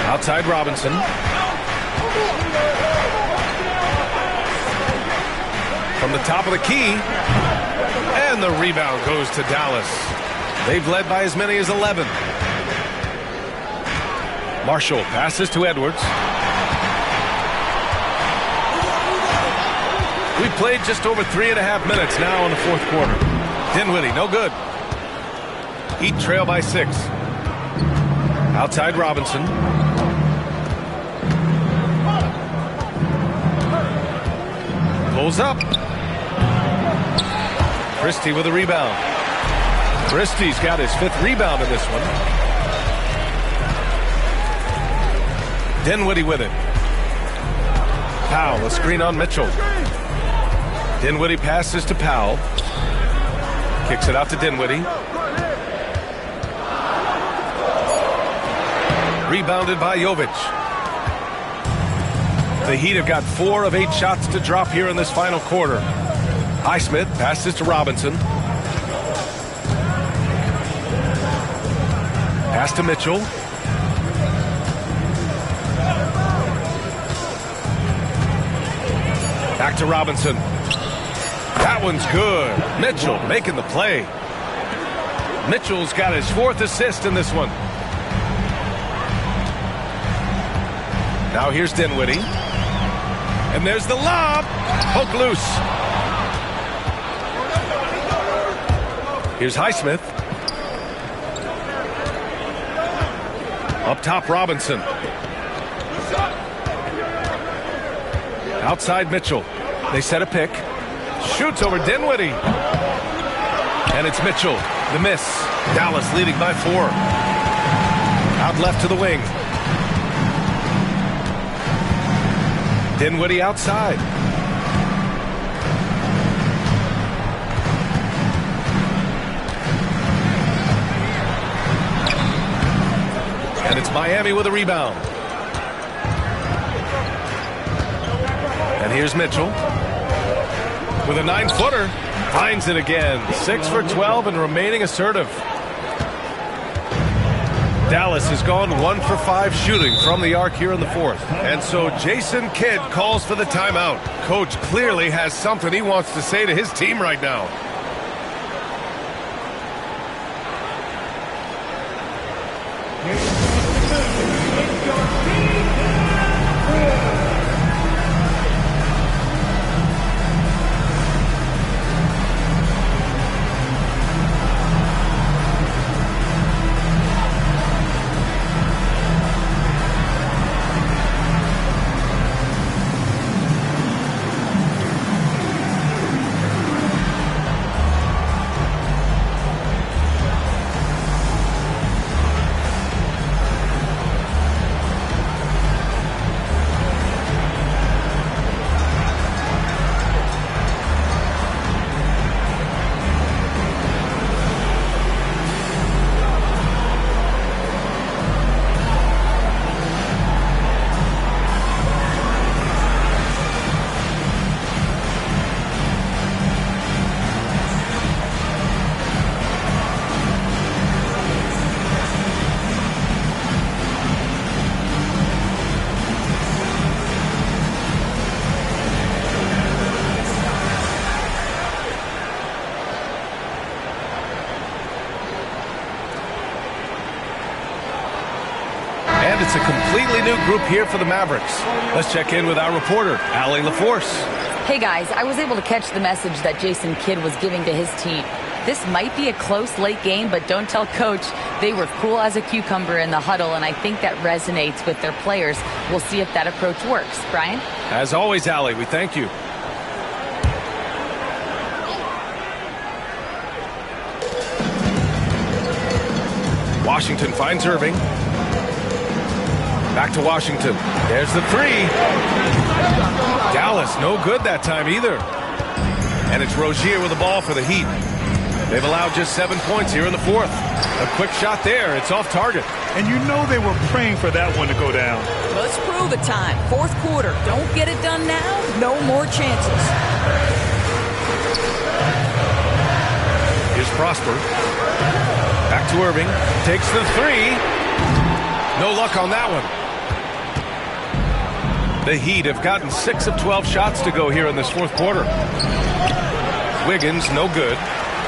Outside Robinson. From the top of the key, and the rebound goes to Dallas. They've led by as many as 11. Marshall passes to Edwards. We played just over 3.5 minutes now in the fourth quarter. Dinwiddie, no good. Heat trail by 6. Outside Robinson. Pulls up. Christie with a rebound. Christie's got his 5th rebound in this one. Dinwiddie with it. Powell, a screen on Mitchell. Dinwiddie passes to Powell. Kicks it out to Dinwiddie. Rebounded by Jovic. The Heat have got 4 of 8 shots to drop here in this final quarter. Highsmith passes to Robinson. Pass to Mitchell. Back to Robinson. That one's good. Mitchell making the play. Mitchell's got his 4th assist in this one. Now here's Dinwiddie. And there's the lob. Poke loose. Here's Highsmith. Up top, Robinson. Outside Mitchell. They set a pick. Shoots over Dinwiddie. And it's Mitchell. The miss. Dallas leading by 4. Out left to the wing. Dinwiddie outside. And it's Miami with a rebound. And here's Mitchell with a 9-footer. Finds it again. 6 for 12 and remaining assertive. Dallas has gone 1 for 5 shooting from the arc here in the fourth. And so Jason Kidd calls for the timeout. Coach clearly has something he wants to say to his team right now. It's a completely new group here for the Mavericks. Let's check in with our reporter, Allie LaForce. Hey guys, I was able to catch the message that Jason Kidd was giving to his team. This might be a close late game, but don't tell Coach. They were cool as a cucumber in the huddle, and I think that resonates with their players. We'll see if that approach works. Brian? As always, Allie, we thank you. Washington finds Irving. Back to Washington. There's the 3. Dallas, no good that time either. And it's Rozier with the ball for the Heat. They've allowed just 7 points here in the fourth. A quick shot there. It's off target. And you know they were praying for that one to go down. Let's prove it time. Fourth quarter. Don't get it done now. No more chances. Here's Prosper. Back to Irving. Takes the three. No luck on that one. The Heat have gotten 6 of 12 shots to go here in this fourth quarter. Wiggins, no good.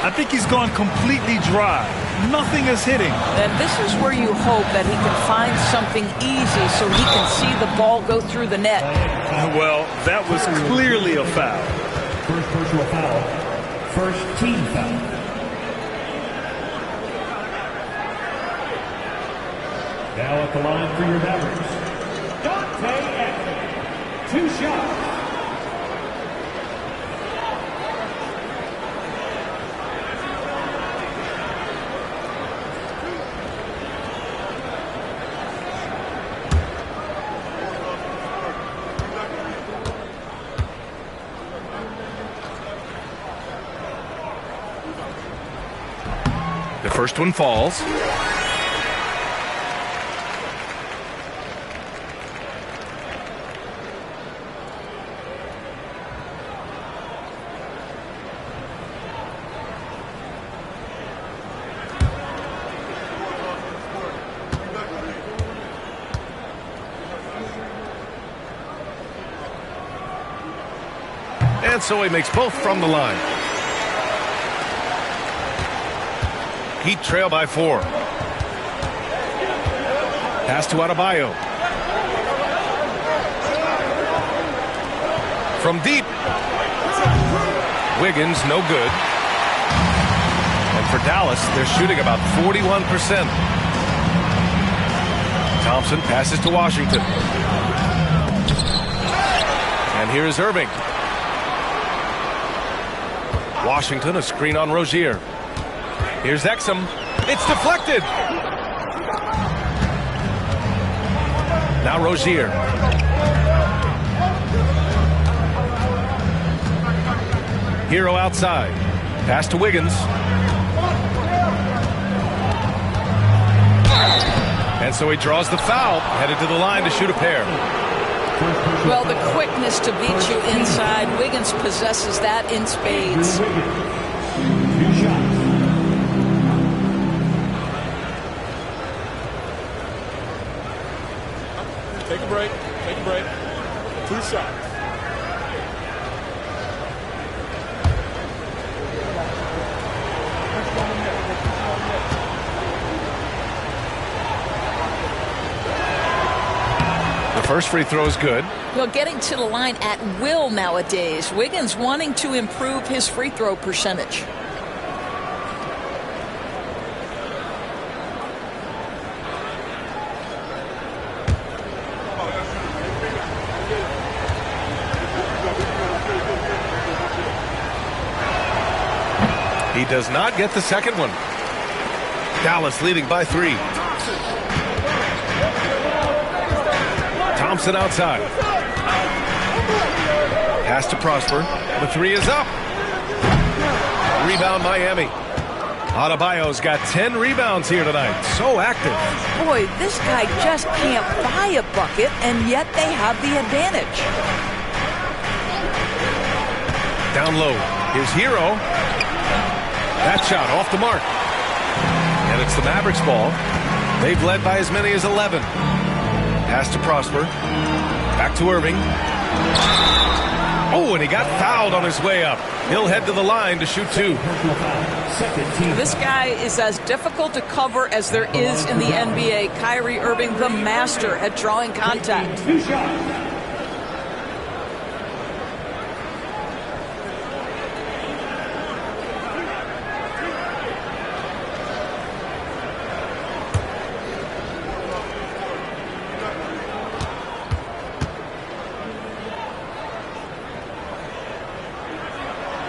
I think he's gone completely dry. Nothing is hitting. And this is where you hope that he can find something easy so he can see the ball go through the net. Well, that was clearly a foul. First personal foul. First team foul. Now at the line for your Mavericks, Dante Exum. 2 shots. The first one falls. And so he makes both from the line. Heat trail by 4. Pass to Adebayo. From deep. Wiggins, no good. And for Dallas, they're shooting about 41%. Thompson passes to Washington. And here is Irving. Washington, a screen on Rozier. Here's Exum. It's deflected. Now Rozier. Hero outside. Pass to Wiggins. And so he draws the foul, headed to the line to shoot a pair. Well, the quickness to beat you inside, Wiggins possesses that in spades. 2 shots. Take a break. Take a break. 2 shots. The first free throw is good. Well, getting to the line at will nowadays. Wiggins wanting to improve his free throw percentage. He does not get the second one. Dallas leading by 3. Thompson outside. Pass to Prosper. The 3 is up. Rebound Miami. Adebayo's got 10 rebounds here tonight. So active. Boy, this guy just can't buy a bucket, and yet they have the advantage. Down low. Here's Hero. That shot off the mark. And it's the Mavericks ball. They've led by as many as 11. Pass to Prosper. Back to Irving. Oh, and he got fouled on his way up. He'll head to the line to shoot 2. This guy is as difficult to cover as there is in the NBA. Kyrie Irving, the master at drawing contact. 2 shots.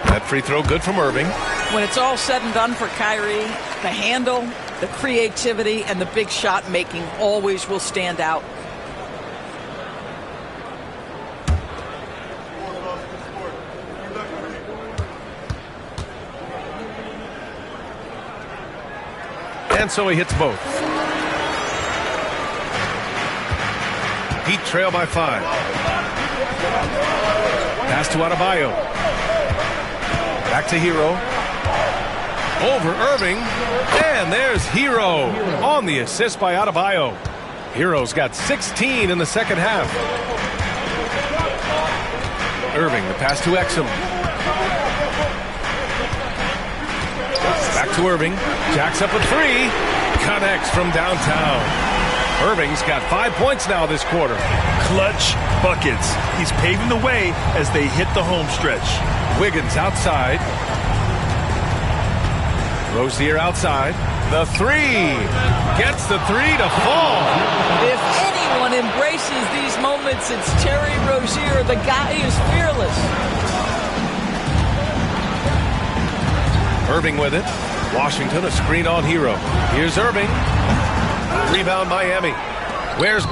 That free throw good from Irving. When it's all said and done for Kyrie, the handle, the creativity, and the big shot making always will stand out. And so he hits both. Heat trail by 5. Pass to Adebayo. Back to Hero. Over Irving. And there's Hero on the assist by Adebayo. Hero's got 16 in the second half. Irving, the pass to Exum. Back to Irving. Jacks up a 3. Connects from downtown. Irving's got 5 points now this quarter. Clutch buckets. He's paving the way as they hit the home stretch. Wiggins outside. Rozier outside. The 3. Gets the 3 to fall. If anyone embraces these moments, it's Terry Rozier. The guy is fearless. Irving with it. Washington, a screen on Hero. Here's Irving. Rebound Miami. Where's...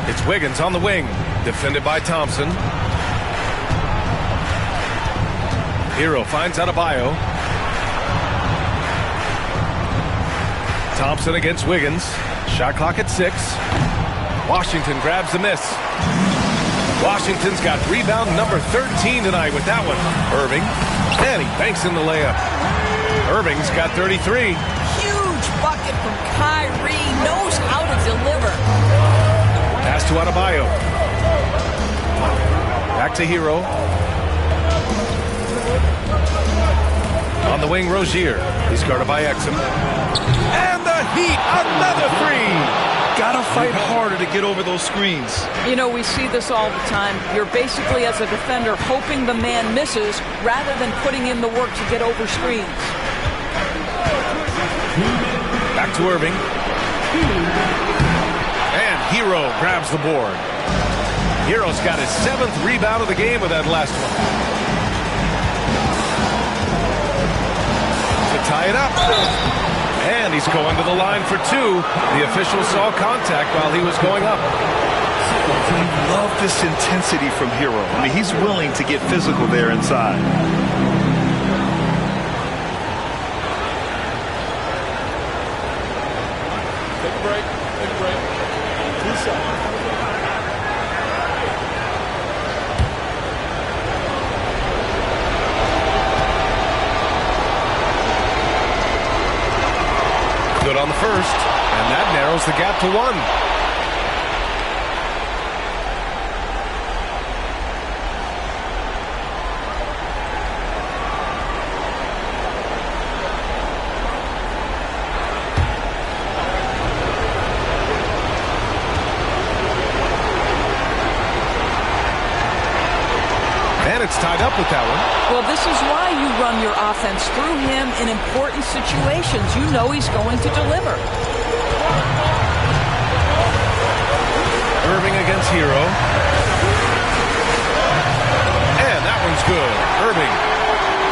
It's Wiggins on the wing. Defended by Thompson. Hero finds Adebayo. Thompson against Wiggins. Shot clock at 6. Washington grabs the miss. Washington's got rebound number 13 tonight with that one. Irving. And he banks in the layup. Irving's got 33. Huge bucket from Kyrie. Knows how to deliver. Pass to Adebayo. Back to Hero. On the wing, Rozier. He's guarded by Exum. And the Heat, another 3. Gotta fight harder to get over those screens. You know, we see this all the time. You're basically, as a defender, hoping the man misses rather than putting in the work to get over screens. Back to Irving. And Hero grabs the board. Hero's got his 7th rebound of the game with that last one. To tie it up. And he's going to the line for 2. The official saw contact while he was going up. I love this intensity from Hero. I mean, he's willing to get physical there inside. Take a break. Take a break. 2 seconds. Good on the first, and that narrows the gap to 1. It's tied up with that one. Well, this is why you run your offense through him in important situations. You know he's going to deliver. Irving against Hero. And that one's good.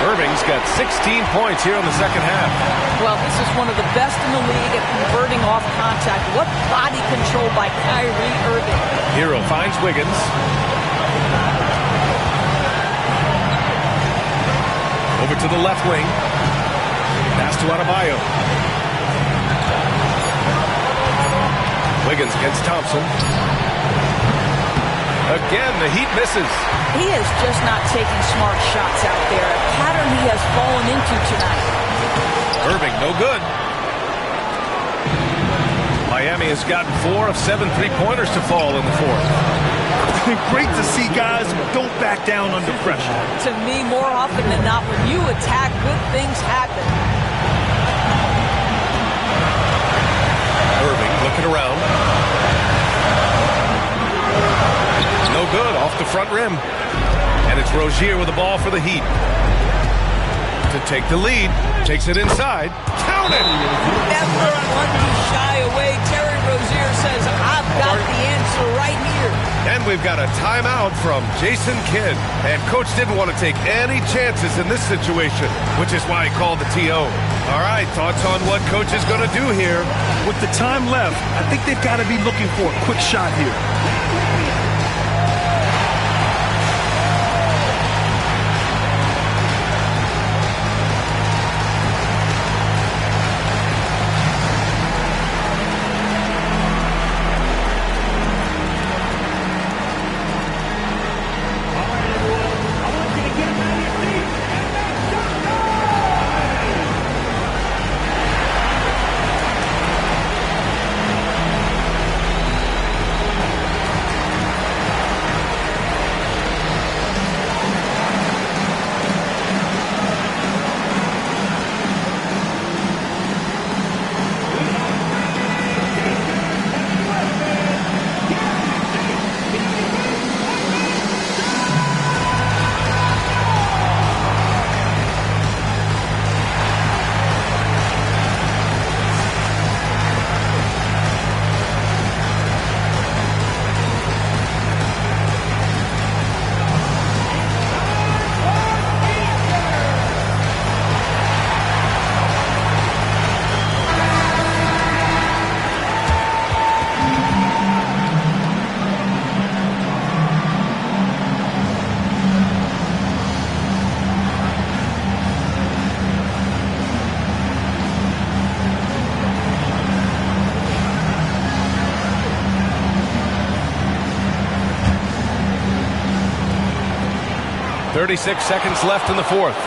Irving's got 16 points here in the second half. Well, this is one of the best in the league at converting off contact. What body control by Kyrie Irving. Hero finds Wiggins. Over to the left wing. Pass to Adebayo. Wiggins against Thompson. Again, the Heat misses. He is just not taking smart shots out there. A pattern he has fallen into tonight. Irving, no good. Miami has gotten 4 of 7 3-pointers to fall in the fourth. Great to see guys who don't back down under pressure. To me, more often than not, when you attack, good things happen. Irving looking around. No good, off the front rim. And it's Rozier with the ball for the Heat. To take the lead, takes it inside. Count it! Never one to shy away. Terry Rozier says, I've got the answer right here. And we've got a timeout from Jason Kidd. And Coach didn't want to take any chances in this situation, which is why he called the TO. All right, thoughts on what Coach is going to do here? With the time left, I think they've got to be looking for a quick shot here. 36 seconds left in the fourth.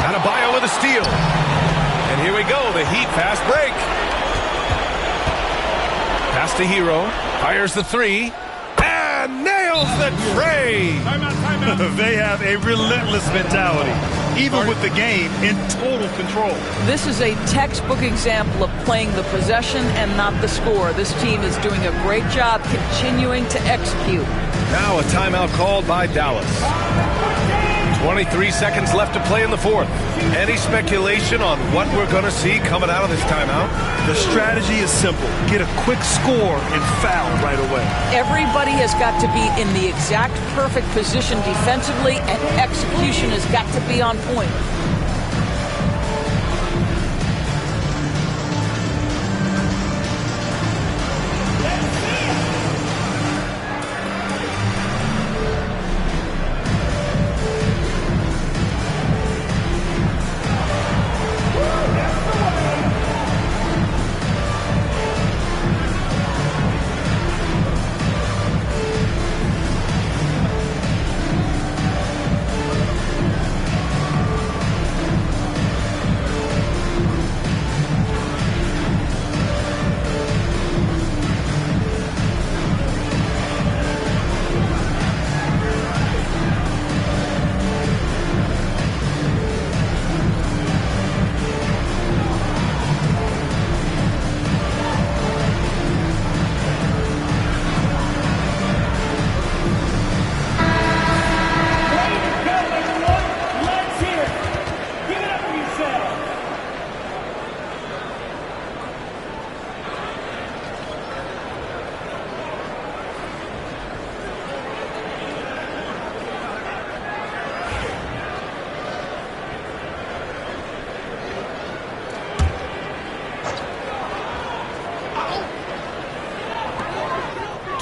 Adebayo with a steal. And here we go, the Heat fast break. Pass to Hero, fires the three, and nails the tray. They have a relentless mentality, even with the game in total control. This is a textbook example of playing the possession and not the score. This team is doing a great job continuing to execute. Now a timeout called by Dallas. 23 seconds left to play in the fourth. Any speculation on what we're going to see coming out of this timeout? The strategy is simple. Get a quick score and foul right away. Everybody has got to be in the exact perfect position defensively, and execution has got to be on point.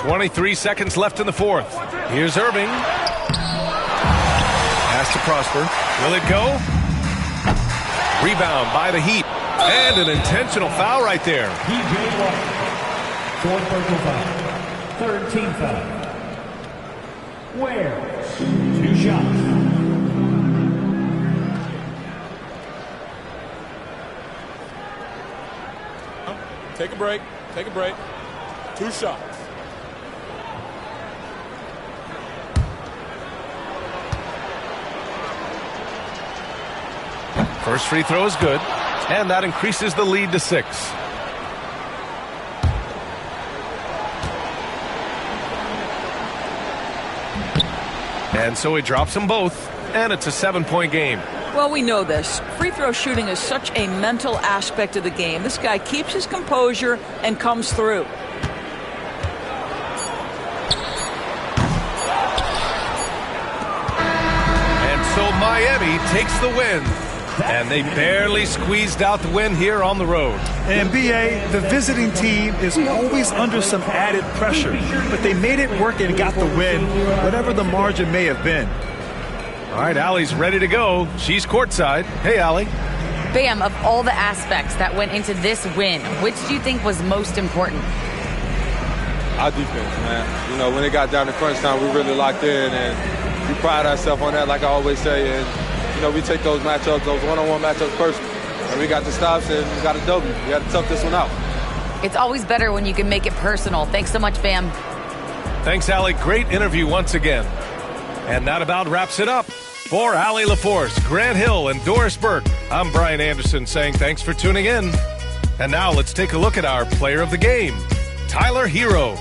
.23 seconds left in the fourth. Here's Irving. Pass to Prosper. Will it go? Rebound by the Heat. And an intentional foul right there. PJ Walker. Fourth personal foul. Third team foul. Ware. 2 shots. Take a break. Take a break. 2 shots. First free throw is good, and that increases the lead to 6. And so he drops them both, and it's a 7-point game. Well, we know this. Free throw shooting is such a mental aspect of the game. This guy keeps his composure and comes through. And so Miami takes the win. And they barely squeezed out the win here on the road. And B.A., the visiting team is always under some added pressure, but they made it work and got the win, whatever the margin may have been. All right, Allie's ready to go. She's courtside. Hey, Allie. Bam, of all the aspects that went into this win, which do you think was most important? Our defense, man. You know, when it got down to crunch time, we really locked in, and we pride ourselves on that, like I always say. And you know, we take those matchups, those one-on-one matchups personal. And we got the stops and we got a W. We got to tough this one out. It's always better when you can make it personal. Thanks so much, Bam. Thanks, Allie. Great interview once again. And that about wraps it up. For Allie LaForce, Grant Hill, and Doris Burke, I'm Brian Anderson saying thanks for tuning in. And now let's take a look at our player of the game, Tyler Hero.